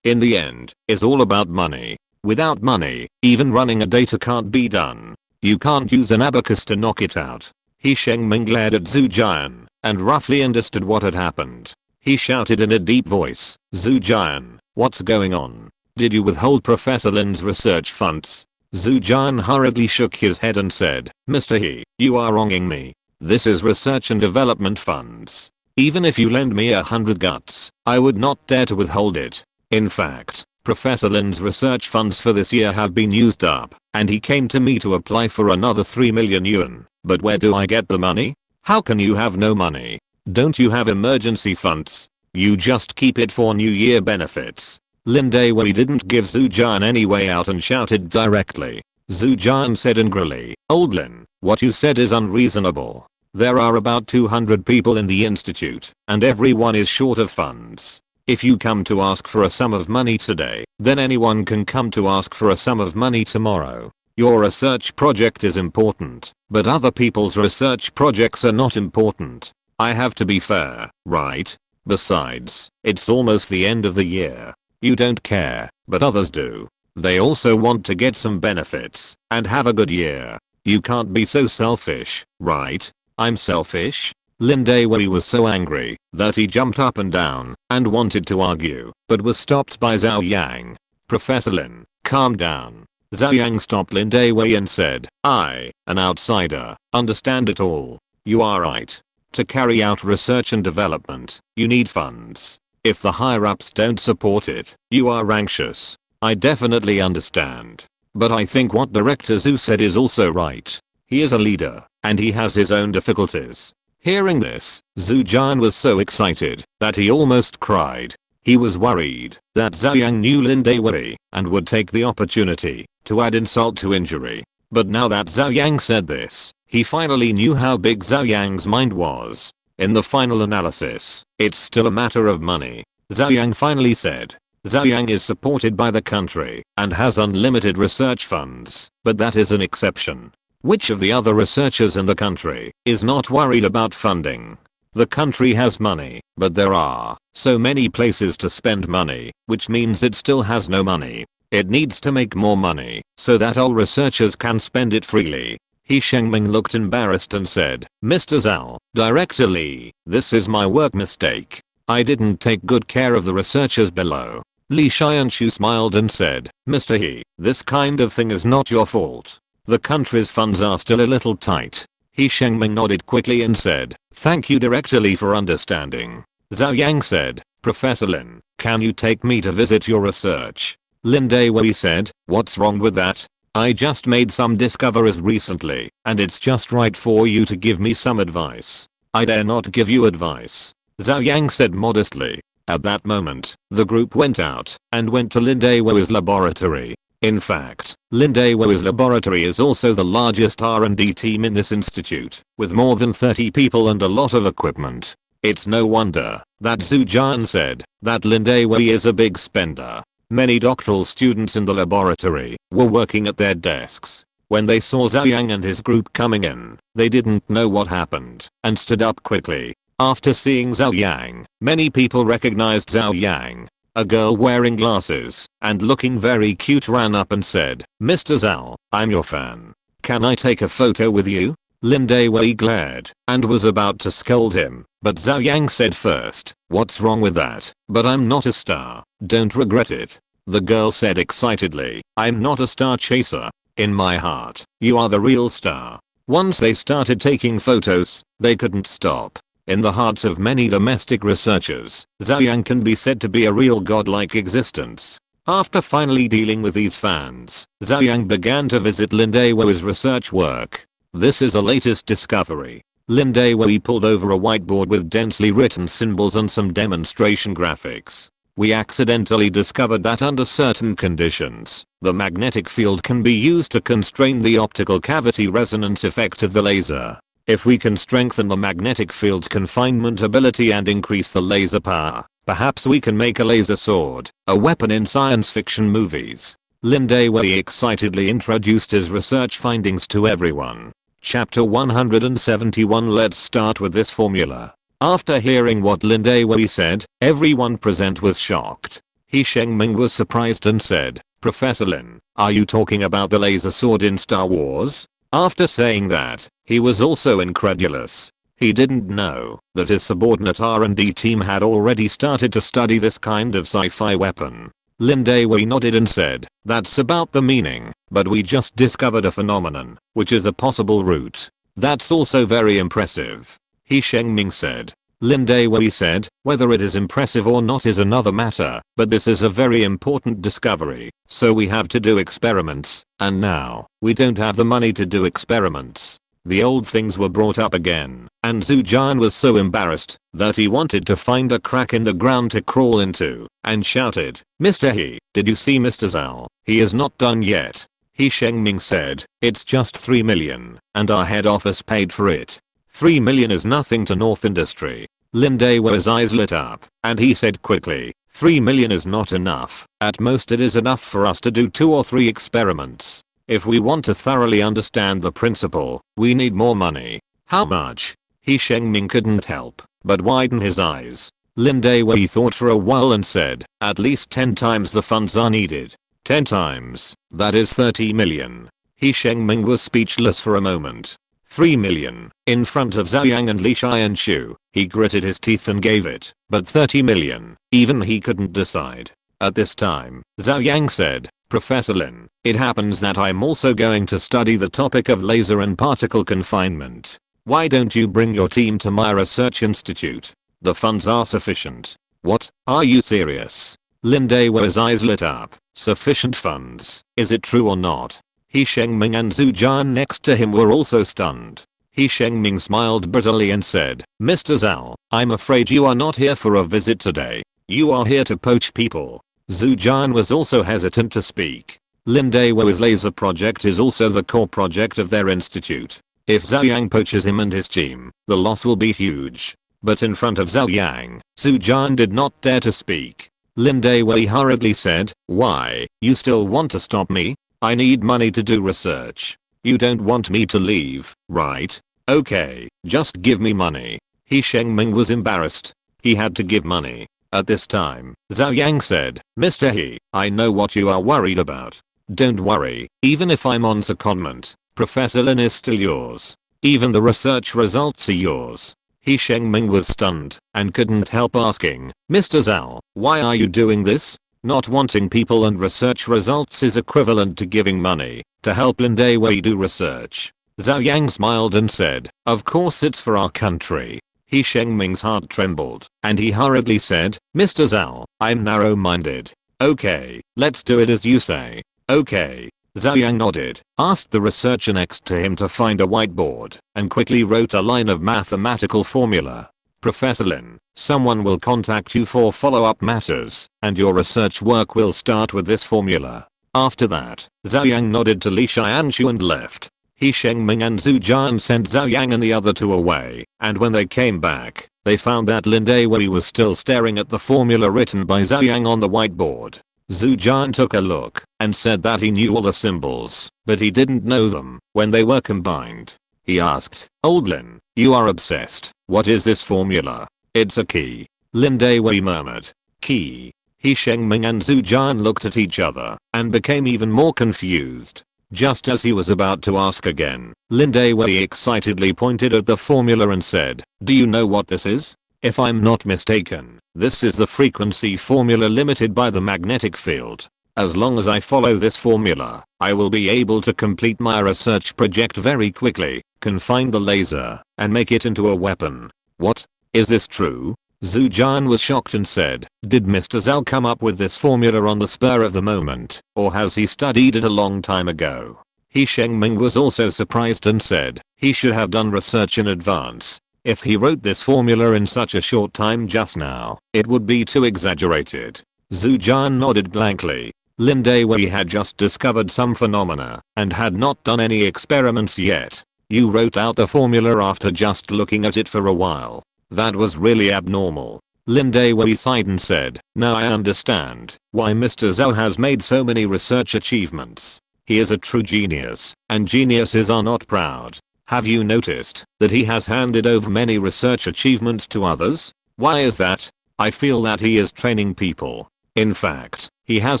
in the end, is all about money. Without money, even running a data can't be done. You can't use an abacus to knock it out. He Shengming glared at Zhou Yang and roughly understood what had happened. He shouted in a deep voice, Zhou Yang, what's going on? Did you withhold Professor Lin's research funds? Zhou Yang hurriedly shook his head and said, Mr. He, you are wronging me. This is research and development funds. Even if you lend me 100 guts, I would not dare to withhold it. In fact, Professor Lin's research funds for this year have been used up, and he came to me to apply for another 3 million yuan. But where do I get the money? How can you have no money? Don't you have emergency funds? You just keep it for New Year benefits. Lin Dawei didn't give Zhou Yang any way out and shouted directly. Zhou Yang said angrily, Old Lin, what you said is unreasonable. There are about 200 people in the institute, and everyone is short of funds. If you come to ask for a sum of money today, then anyone can come to ask for a sum of money tomorrow. Your research project is important, but other people's research projects are not important. I have to be fair, right? Besides, it's almost the end of the year. You don't care, but others do. They also want to get some benefits and have a good year. You can't be so selfish, right? I'm selfish? Lin Dawei was so angry that he jumped up and down and wanted to argue, but was stopped by Zhou Yang. Professor Lin, calm down. Zhou Yang stopped Lin Dawei and said, I, an outsider, understand it all. You are right. To carry out research and development, you need funds. If the higher-ups don't support it, you are anxious. I definitely understand. But I think what Director Zhu said is also right. He is a leader, and he has his own difficulties. Hearing this, Zhou Yang was so excited that he almost cried. He was worried that Zhou Yang knew Lin Dawei and would take the opportunity to add insult to injury. But now that Zhou Yang said this, he finally knew how big Zhou Yang's mind was. In the final analysis, it's still a matter of money. Zhou Yang finally said. Zhou Yang is supported by the country and has unlimited research funds, but that is an exception. Which of the other researchers in the country is not worried about funding? The country has money, but there are so many places to spend money, which means it still has no money. It needs to make more money so that all researchers can spend it freely. He Shengming looked embarrassed and said, Mr. Zhao, Director Li, this is my work mistake. I didn't take good care of the researchers below. Li Xianshu smiled and said, Mr. He, this kind of thing is not your fault. The country's funds are still a little tight. He Shengming nodded quickly and said, thank you Director Li for understanding. Zhou Yang said, Professor Lin, can you take me to visit your research? Lin Dawei said, what's wrong with that? I just made some discoveries recently, and it's just right for you to give me some advice. I dare not give you advice. Zhou Yang said modestly. At that moment, the group went out and went to Lin Dawei's laboratory. In fact, Lin Dawei's laboratory is also the largest R&D team in this institute, with more than 30 people and a lot of equipment. It's no wonder that Zhou Yang said that Lin Dawei is a big spender. Many doctoral students in the laboratory were working at their desks. When they saw Zhou Yang and his group coming in, they didn't know what happened and stood up quickly. After seeing Zhou Yang, many people recognized Zhou Yang. A girl wearing glasses and looking very cute ran up and said, Mr. Zhao, I'm your fan. Can I take a photo with you? Lin Dawei glared and was about to scold him, but Zhou Yang said first, what's wrong with that? But I'm not a star. Don't regret it. The girl said excitedly, I'm not a star chaser. In my heart, you are the real star. Once they started taking photos, they couldn't stop. In the hearts of many domestic researchers, Zhou Yang can be said to be a real godlike existence. After finally dealing with these fans, Zhou Yang began to visit Lin Dawei's research work. This is a latest discovery. Lin Dewey pulled over a whiteboard with densely written symbols and some demonstration graphics. We accidentally discovered that under certain conditions, the magnetic field can be used to constrain the optical cavity resonance effect of the laser. If we can strengthen the magnetic field's confinement ability and increase the laser power, perhaps we can make a laser sword, a weapon in science fiction movies. Lin Dewey excitedly introduced his research findings to everyone. Chapter 171. Let's start with this formula. After hearing what Lin Dewey said, everyone present was shocked. He Shengming was surprised and said, "Professor Lin, are you talking about the laser sword in Star Wars?" After saying that, he was also incredulous. He didn't know that his subordinate R&D team had already started to study this kind of sci-fi weapon. Lin Dewey nodded and said, "That's about the meaning, but we just discovered a phenomenon, which is a possible route. That's also very impressive." He Shengming said. Lin Dewey said, "Whether it is impressive or not is another matter, but this is a very important discovery, so we have to do experiments, and now, we don't have the money to do experiments." The old things were brought up again, and Zhou Yang was so embarrassed that he wanted to find a crack in the ground to crawl into, and shouted, "Mr. He, did you see Mr. Zhao? He is not done yet." He Shengming said, "It's just 3 million, and our head office paid for it. 3 million is nothing to North Industry." Lin Dewey's eyes lit up, and he said quickly, 3 million is not enough. At most it is enough for us to do 2 or 3 experiments. If we want to thoroughly understand the principle, we need more money. How much? He Shengming couldn't help but widen his eyes. Lin Dewey thought for a while and said, "At least 10 times the funds are needed." 10 times, that is 30 million. He Shengming was speechless for a moment. 3 million, in front of Zhou Yang and Li Xianshu, he gritted his teeth and gave it, but 30 million, even he couldn't decide. At this time, Zhou Yang said, "Professor Lin, it happens that I'm also going to study the topic of laser and particle confinement. Why don't you bring your team to my research institute? The funds are sufficient." "What? Are you serious?" Lin Dewey's eyes lit up. "Sufficient funds, is it true or not?" He Shengming and Zhou Yang next to him were also stunned. He Shengming smiled bitterly and said, "Mr. Zhao, I'm afraid you are not here for a visit today. You are here to poach people." Zhou Yang was also hesitant to speak. Lin Dewey's laser project is also the core project of their institute. If Zhou Yang poaches him and his team, the loss will be huge. But in front of Zhou Yang, Zhou Yang did not dare to speak. Lin Dewey hurriedly said, "Why, you still want to stop me? I need money to do research. You don't want me to leave, right? Okay, just give me money." He Shengming was embarrassed. He had to give money. At this time, Zhou Yang said, "Mr. He, I know what you are worried about. Don't worry, even if I'm on secondment, Professor Lin is still yours. Even the research results are yours." He Shengming was stunned and couldn't help asking, "Mr. Zhao, why are you doing this?" Not wanting people and research results is equivalent to giving money to help Lin Dewey do research. Zhou Yang smiled and said, "Of course it's for our country." He Shengming's heart trembled, and he hurriedly said, "Mr. Zhao, I'm narrow-minded. Okay, let's do it as you say." "Okay." Zhou Yang nodded, asked the researcher next to him to find a whiteboard, and quickly wrote a line of mathematical formula. "Professor Lin, someone will contact you for follow-up matters, and your research work will start with this formula." After that, Zhou Yang nodded to Li Xianshu and left. He Shengming and Zhou Yang sent Zhou Yang and the other two away, and when they came back, they found that Lin Dewey was still staring at the formula written by Zhou Yang on the whiteboard. Zhou Yang took a look and said that he knew all the symbols, but he didn't know them when they were combined. He asked, "Old Lin, you are obsessed. What is this formula?" "It's a key." Lin Dewey murmured. "Key?" He Shengming and Zhou Yang looked at each other and became even more confused. Just as he was about to ask again, Lin Dewey excitedly pointed at the formula and said, "Do you know what this is? If I'm not mistaken, this is the frequency formula limited by the magnetic field. As long as I follow this formula, I will be able to complete my research project very quickly, confine the laser, and make it into a weapon." "What? Is this true?" Zhou Yang was shocked and said, "Did Mr. Zhao come up with this formula on the spur of the moment, or has he studied it a long time ago?" He Shengming was also surprised and said he should have done research in advance. If he wrote this formula in such a short time just now, it would be too exaggerated. Zhou Yang nodded blankly. Lin Dewei had just discovered some phenomena and had not done any experiments yet. You wrote out the formula after just looking at it for a while. That was really abnormal. Lin Dewei sighed and said, now I understand why Mr. Zhou has made so many research achievements. He is a true genius, and geniuses are not proud. Have you noticed that he has handed over many research achievements to others? Why is that? I feel that he is training people. In fact, he has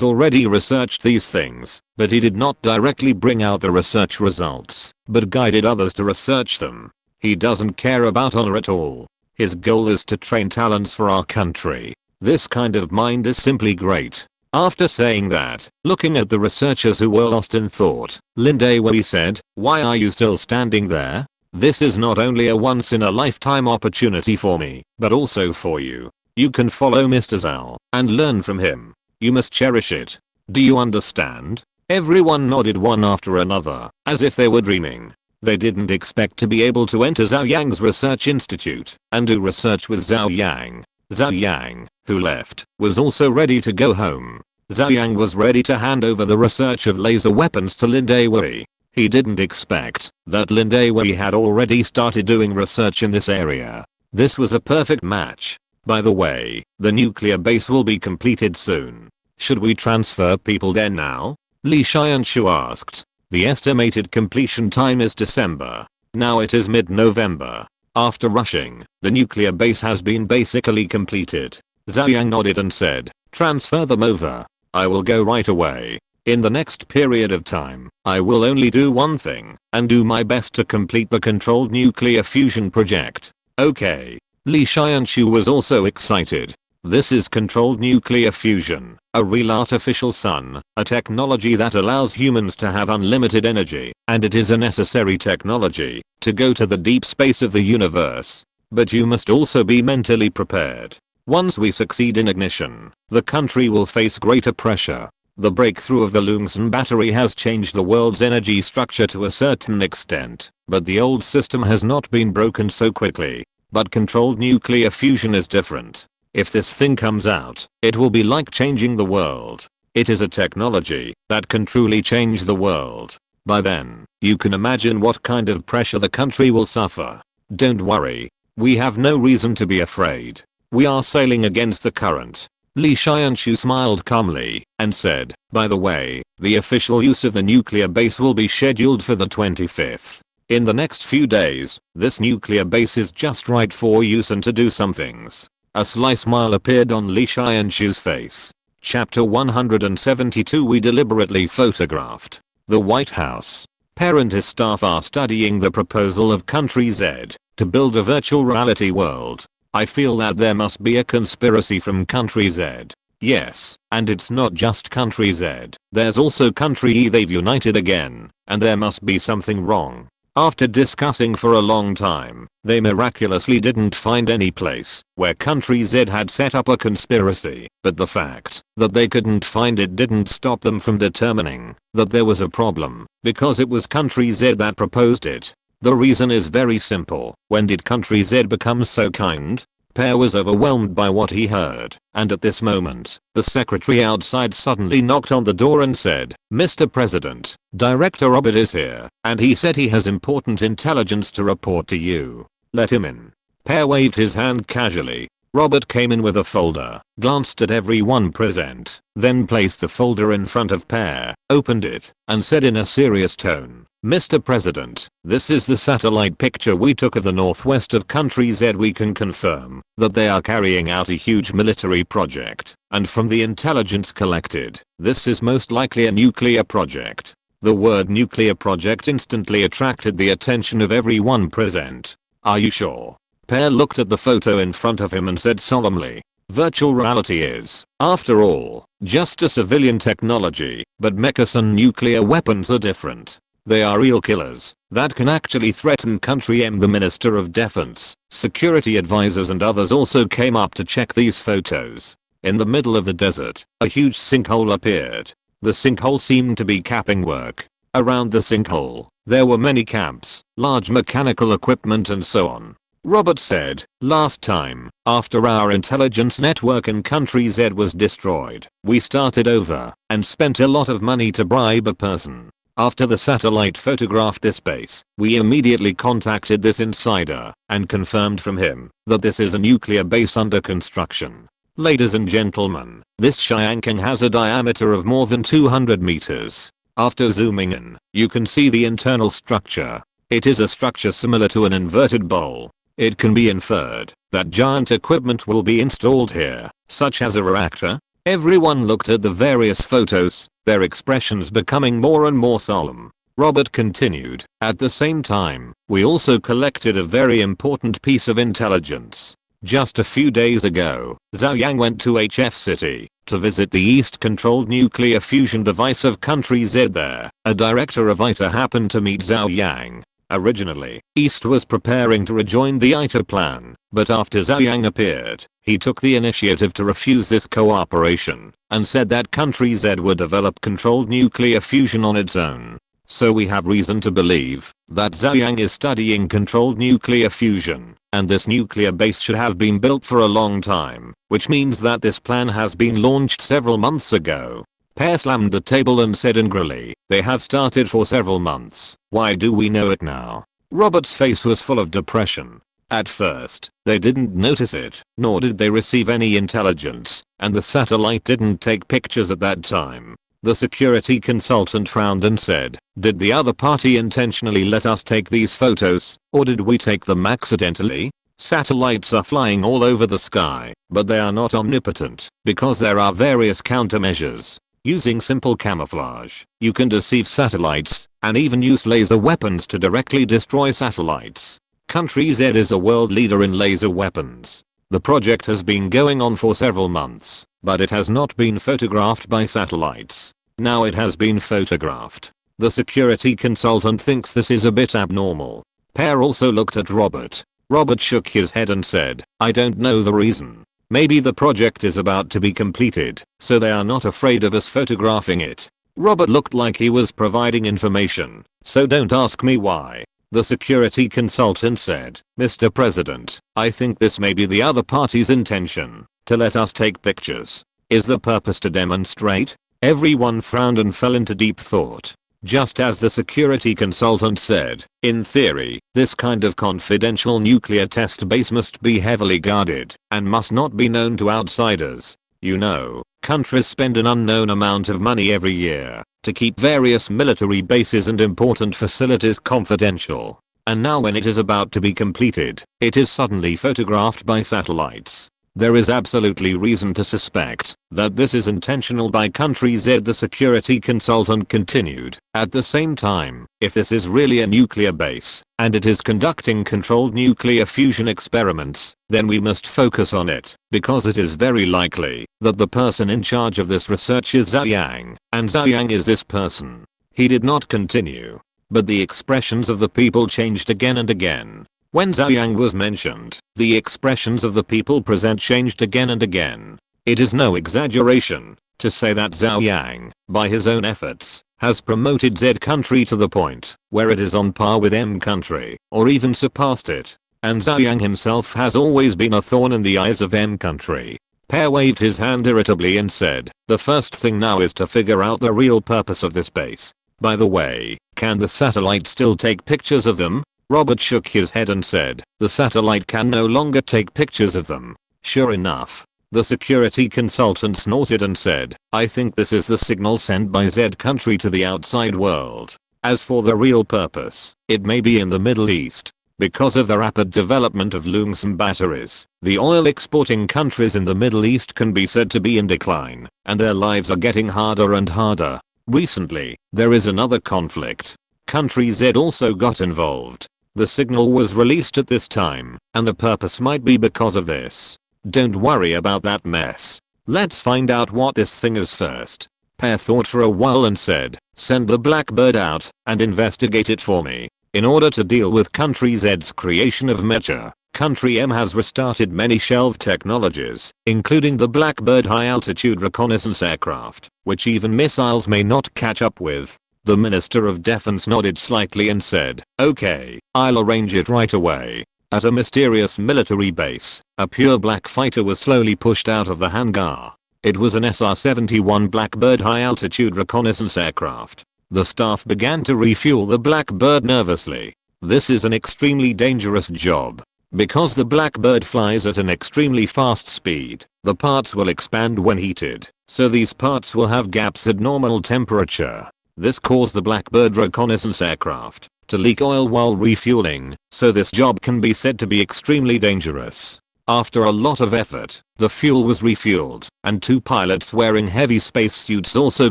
already researched these things, but he did not directly bring out the research results, but guided others to research them. He doesn't care about honor at all. His goal is to train talents for our country. This kind of mind is simply great. After saying that, looking at the researchers who were lost in thought, Lin Dewei said, why are you still standing there? This is not only a once-in-a-lifetime opportunity for me, but also for you. You can follow Mr. Zhou and learn from him. You must cherish it. Do you understand? Everyone nodded one after another, as if they were dreaming. They didn't expect to be able to enter Zhou Yang's research institute and do research with Zhou Yang. Zhou Yang, who left, was also ready to go home. Zhou Yang was ready to hand over the research of laser weapons to Lin Dewei. He didn't expect that Lin Dewei had already started doing research in this area. This was a perfect match. By the way, the nuclear base will be completed soon. Should we transfer people there now? Li Xianshu asked. The estimated completion time is December. Now it is mid-November. After rushing, the nuclear base has been basically completed. Zhou Yang nodded and said, transfer them over. I will go right away. In the next period of time, I will only do one thing and do my best to complete the controlled nuclear fusion project. Okay. Li Xianshu was also excited. This is controlled nuclear fusion, a real artificial sun, a technology that allows humans to have unlimited energy, and it is a necessary technology to go to the deep space of the universe. But you must also be mentally prepared. Once we succeed in ignition, the country will face greater pressure. The breakthrough of the Lungsan battery has changed the world's energy structure to a certain extent, but the old system has not been broken so quickly. But controlled nuclear fusion is different. If this thing comes out, it will be like changing the world. It is a technology that can truly change the world. By then, you can imagine what kind of pressure the country will suffer. Don't worry. We have no reason to be afraid. We are sailing against the current. Li Xianshu smiled calmly and said, by the way, the official use of the nuclear base will be scheduled for the 25th. In the next few days, this nuclear base is just right for use and to do some things. A sly smile appeared on Li Xianshu's face. Chapter 172 We deliberately photographed the White House. Per and his staff are studying the proposal of Country Z to build a virtual reality world. I feel that there must be a conspiracy from Country Z. Yes, and it's not just Country Z. There's also Country E. They've united again, and there must be something wrong. After discussing for a long time, they miraculously didn't find any place where Country Z had set up a conspiracy, but the fact that they couldn't find it didn't stop them from determining that there was a problem, because it was Country Z that proposed it. The reason is very simple. When did Country Z become so kind? Per was overwhelmed by what he heard, and at this moment, the secretary outside suddenly knocked on the door and said, Mr. President, Director Robert is here, and he said he has important intelligence to report to you. Let him in. Per waved his hand casually. Robert came in with a folder, glanced at everyone present, then placed the folder in front of Per, opened it, and said in a serious tone, Mr. President, this is the satellite picture we took of the northwest of Country Z. We can confirm that they are carrying out a huge military project, and from the intelligence collected, this is most likely a nuclear project. The word nuclear project instantly attracted the attention of everyone present. Are you sure? Per looked at the photo in front of him and said solemnly, virtual reality is, after all, just a civilian technology, but mechas and nuclear weapons are different. They are real killers that can actually threaten country M. The Minister of Defense, security advisors and others also came up to check these photos. In the middle of the desert, a huge sinkhole appeared. The sinkhole seemed to be capping work. Around the sinkhole, there were many camps, large mechanical equipment and so on. Robert said, last time, after our intelligence network in Country Z was destroyed, we started over and spent a lot of money to bribe a person. After the satellite photographed this base, we immediately contacted this insider and confirmed from him that this is a nuclear base under construction. Ladies and gentlemen, this Zhou Yang has a diameter of more than 200 meters. After zooming in, you can see the internal structure. It is a structure similar to an inverted bowl. It can be inferred that giant equipment will be installed here, such as a reactor. Everyone looked at the various photos, their expressions becoming more and more solemn. Robert continued, at the same time, we also collected a very important piece of intelligence. Just a few days ago, Zhou Yang went to HF City to visit the East-controlled nuclear fusion device of Country Z there. A director of ITER happened to meet Zhou Yang. Originally, East was preparing to rejoin the ITER plan, but after Zhou Yang appeared, he took the initiative to refuse this cooperation and said that Country Z would develop controlled nuclear fusion on its own. So we have reason to believe that Zhou Yang is studying controlled nuclear fusion, and this nuclear base should have been built for a long time, which means that this plan has been launched several months ago. Pear slammed the table and said angrily, they have started for several months. Why do we know it now? Robert's face was full of depression. At first, they didn't notice it, nor did they receive any intelligence, and the satellite didn't take pictures at that time. The security consultant frowned and said, did the other party intentionally let us take these photos, or did we take them accidentally? Satellites are flying all over the sky, but they are not omnipotent, because there are various countermeasures. Using simple camouflage, you can deceive satellites, and even use laser weapons to directly destroy satellites. Country Z is a world leader in laser weapons. The project has been going on for several months, but it has not been photographed by satellites. Now it has been photographed. The security consultant thinks this is a bit abnormal. Pear also looked at Robert. Robert shook his head and said, I don't know the reason. Maybe the project is about to be completed, so they are not afraid of us photographing it. Robert looked like he was providing information, so don't ask me why. The security consultant said, Mr. President, I think this may be the other party's intention, to let us take pictures. Is the purpose to demonstrate? Everyone frowned and fell into deep thought. Just as the security consultant said, in theory, this kind of confidential nuclear test base must be heavily guarded and must not be known to outsiders. You know, countries spend an unknown amount of money every year to keep various military bases and important facilities confidential. And now when it is about to be completed, it is suddenly photographed by satellites. There is absolutely reason to suspect that this is intentional by Country Z, the security consultant continued. At the same time, if this is really a nuclear base, and it is conducting controlled nuclear fusion experiments, then we must focus on it, because it is very likely that the person in charge of this research is Zhou Yang, and Zhou Yang is this person. He did not continue, but the expressions of the people changed again and again. When Zhou Yang was mentioned, the expressions of the people present changed again and again. It is no exaggeration to say that Zhou Yang, by his own efforts, has promoted Z country to the point where it is on par with M country, or even surpassed it. And Zhou Yang himself has always been a thorn in the eyes of M country. Pear waved his hand irritably and said, the first thing now is to figure out the real purpose of this base. By the way, can the satellite still take pictures of them? Robert shook his head and said, the satellite can no longer take pictures of them. Sure enough. The security consultant snorted and said, I think this is the signal sent by Z country to the outside world. As for the real purpose, it may be in the Middle East. Because of the rapid development of lithium batteries, the oil exporting countries in the Middle East can be said to be in decline, and their lives are getting harder and harder. Recently, there is another conflict. Country Z also got involved. The signal was released at this time, and the purpose might be because of this. Don't worry about that mess. Let's find out what this thing is first. Pear thought for a while and said, send the Blackbird out and investigate it for me. In order to deal with Country Z's creation of Mecha, Country M has restarted many shelved technologies, including the Blackbird high-altitude reconnaissance aircraft, which even missiles may not catch up with. The Minister of Defense nodded slightly and said, "Okay, I'll arrange it right away." At a mysterious military base, a pure black fighter was slowly pushed out of the hangar. It was an SR-71 Blackbird high-altitude reconnaissance aircraft. The staff began to refuel the Blackbird nervously. This is an extremely dangerous job. Because the Blackbird flies at an extremely fast speed, the parts will expand when heated, so these parts will have gaps at normal temperature. This caused the Blackbird reconnaissance aircraft to leak oil while refueling, so this job can be said to be extremely dangerous. After a lot of effort, the fuel was refueled, and 2 pilots wearing heavy spacesuits also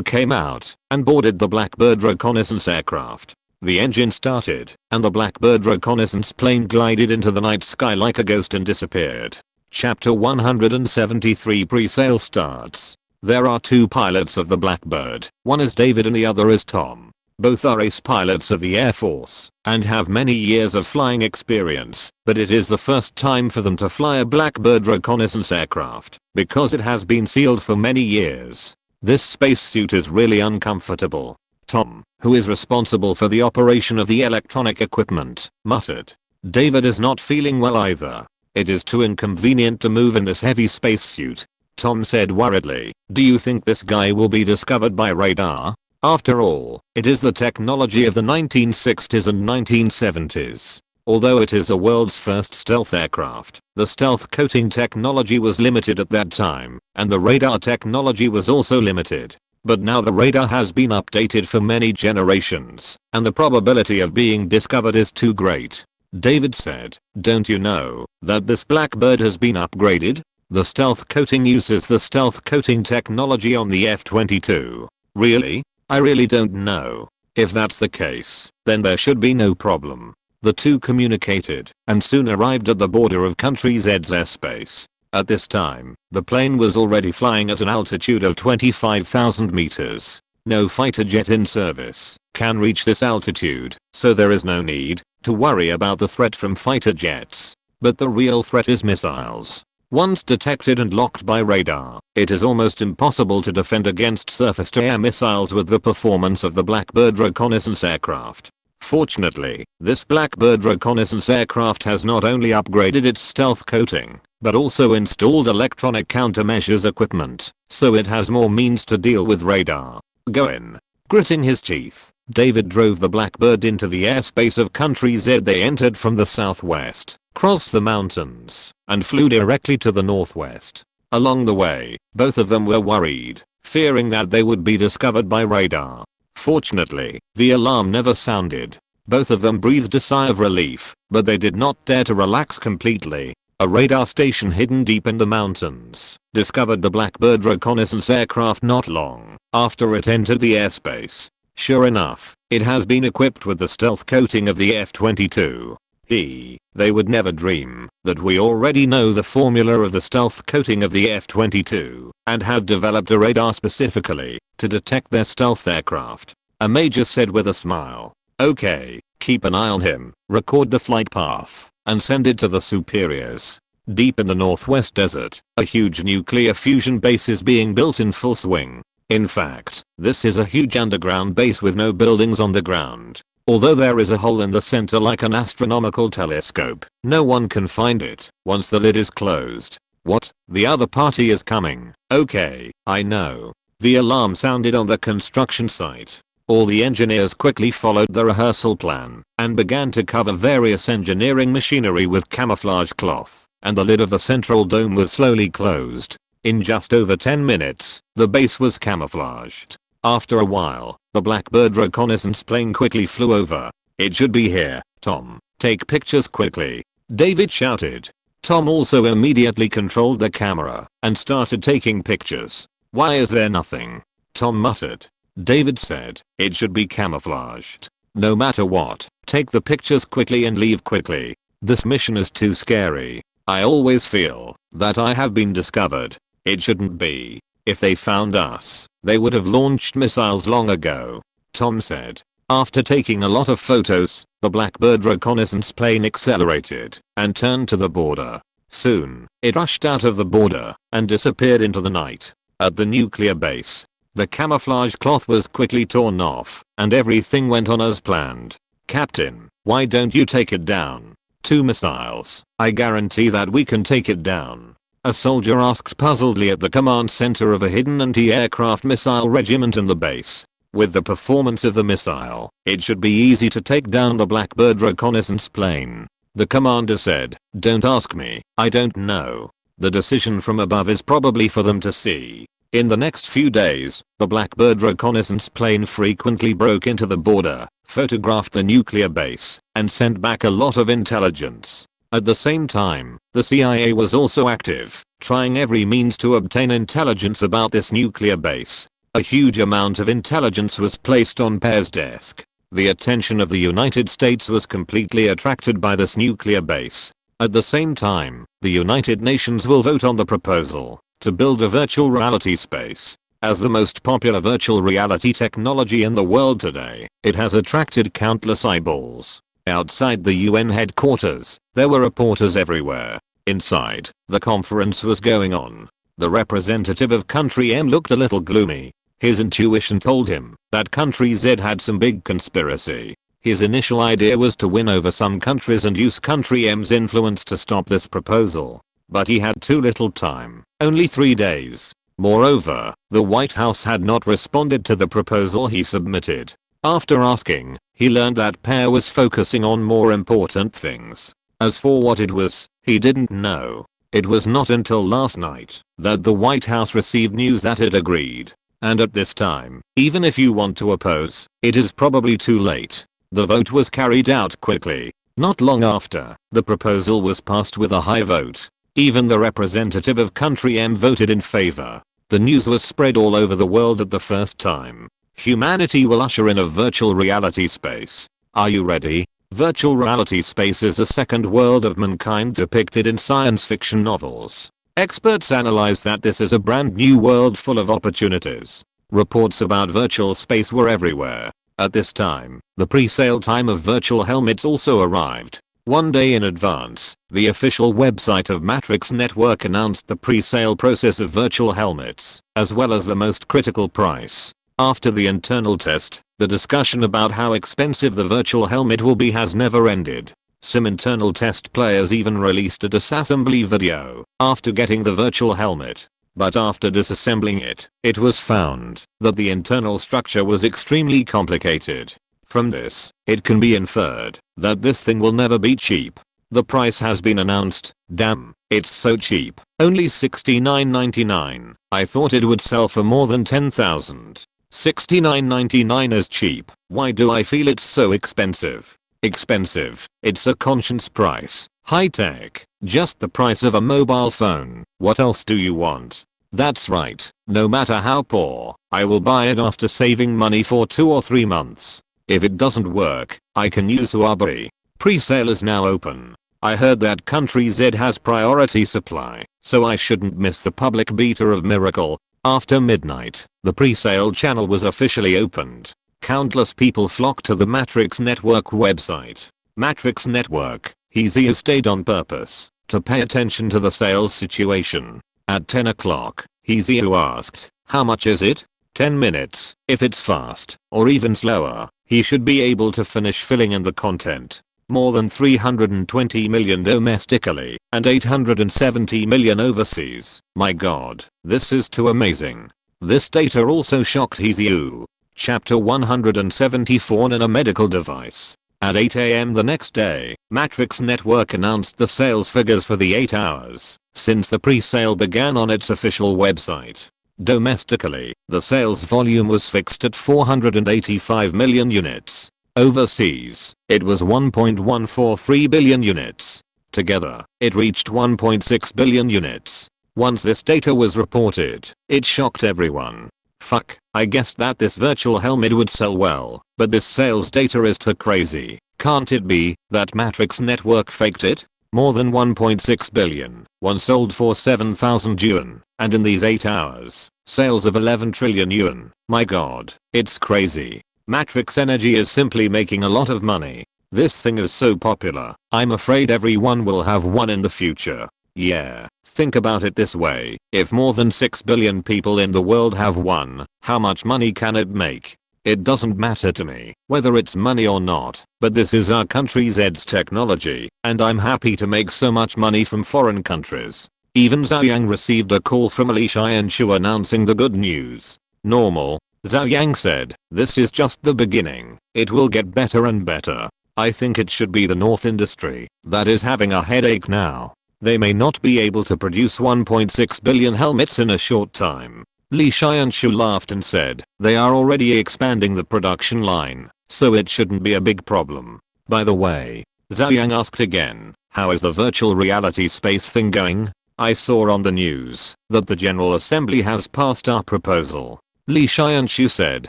came out and boarded the Blackbird reconnaissance aircraft. The engine started, and the Blackbird reconnaissance plane glided into the night sky like a ghost and disappeared. Chapter 173 Pre-sale starts. There are 2 pilots of the Blackbird. One is David and the other is Tom. Both are ace pilots of the Air Force and have many years of flying experience, but it is the first time for them to fly a Blackbird reconnaissance aircraft because it has been sealed for many years. This spacesuit is really uncomfortable. Tom, who is responsible for the operation of the electronic equipment, muttered. David is not feeling well either. It is too inconvenient to move in this heavy spacesuit. Tom said worriedly, "Do you think this guy will be discovered by radar? After all, it is the technology of the 1960s and 1970s. Although it is the world's first stealth aircraft, the stealth coating technology was limited at that time, and the radar technology was also limited. But now the radar has been updated for many generations, and the probability of being discovered is too great." David said, "Don't you know that this Blackbird has been upgraded? The stealth coating uses the stealth coating technology on the F-22. Really? I really don't know. If that's the case, then there should be no problem." The 2 communicated and soon arrived at the border of country Z's airspace. At this time, the plane was already flying at an altitude of 25,000 meters. No fighter jet in service can reach this altitude, so there is no need to worry about the threat from fighter jets. But the real threat is missiles. Once detected and locked by radar, it is almost impossible to defend against surface-to-air missiles with the performance of the Blackbird reconnaissance aircraft. Fortunately, this Blackbird reconnaissance aircraft has not only upgraded its stealth coating, but also installed electronic countermeasures equipment, so it has more means to deal with radar. Go in. Gritting his teeth, David drove the Blackbird into the airspace of country Z. They entered from the southwest, crossed the mountains, and flew directly to the northwest. Along the way, both of them were worried, fearing that they would be discovered by radar. Fortunately, the alarm never sounded. Both of them breathed a sigh of relief, but they did not dare to relax completely. A radar station hidden deep in the mountains discovered the Blackbird reconnaissance aircraft not long after it entered the airspace. Sure enough, it has been equipped with the stealth coating of the F-22. They would never dream that we already know the formula of the stealth coating of the F-22 and have developed a radar specifically to detect their stealth aircraft. A major said with a smile. "Okay, keep an eye on him, record the flight path, and send it to the superiors." Deep in the northwest desert, a huge nuclear fusion base is being built in full swing. In fact, this is a huge underground base with no buildings on the ground. Although there is a hole in the center like an astronomical telescope, no one can find it once the lid is closed. What? The other party is coming. Okay, I know. The alarm sounded on the construction site. All the engineers quickly followed the rehearsal plan and began to cover various engineering machinery with camouflage cloth, and the lid of the central dome was slowly closed. In just over 10 minutes, the base was camouflaged. After a while, the Blackbird reconnaissance plane quickly flew over. "It should be here, Tom. Take pictures quickly," David shouted. Tom also immediately controlled the camera and started taking pictures. "Why is there nothing?" Tom muttered. David said, "It should be camouflaged. No matter what, take the pictures quickly and leave quickly. This mission is too scary. I always feel that I have been discovered. It shouldn't be. If they found us, they would have launched missiles long ago," Tom said. After taking a lot of photos, the Blackbird reconnaissance plane accelerated and turned to the border. Soon, it rushed out of the border and disappeared into the night. At the nuclear base, The camouflage cloth was quickly torn off, and everything went on as planned. "Captain, why don't you take it down?" "Two missiles. I guarantee that we can take it down," a soldier asked puzzledly at the command center of a hidden anti-aircraft missile regiment in the base. With the performance of the missile, it should be easy to take down the Blackbird reconnaissance plane. The commander said, "Don't ask me, I don't know. The decision from above is probably for them to see." In the next few days, the Blackbird reconnaissance plane frequently broke into the border, photographed the nuclear base, and sent back a lot of intelligence. At the same time, the CIA was also active, trying every means to obtain intelligence about this nuclear base. A huge amount of intelligence was placed on Pear's desk. The attention of the United States was completely attracted by this nuclear base. At the same time, the United Nations will vote on the proposal to build a virtual reality space. As the most popular virtual reality technology in the world today, it has attracted countless eyeballs. Outside the UN headquarters, there were reporters everywhere. Inside, the conference was going on. The representative of country M looked a little gloomy. His intuition told him that country Z had some big conspiracy. His initial idea was to win over some countries and use country M's influence to stop this proposal. But he had too little time, only 3 days. Moreover, the White House had not responded to the proposal he submitted. After asking, he learned that Pear was focusing on more important things. As for what it was, he didn't know. It was not until last night that the White House received news that it agreed. And at this time, even if you want to oppose, it is probably too late. The vote was carried out quickly. Not long after, the proposal was passed with a high vote. Even the representative of country M voted in favor. The news was spread all over the world at the first time. Humanity will usher in a virtual reality space. Are you ready? Virtual reality space is a second world of mankind depicted in science fiction novels. Experts analyze that this is a brand new world full of opportunities. Reports about virtual space were everywhere. At this time, the pre-sale time of virtual helmets also arrived. One day in advance, the official website of Matrix Network announced the pre-sale process of virtual helmets, as well as the most critical price. After the internal test, the discussion about how expensive the virtual helmet will be has never ended. Some internal test players even released a disassembly video after getting the virtual helmet. But after disassembling it, it was found that the internal structure was extremely complicated. From this, it can be inferred that this thing will never be cheap. The price has been announced. Damn, it's so cheap. Only $69.99. I thought it would sell for more than $10,000. $69.99 is cheap. Why do I feel it's so expensive? Expensive. It's a conscience price. High tech. Just the price of a mobile phone. What else do you want? That's right. No matter how poor, I will buy it after saving money for 2 or 3 months. If it doesn't work, I can use Huawei. Pre-sale is now open. I heard that country Z has priority supply, so I shouldn't miss the public beta of Miracle. After midnight, the pre-sale channel was officially opened. Countless people flocked to the Matrix Network website. Matrix Network, he stayed on purpose to pay attention to the sales situation. At 10 o'clock, he asked, "How much is it?" 10 minutes. If it's fast, or even slower, he should be able to finish filling in the content. More than 320 million domestically, and 870 million overseas. My god, this is too amazing. This data also shocked Heziu. Chapter 174 in a medical device. At 8 AM the next day, Matrix Network announced the sales figures for the 8 hours since the pre-sale began on its official website. Domestically, the sales volume was fixed at 485 million units. Overseas, it was 1.143 billion units. Together, it reached 1.6 billion units. Once this data was reported, it shocked everyone. Fuck, I guessed that this virtual helmet would sell well, but this sales data is too crazy. Can't it be that Matrix Network faked it? More than 1.6 billion. One sold for 7,000 yuan, and in these 8 hours, sales of 11 trillion yuan. My god, it's crazy. Matrix Energy is simply making a lot of money. This thing is so popular, I'm afraid everyone will have one in the future. Yeah, think about it this way, if more than 6 billion people in the world have one, how much money can it make? It doesn't matter to me whether it's money or not, but this is our country's ed's technology, and I'm happy to make so much money from foreign countries. Even Zhou Yang received a call from Li Xianshu announcing the good news. Normal, Zhou Yang said, this is just the beginning, it will get better and better. I think it should be the North industry that is having a headache now. They may not be able to produce 1.6 billion helmets in a short time. Li Xianshu laughed and said, they are already expanding the production line, so it shouldn't be a big problem. By the way, Zhou Yang asked again, how is the virtual reality space thing going? I saw on the news that the General Assembly has passed our proposal. Li Xianshu said,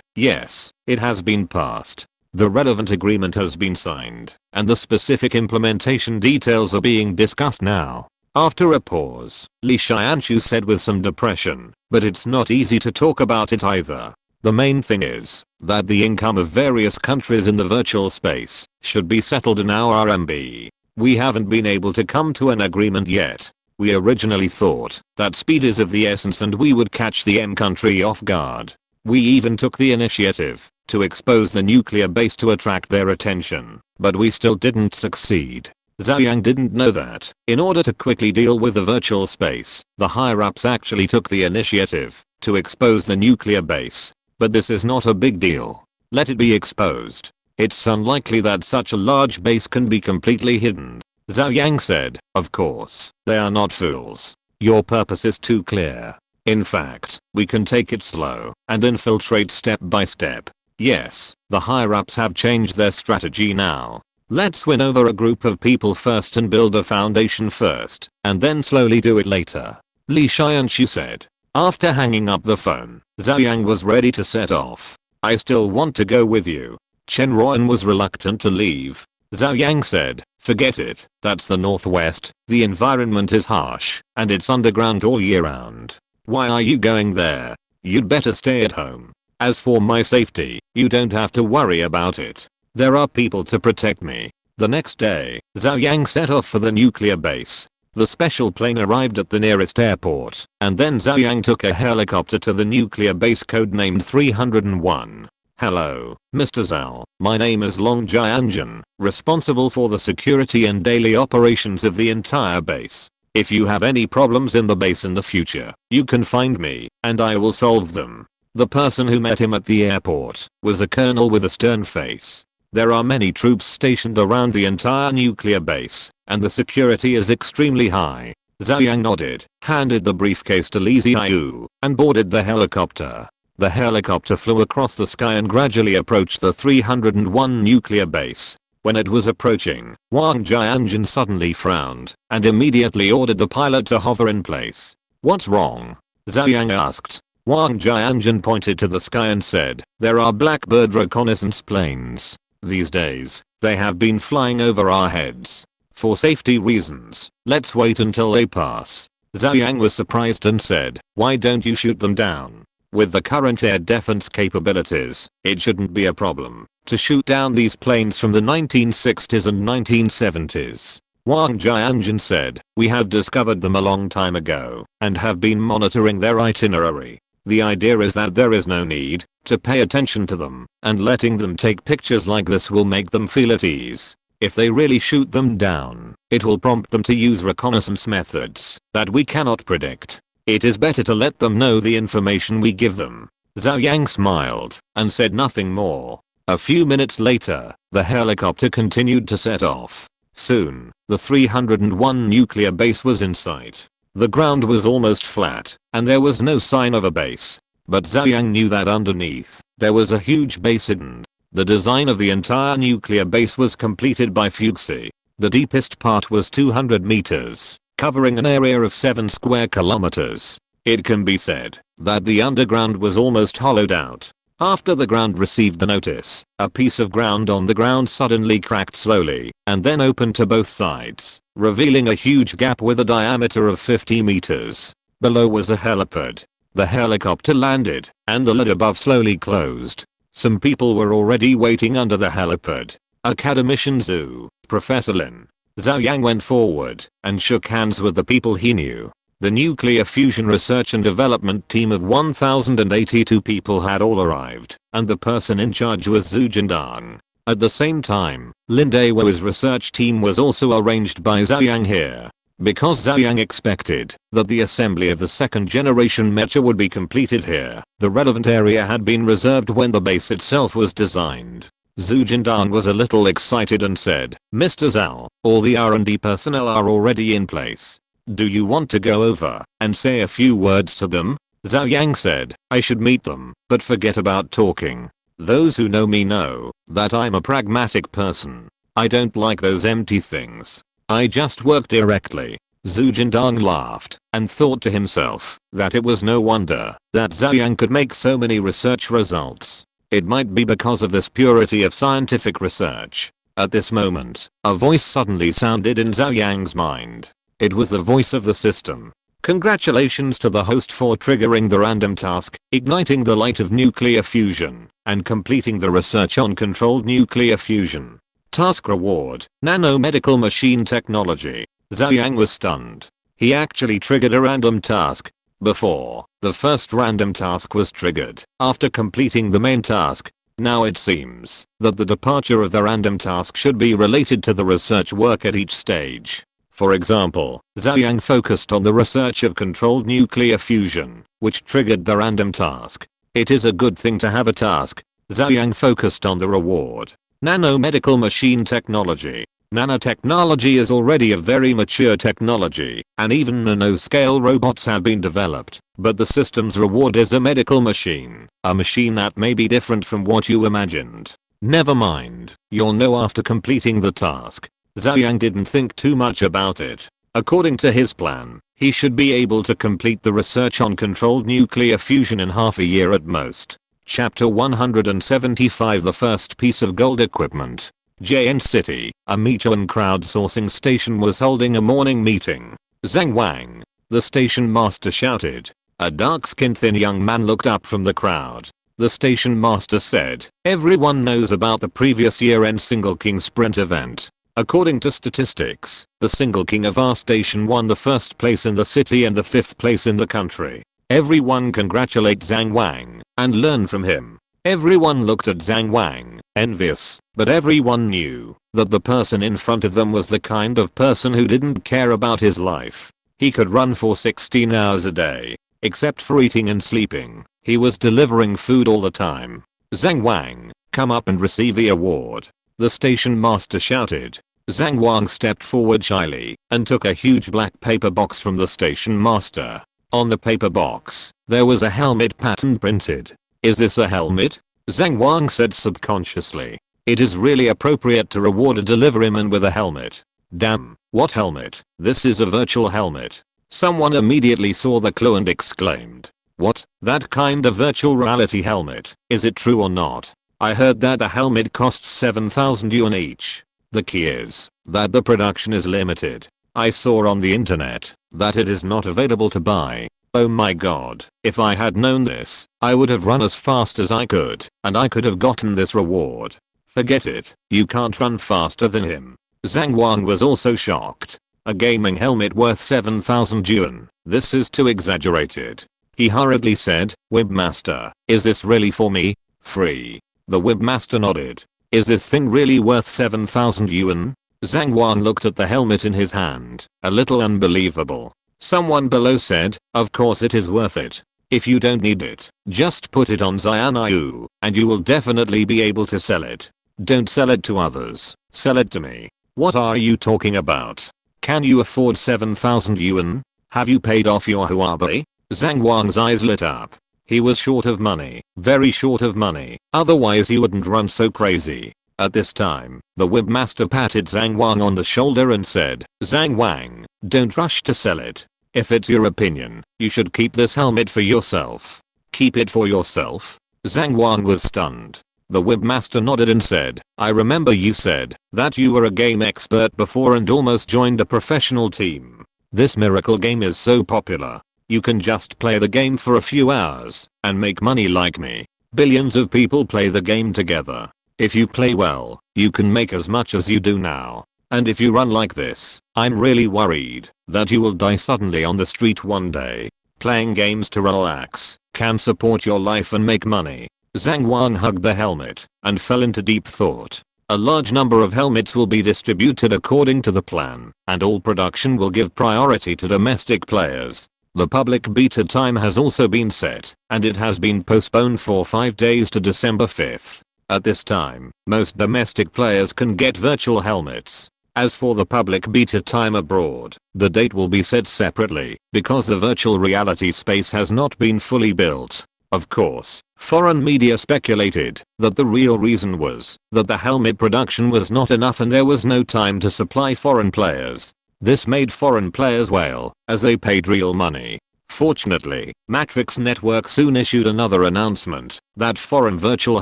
yes, it has been passed. The relevant agreement has been signed, and the specific implementation details are being discussed now. After a pause, Li Xianshu said with some depression, but it's not easy to talk about it either. The main thing is that the income of various countries in the virtual space should be settled in our RMB. We haven't been able to come to an agreement yet. We originally thought that speed is of the essence and we would catch the M country off guard. We even took the initiative to expose the nuclear base to attract their attention, but we still didn't succeed. Zhou Yang didn't know that, in order to quickly deal with the virtual space, the higher-ups actually took the initiative to expose the nuclear base. But this is not a big deal. Let it be exposed. It's unlikely that such a large base can be completely hidden. Zhou Yang said, of course, they are not fools. Your purpose is too clear. In fact, we can take it slow and infiltrate step by step. Yes, the higher-ups have changed their strategy now. Let's win over a group of people first and build a foundation first, and then slowly do it later. Li Xianshu said. After hanging up the phone, Zhou Yang was ready to set off. I still want to go with you. Chen Ruoyan was reluctant to leave. Zhou Yang said, forget it, that's the Northwest, the environment is harsh, and it's underground all year round. Why are you going there? You'd better stay at home. As for my safety, you don't have to worry about it. There are people to protect me. The next day, Zhou Yang set off for the nuclear base. The special plane arrived at the nearest airport, and then Zhou Yang took a helicopter to the nuclear base codenamed 301. Hello, Mr. Zhao, my name is Long Jianjun, responsible for the security and daily operations of the entire base. If you have any problems in the base in the future, you can find me, and I will solve them. The person who met him at the airport was a colonel with a stern face. There are many troops stationed around the entire nuclear base, and the security is extremely high. Zhou Yang nodded, handed the briefcase to Li Xiaoyu, and boarded the helicopter. The helicopter flew across the sky and gradually approached the 301 nuclear base. When it was approaching, Wang Jianjun suddenly frowned, and immediately ordered the pilot to hover in place. What's wrong? Zhou Yang asked. Wang Jianjun pointed to the sky and said, there are Blackbird reconnaissance planes. These days, they have been flying over our heads. For safety reasons, let's wait until they pass. Zhou Yang was surprised and said, why don't you shoot them down? With the current air defense capabilities, it shouldn't be a problem to shoot down these planes from the 1960s and 1970s. Wang Jianjun said, we have discovered them a long time ago and have been monitoring their itinerary. The idea is that there is no need to pay attention to them, and letting them take pictures like this will make them feel at ease. If they really shoot them down, it will prompt them to use reconnaissance methods that we cannot predict. It is better to let them know the information we give them. Zhou Yang smiled and said nothing more. A few minutes later, the helicopter continued to set off. Soon, the 301 nuclear base was in sight. The ground was almost flat, and there was no sign of a base. But Zhou Yang knew that underneath, there was a huge base hidden. The design of the entire nuclear base was completed by Fuxi. The deepest part was 200 meters, covering an area of 7 square kilometers. It can be said that the underground was almost hollowed out. After the ground received the notice, a piece of ground on the ground suddenly cracked slowly, and then opened to both sides, revealing a huge gap with a diameter of 50 meters. Below was a helipad. The helicopter landed, and the lid above slowly closed. Some people were already waiting under the helipad. Academician Zhu, Professor Lin, Zhou Yang went forward and shook hands with the people he knew. The nuclear fusion research and development team of 1082 people had all arrived, and the person in charge was Zhou Yang. At the same time, Lin Dawei's research team was also arranged by Zhou Yang here. Because Zhou Yang expected that the assembly of the second generation mecha would be completed here, the relevant area had been reserved when the base itself was designed. Zhou Yang was a little excited and said, "Mr. Zhao, all the R&D personnel are already in place. Do you want to go over and say a few words to them?" Zhou Yang said, "I should meet them, but forget about talking. Those who know me know that I'm a pragmatic person. I don't like those empty things. I just work directly." Zhou Yang laughed and thought to himself that it was no wonder that Zhou Yang could make so many research results. It might be because of this purity of scientific research. At this moment, a voice suddenly sounded in Zhou Yang's mind. It was the voice of the system. "Congratulations to the host for triggering the random task, igniting the light of nuclear fusion, and completing the research on controlled nuclear fusion. Task reward, nanomedical machine technology." Zhou Yang was stunned. He actually triggered a random task. Before, the first random task was triggered after completing the main task. Now it seems that the departure of the random task should be related to the research work at each stage. For example, Zhou Yang focused on the research of controlled nuclear fusion, which triggered the random task. It is a good thing to have a task. Zhou Yang focused on the reward. Nanomedical machine technology. Nanotechnology is already a very mature technology, and even nanoscale robots have been developed, but the system's reward is a medical machine, a machine that may be different from what you imagined. Never mind, you'll know after completing the task. Zhou Yang didn't think too much about it. According to his plan, he should be able to complete the research on controlled nuclear fusion in half a year at most. Chapter 175. The first piece of gold equipment. JN City, a Mecha crowdsourcing station was holding a morning meeting. "Zhang Wang," the station master shouted. A dark-skinned thin young man looked up from the crowd. The station master said, "Everyone knows about the previous year-end Single King Sprint event. According to statistics, the Single King of our station won the first place in the city and the 5th place in the country. Everyone congratulate Zhang Wang and learn from him." Everyone looked at Zhang Wang, envious, but everyone knew that the person in front of them was the kind of person who didn't care about his life. He could run for 16 hours a day, except for eating and sleeping. He was delivering food all the time. "Zhang Wang, come up and receive the award," the station master shouted. Zhang Wang stepped forward shyly and took a huge black paper box from the station master. On the paper box, there was a helmet pattern printed. "Is this a helmet?" Zhang Wang said subconsciously. "It is really appropriate to reward a deliveryman with a helmet." "Damn, what helmet? This is a virtual helmet." Someone immediately saw the clue and exclaimed, "What? That kind of virtual reality helmet? Is it true or not? I heard that the helmet costs 7,000 yuan each. The key is that the production is limited. I saw on the internet that it is not available to buy. Oh my god, if I had known this, I would have run as fast as I could, and I could have gotten this reward." "Forget it, you can't run faster than him." Zhang Wang was also shocked. A gaming helmet worth 7,000 yuan, this is too exaggerated. He hurriedly said, "Webmaster, is this really for me?" "Free." The webmaster nodded. "Is this thing really worth 7,000 yuan?" Zhang Wang looked at the helmet in his hand, a little unbelievable. Someone below said, "Of course it is worth it. If you don't need it, just put it on Xianyu, and you will definitely be able to sell it. Don't sell it to others, sell it to me." "What are you talking about? Can you afford 7,000 yuan? Have you paid off your Huawei?" Zhang Wang's eyes lit up. He was short of money, very short of money, otherwise he wouldn't run so crazy. At this time, the webmaster patted Zhang Wang on the shoulder and said, "Zhang Wang, don't rush to sell it. If it's your opinion, you should keep this helmet for yourself." "Keep it for yourself?" Zhang Wang was stunned. The webmaster nodded and said, "I remember you said that you were a game expert before and almost joined a professional team. This miracle game is so popular. You can just play the game for a few hours and make money like me. Billions of people play the game together. If you play well, you can make as much as you do now. And if you run like this, I'm really worried that you will die suddenly on the street one day. Playing games to relax can support your life and make money. Zhang Wang hugged the helmet and fell into deep thought. A large number of helmets will be distributed according to the plan, and all production will give priority to domestic players. The public beta time has also been set, and it has been postponed for 5 days to December 5th. At this time, most domestic players can get virtual helmets. As for the public beta time abroad, the date will be set separately, because the virtual reality space has not been fully built. Of course, foreign media speculated that the real reason was that the helmet production was not enough and there was no time to supply foreign players. This made foreign players wail, as they paid real money. Fortunately, Matrix Network soon issued another announcement that foreign virtual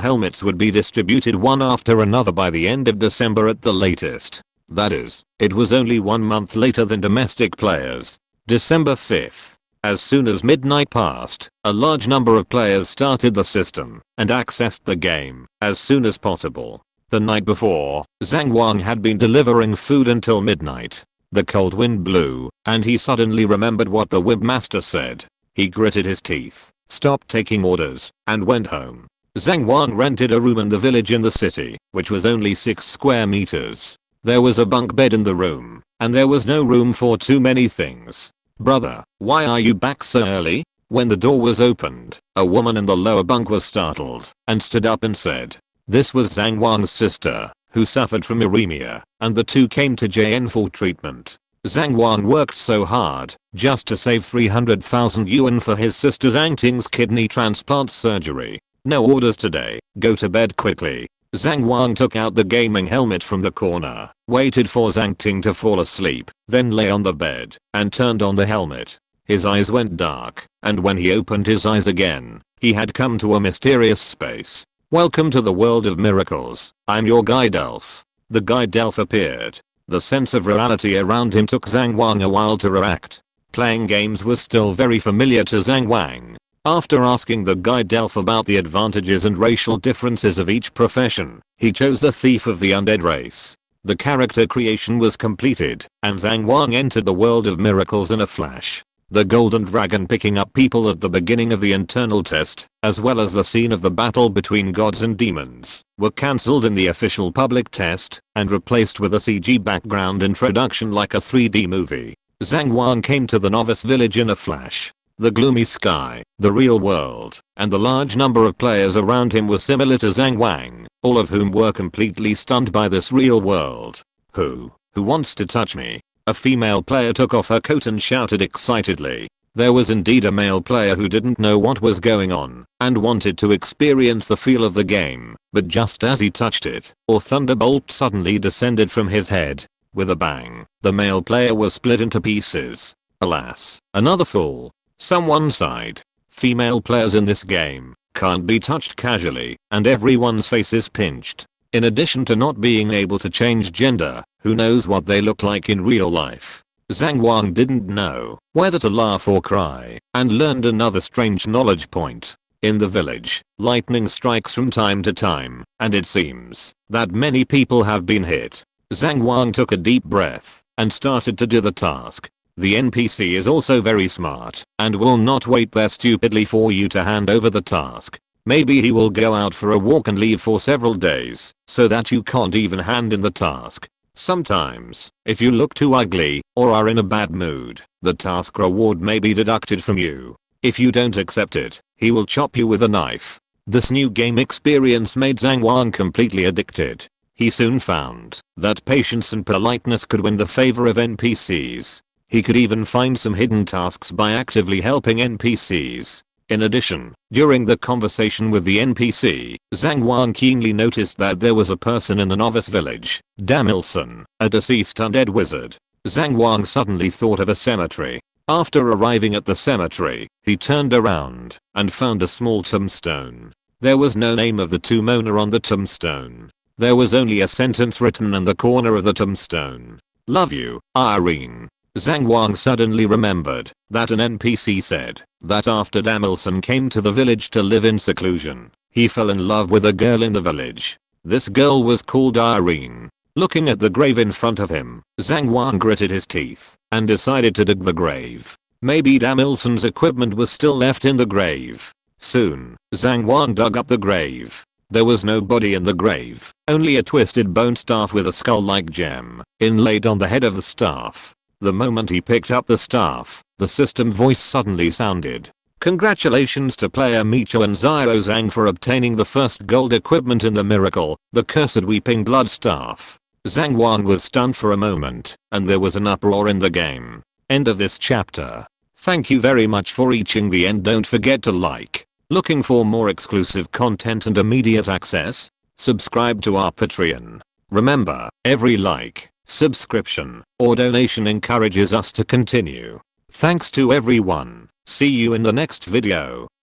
helmets would be distributed one after another by the end of December at the latest. That is, it was only 1 month later than domestic players. December 5th. As soon as midnight passed, a large number of players started the system and accessed the game as soon as possible. The night before, Zhang Wang had been delivering food until midnight. The cold wind blew, and he suddenly remembered what the webmaster said. He gritted his teeth, stopped taking orders, and went home. Zhang Wang rented a room in the village in the city, which was only 6 square meters. There was a bunk bed in the room, and there was no room for too many things. "Brother, why are you back so early?" When the door was opened, a woman in the lower bunk was startled and stood up and said. This was Zhang Wang's sister, who suffered from anemia, and the two came to JN for treatment. Zhang Wang worked so hard just to save 300,000 yuan for his sister Zhang Ting's kidney transplant surgery. "No orders today, go to bed quickly." Zhang Wang took out the gaming helmet from the corner, waited for Zhang Ting to fall asleep, then lay on the bed, and turned on the helmet. His eyes went dark, and when he opened his eyes again, he had come to a mysterious space. "Welcome to the world of miracles, I'm your guide elf." The guide elf appeared. The sense of reality around him took Zhang Wang a while to react. Playing games was still very familiar to Zhang Wang. After asking the guide elf about the advantages and racial differences of each profession, he chose the thief of the undead race. The character creation was completed, and Zhang Wang entered the world of miracles in a flash. The golden dragon picking up people at the beginning of the internal test, as well as the scene of the battle between gods and demons, were cancelled in the official public test, and replaced with a CG background introduction like a 3D movie. Zhang Wang came to the novice village in a flash. The gloomy sky, the real world, and the large number of players around him were similar to Zhang Wang, all of whom were completely stunned by this real world. Who wants to touch me?" A female player took off her coat and shouted excitedly. There was indeed a male player who didn't know what was going on, and wanted to experience the feel of the game, but just as he touched it, a thunderbolt suddenly descended from his head. With a bang, the male player was split into pieces. Alas, another fool. Someone sighed. Female players in this game can't be touched casually, and everyone's face is pinched. In addition to not being able to change gender, who knows what they look like in real life? Zhang Wang didn't know whether to laugh or cry, and learned another strange knowledge point. In the village, lightning strikes from time to time, and it seems that many people have been hit. Zhang Wang took a deep breath and started to do the task. The NPC is also very smart and will not wait there stupidly for you to hand over the task. Maybe he will go out for a walk and leave for several days so that you can't even hand in the task. Sometimes, if you look too ugly or are in a bad mood, the task reward may be deducted from you. If you don't accept it, he will chop you with a knife. This new game experience made Zhang Wang completely addicted. He soon found that patience and politeness could win the favor of NPCs. He could even find some hidden tasks by actively helping NPCs. In addition, during the conversation with the NPC, Zhang Wang keenly noticed that there was a person in the novice village, Damilson, a deceased undead wizard. Zhang Wang suddenly thought of a cemetery. After arriving at the cemetery, he turned around and found a small tombstone. There was no name of the tomb owner on the tombstone. There was only a sentence written in the corner of the tombstone. "Love you, Irene." Zhang Wang suddenly remembered that an NPC said that after Damilson came to the village to live in seclusion, he fell in love with a girl in the village. This girl was called Irene. Looking at the grave in front of him, Zhang Wan gritted his teeth and decided to dig the grave. Maybe Damilson's equipment was still left in the grave. Soon, Zhang Wan dug up the grave. There was no body in the grave, only a twisted bone staff with a skull-like gem inlaid on the head of the staff. The moment he picked up the staff, the system voice suddenly sounded. Congratulations to player Micho and Zhou Yang for obtaining the first gold equipment in the miracle, the cursed weeping blood staff. Zhang Wan was stunned for a moment, and there was an uproar in the game. End of this chapter. Thank you very much for reaching the end. Don't forget to like. Looking for more exclusive content and immediate access? Subscribe to our Patreon. Remember, every like, subscription, or donation encourages us to continue. Thanks to everyone. See you in the next video.